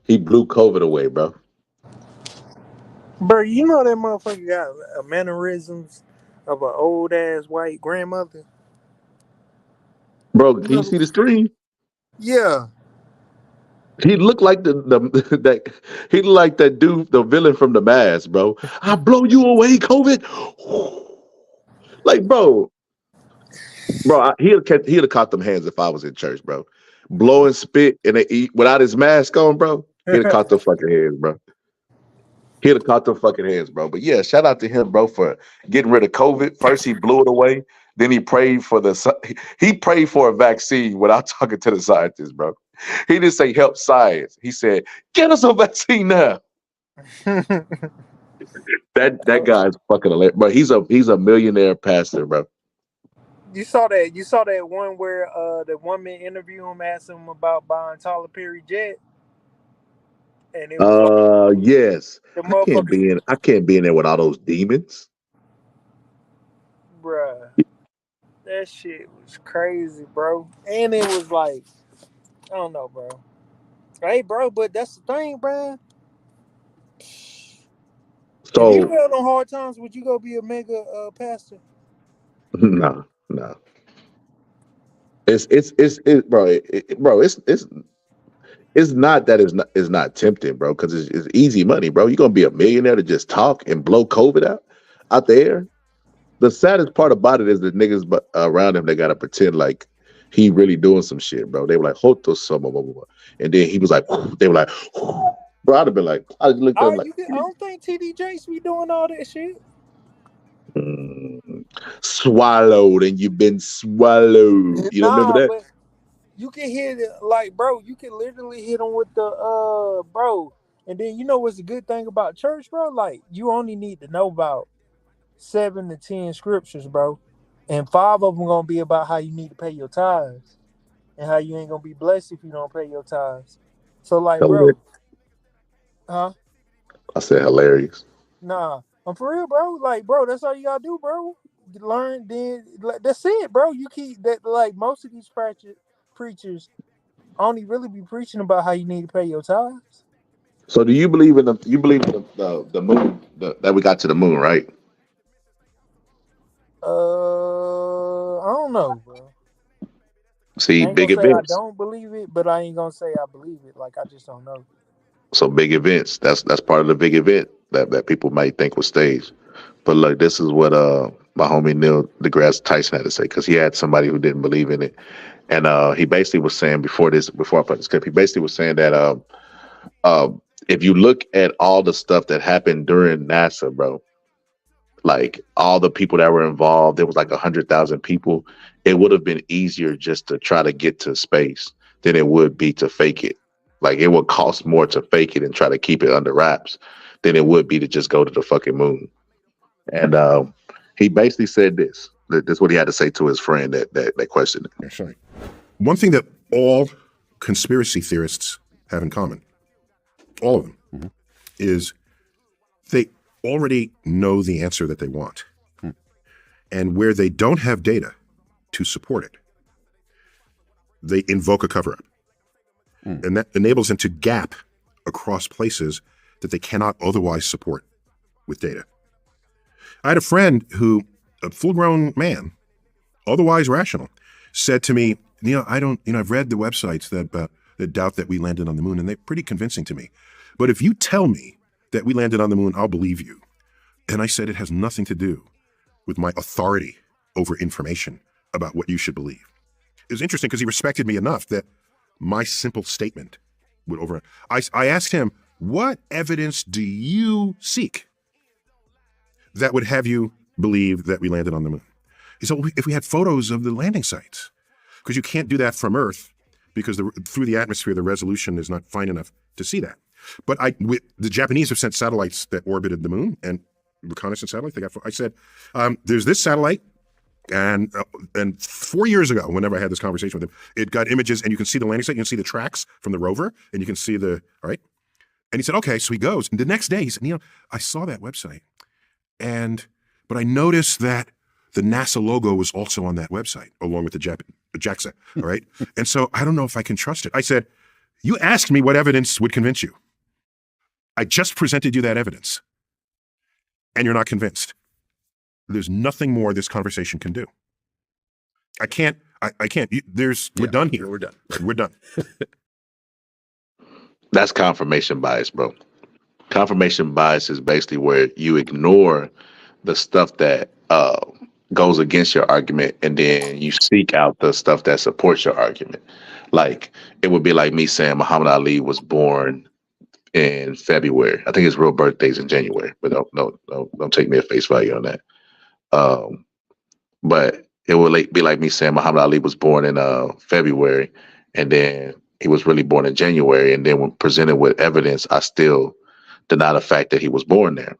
S4: He blew COVID away, bro.
S12: Bro, you know that motherfucker got mannerisms of an old ass white grandmother.
S4: Bro, can you see the screen?
S12: Yeah.
S4: He looked like he looked like that dude, the villain from The Mask, bro. I blow you away, COVID. Like, bro, he'd have caught them hands if I was in church, bro. Blowing spit without his mask on, bro. He'd have caught the fucking hands, bro. He'd have caught the fucking hands, bro. But yeah, shout out to him, bro, for getting rid of COVID. First, he blew it away. Then he prayed for a vaccine without talking to the scientists, bro. He didn't say help science. He said, get us a vaccine now. That guy's fucking hilarious. But he's a millionaire pastor, bro.
S12: You saw that one where the woman interviewed him, asked him about buying Tyler Perry jet, and it was like
S4: Yes.
S12: the
S4: I can't be in there with all those demons.
S12: bruh, that shit was crazy, bro. And it was like, I don't know, bro. Hey, bro, but that's the thing, bro. If you
S4: So
S12: felt on hard times, would you go be a mega pastor?
S4: no. It's not that it's not tempting, bro, because it's easy money, bro. You're gonna be a millionaire to just talk and blow COVID out there. The saddest part about it is the niggas around him, they gotta pretend like he really doing some shit, bro. They were like, Hoto some, and then he was like, they were like, bro, I'd have been like, I just looked at him like,
S12: I don't think TD Jakes be doing all that shit.
S4: Swallowed, and you've been swallowed. You don't remember that?
S12: But you can hit it like, bro, you can literally hit them with the bro. And then you know what's the good thing about church, bro? Like, you only need to know about 7 to 10 scriptures, bro. And 5 of them gonna be about how you need to pay your tithes and how you ain't gonna be blessed if you don't pay your tithes. So like,
S4: Hilarious.
S12: bro,
S4: I said hilarious.
S12: nah, I'm for real, bro. Like, bro, that's all you gotta do, bro. Learn, then that's it, bro. You keep that. Like, most of these preachers only really be preaching about how you need to pay your tithes.
S4: So do you believe in the moon, that we got to the moon, right?
S12: I don't know, bro.
S4: See,
S12: I ain't
S4: big
S12: gonna say I
S4: events.
S12: don't believe it, but I ain't gonna say I believe it. Like, I just don't know.
S4: So big events. That's part of the big event that people might think was staged. But look, this is what my homie Neil deGrasse Tyson had to say, because he had somebody who didn't believe in it, and he basically was saying before I put this clip, he basically was saying that if you look at all the stuff that happened during NASA, bro, like all the people that were involved, there was like 100,000 people. It would have been easier just to try to get to space than it would be to fake it. Like, it would cost more to fake it and try to keep it under wraps than it would be to just go to the fucking moon. And he basically said this. This is what he had to say to his friend that questioned it.
S16: That's right. One thing that all conspiracy theorists have in common, all of them, is they already know the answer that they want. And where they don't have data to support it, they invoke a cover-up. And that enables them to gap across places that they cannot otherwise support with data. I had a friend who, a full-grown man, otherwise rational, said to me, I've read the websites that doubt that we landed on the moon, and they're pretty convincing to me. But if you tell me that we landed on the moon, I'll believe you. And I said, it has nothing to do with my authority over information about what you should believe. It was interesting because he respected me enough that my simple statement would over. I asked him, what evidence do you seek that would have you believe that we landed on the moon? He said, well, if we had photos of the landing sites, because you can't do that from Earth because through the atmosphere, the resolution is not fine enough to see that. But the Japanese have sent satellites that orbited the moon and reconnaissance satellites. I said, there's this satellite. And 4 years ago, whenever I had this conversation with him, it got images, and you can see the landing site, you can see the tracks from the rover, and you can see all right? And he said, okay, so he goes. And the next day, he said, I saw that website, but I noticed that the NASA logo was also on that website, along with the JAXA, all right? And so I don't know if I can trust it. I said, you asked me what evidence would convince you. I just presented you that evidence, and you're not convinced. There's nothing more this conversation can do. I can't. We're done here. We're done. We're done.
S4: That's confirmation bias, bro. Confirmation bias is basically where you ignore the stuff that goes against your argument, and then you seek out the stuff that supports your argument. Like, it would be like me saying Muhammad Ali was born in February. I think his real birthday's in January, but don't take me at face value on that. But it would be like me saying Muhammad Ali was born in February, and then he was really born in January. And then when presented with evidence, I still deny the fact that he was born there.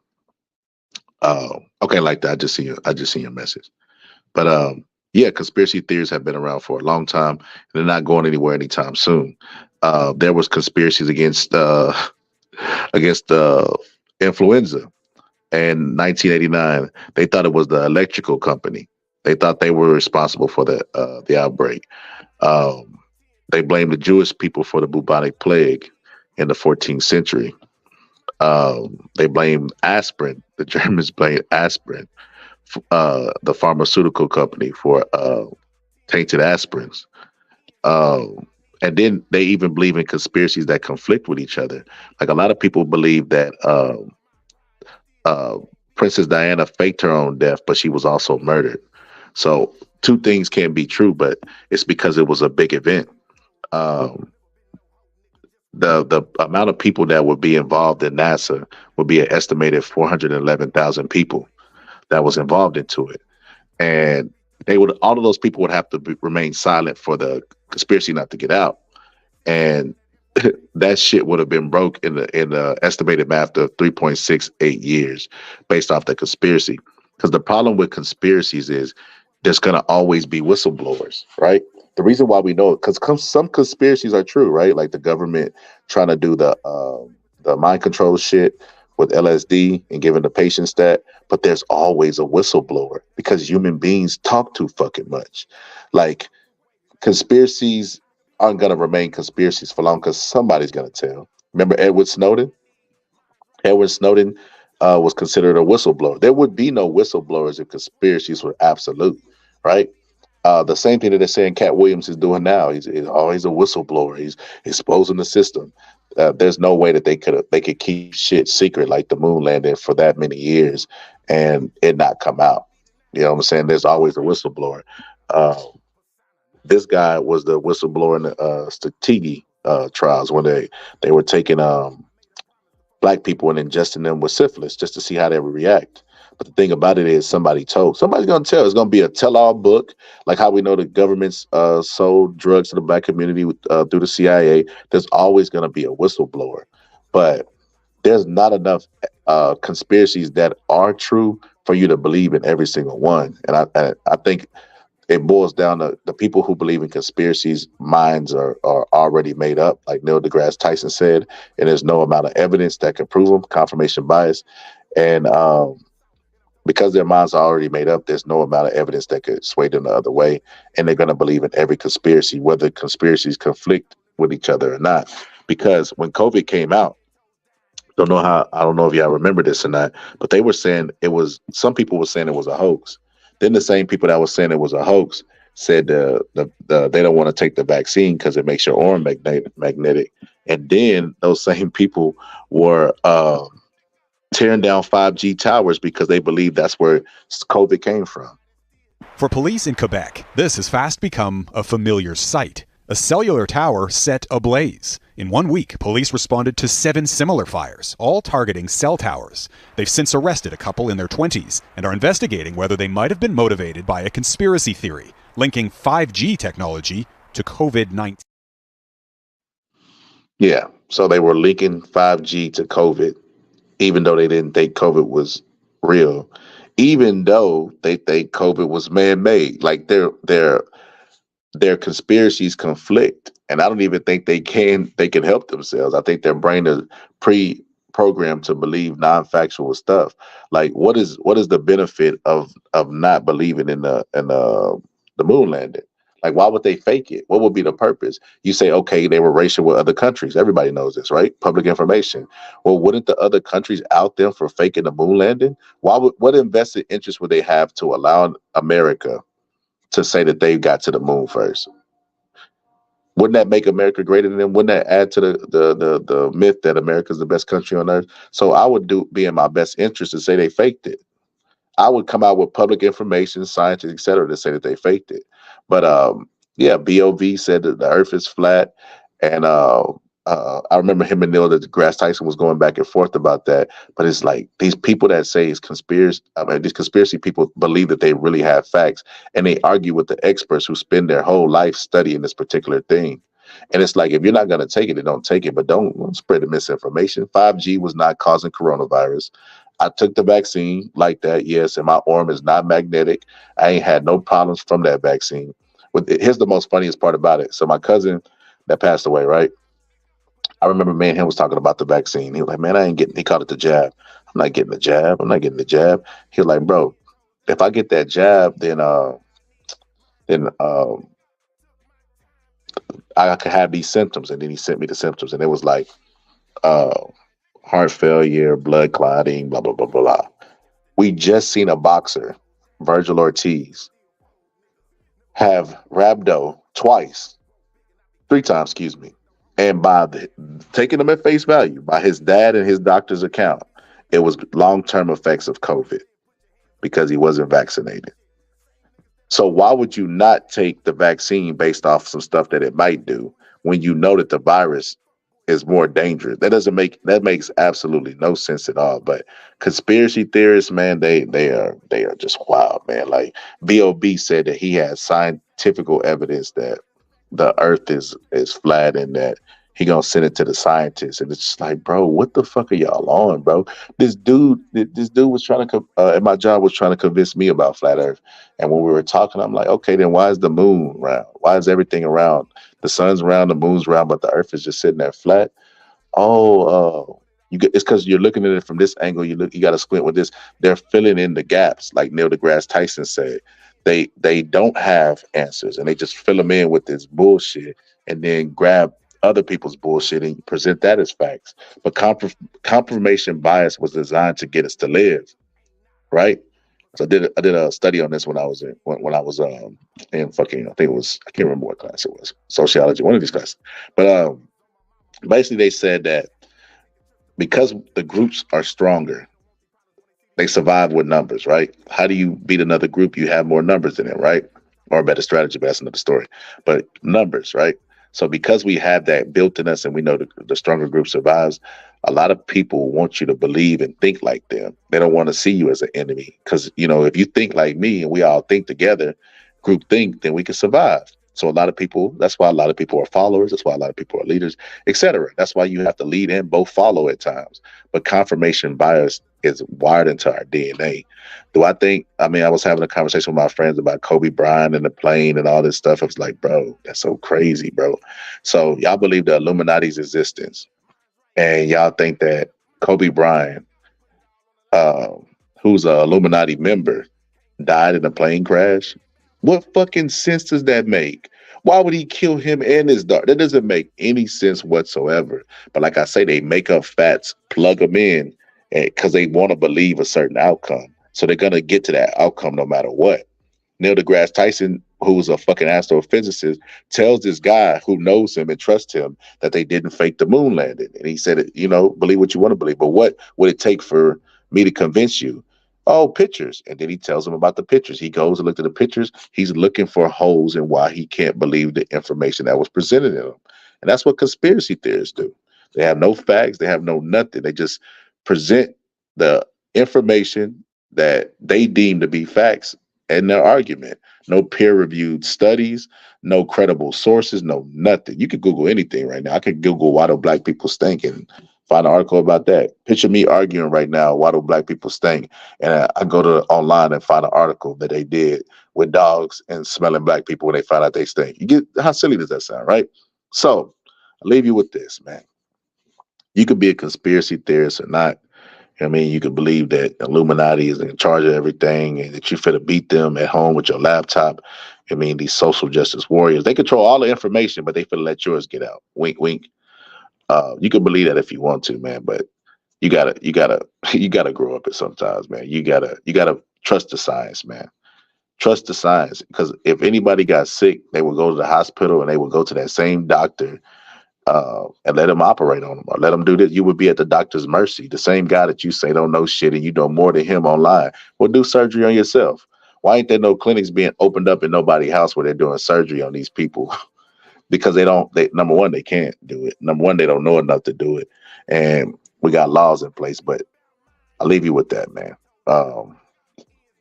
S4: Okay, like that. I just seen your message. But yeah, conspiracy theories have been around for a long time. And they're not going anywhere anytime soon. There was conspiracies against against influenza in 1989. They thought it was the electrical company. They thought they were responsible for the outbreak. Um, they blamed the Jewish people for the bubonic plague in the 14th century. They blamed aspirin. The Germans blamed aspirin, the pharmaceutical company, for tainted aspirins. And then they even believe in conspiracies that conflict with each other. Like a lot of people believe that Princess Diana faked her own death, but she was also murdered. So two things can be true, but it's because it was a big event. Um, the amount of people that would be involved in NASA would be an estimated 411,000 people that was involved into it, and all of those people would have to remain silent for the conspiracy not to get out, and that shit would have been broke in the estimated math of 3.68 years based off the conspiracy. Because the problem with conspiracies is there's going to always be whistleblowers, right? The reason why we know it, because some conspiracies are true, right? Like the government trying to do the mind control shit with LSD and giving the patients that, but there's always a whistleblower because human beings talk too fucking much. Like conspiracies aren't going to remain conspiracies for long because somebody's going to tell. Remember Edward Snowden? Edward Snowden was considered a whistleblower. There would be no whistleblowers if conspiracies were absolute, right? The same thing that they're saying Cat Williams is doing now. He's always a whistleblower. He's exposing the system. There's no way that they could keep shit secret like the moon landing for that many years and it not come out. You know what I'm saying? There's always a whistleblower. This guy was the whistleblower in the Tuskegee trials when they were taking black people and ingesting them with syphilis just to see how they would react. But the thing about it is somebody's going to tell. It's going to be a tell-all book, like how we know the government's sold drugs to the black community through the CIA. There's always going to be a whistleblower. But there's not enough conspiracies that are true for you to believe in every single one. And I think it boils down to the people who believe in conspiracies, minds are already made up, like Neil deGrasse Tyson said, and there's no amount of evidence that can prove them, confirmation bias. And because their minds are already made up, there's no amount of evidence that could sway them the other way. And they're going to believe in every conspiracy, whether conspiracies conflict with each other or not. Because when COVID came out, I don't know if y'all remember this or not, but they were saying some people were saying it was a hoax. Then the same people that were saying it was a hoax said they don't want to take the vaccine because it makes your arm magnetic. And then those same people were tearing down 5G towers because they believe that's where COVID came from.
S17: For police in Quebec, this has fast become a familiar sight. A cellular tower set ablaze. In 1 week, police responded to 7 similar fires, all targeting cell towers. They've since arrested a couple in their 20s and are investigating whether they might have been motivated by a conspiracy theory linking 5G technology to COVID-19.
S4: Yeah, so they were linking 5G to COVID, even though they didn't think COVID was real, even though they think COVID was man-made. Like their conspiracies conflict, and I don't even think they can help themselves. I think their brain is pre-programmed to believe non-factual stuff. Like what is the benefit of not believing in the moon landing? Like why would they fake it? What would be the purpose? You say, okay, they were racial with other countries. Everybody knows this, right? Public information. Well, wouldn't the other countries out there for faking the moon landing? What invested interest would they have to allow America to say that they got to the moon first? Wouldn't that make America greater than them? Wouldn't that add to the myth that America is the best country on earth? So I would be in my best interest to say they faked it. I would come out with public information, scientists, et cetera, to say that they faked it. But yeah, BOV said that the earth is flat. And I remember him and Neil deGrasse Tyson was going back and forth about that. But it's like these people that say it's conspiracy, these conspiracy people believe that they really have facts. And they argue with the experts who spend their whole life studying this particular thing. And it's like, if you're not going to take it, then don't take it. But don't spread the misinformation. 5G was not causing coronavirus. I took the vaccine like that, yes, and my arm is not magnetic. I ain't had no problems from that vaccine. Here's the most funniest part about it. So my cousin that passed away, right? I remember me and him was talking about the vaccine. He was like, man, I ain't getting, he called it the jab. I'm not getting the jab. I'm not getting the jab. He was like, bro, if I get that jab, then I could have these symptoms. And then he sent me the symptoms, and it was like heart failure, blood clotting, blah, blah, blah, blah, blah. We just seen a boxer, Virgil Ortiz, have rhabdo three times, excuse me. And by taking them at face value, by his dad and his doctor's account, it was long-term effects of COVID because he wasn't vaccinated. So why would you not take the vaccine based off some stuff that it might do when you know that the virus is more dangerous? That makes absolutely no sense at all. But conspiracy theorists, man, they are just wild, man. Like B.O.B. said that he has scientific evidence that the earth is flat and that he gonna send it to the scientists. And it's just like, bro, what the fuck are y'all on, bro? This dude was trying to at my job was trying to convince me about flat earth. And when we were talking, I'm like, okay, then why is the moon round? Why is everything around? The sun's round, the moon's round, but the earth is just sitting there flat. It's because you're looking at it from this angle. You got to squint with this. They're filling in the gaps, like Neil deGrasse Tyson said. They don't have answers, and they just fill them in with this bullshit, and then grab other people's bullshit and present that as facts. But confirmation bias was designed to get us to live, right? So I did a study on this when I was in fucking, I think it was, I can't remember what class it was, sociology, one of these classes. But basically they said that because the groups are stronger, they survive with numbers, right? How do you beat another group? You have more numbers in it, right? Or a better strategy, but that's another story. But numbers, right? So because we have that built in us and we know the stronger group survives, a lot of people want you to believe and think like them. They don't want to see you as an enemy. Because, if you think like me and we all think together, group think, then we can survive. So that's why a lot of people are followers. That's why a lot of people are leaders, etc. That's why you have to lead and both follow at times. But confirmation bias is wired into our DNA. I was having a conversation with my friends about Kobe Bryant and the plane and all this stuff. I was like, bro, that's so crazy, bro. So y'all believe the Illuminati's existence. And y'all think that Kobe Bryant, who's an Illuminati member, died in a plane crash? What fucking sense does that make? Why would he kill him and his daughter? That doesn't make any sense whatsoever. But like I say, they make up facts, plug them in, because they want to believe a certain outcome. So they're going to get to that outcome no matter what. Neil deGrasse Tyson, who's a fucking astrophysicist, tells this guy who knows him and trusts him that they didn't fake the moon landing. And he said, believe what you want to believe. But what would it take for me to convince you? Oh, pictures. And then he tells him about the pictures. He goes and looks at the pictures. He's looking for holes in why he can't believe the information that was presented to him. And that's what conspiracy theorists do. They have no facts. They have no nothing. They just present the information that they deem to be facts in their argument. No peer-reviewed studies, no credible sources, no nothing. You can Google anything right now. I can Google why do black people stink and find an article about that. Picture me arguing right now, why do black people stink? And I go to online and find an article that they did with dogs and smelling black people when they find out they stink. You get how silly does that sound, right? So I'll leave you with this, man. You could be a conspiracy theorist or not. You could believe that Illuminati is in charge of everything and that you finna beat them at home with your laptop. These social justice warriors, they control all the information, but they finna let yours get out. Wink, wink. You can believe that if you want to, man, but you gotta grow up at sometimes, man. You gotta trust the science, man. Trust the science, because if anybody got sick, they would go to the hospital and they would go to that same doctor and let him operate on them or let him do this. You would be at the doctor's mercy. The same guy that you say don't know shit and you know more than him online will do surgery on yourself. Why ain't there no clinics being opened up in nobody's house where they're doing surgery on these people? Because number one, they can't do it. Number one, they don't know enough to do it. And we got laws in place, but I'll leave you with that, man.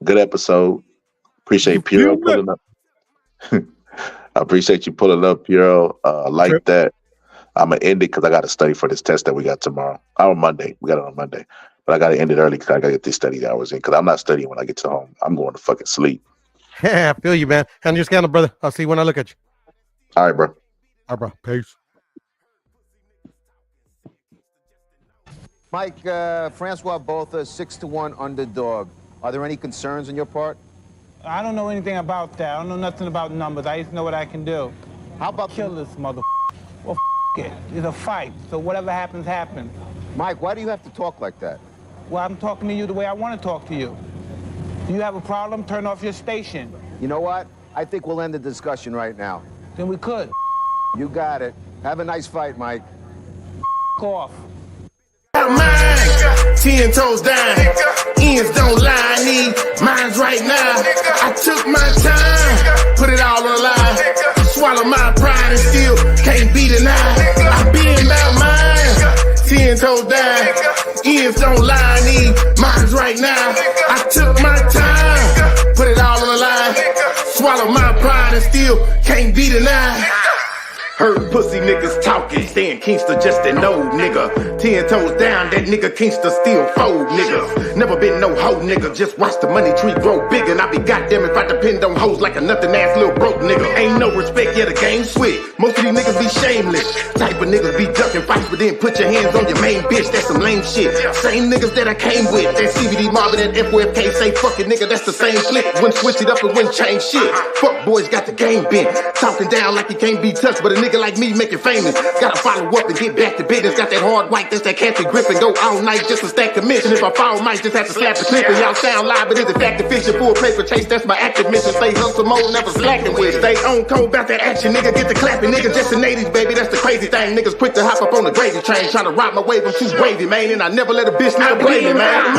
S4: Good episode. Appreciate Puro pulling up. I appreciate you pulling up, Puro. Like that. I'm going to end it because I got to study for this test that we got tomorrow. On Monday. We got it on Monday. But I got to end it early because I got to get these study hours in because I'm not studying when I get to home. I'm going to fucking sleep.
S11: Yeah, I feel you, man. Hand your scandal, brother. I'll see you when I look at you.
S4: All right, bro.
S11: All right, bro. Peace.
S18: Mike, Francois Botha, 6-1 underdog. Are there any concerns on your part?
S19: I don't know anything about that. I don't know nothing about numbers. I just know what I can do.
S18: How about
S19: kill this mother? Well, it. It's a fight. So whatever happens, happens.
S18: Mike, why do you have to talk like that?
S19: Well, I'm talking to you the way I want to talk to you. Do you have a problem? Turn off your station.
S18: You know what? I think we'll end the discussion right now.
S19: Then we could.
S18: You got it. Have a nice fight, Mike.
S19: Off.
S20: 10 toes down, ends don't lie, I need mines right now. I took my time, put it all on the line. Swallow my pride and still can't be denied. I been about mine, 10 toes down, ends don't lie, I need mines right now. I took my time, put it all on the line. Swallow my pride and still can't be denied. Heard pussy niggas talking, saying Kingston just an old nigga. 10 toes down, that nigga Kingston still fold niggas. Never been no hoe nigga, just watch the money tree grow big. And I be goddamn if I depend on hoes like a nothing ass little broke nigga. Ain't no respect, yeah the game switch. Most of these niggas be shameless. Type of niggas be ducking fights, but then put your hands on your main bitch. That's some lame shit. Same niggas that I came with. That CBD Marvin and FOFK say fucking nigga, that's the same flick. Wouldn't switch it up and wouldn't change shit. Fuck boys got the game bent. Talking down like you can't be touched, but a nigga like me make it famous. Gotta follow up and get back to business. Got that hard white, that's that catchy grip and go all night just to stack commission. If I fall, might just have to slap the clip. And y'all sound live, but it's a fact of fiction. Full paper chase, that's my active mission. Stay hustle mode, never slacking with it. Stay on code about that action, nigga. Get the clapping, nigga. Just the 80s, baby. That's the crazy thing. Niggas quick to hop up on the gravy train, trying to rob my wave. I'm too wavy, man. And I never let a bitch not blame me, man.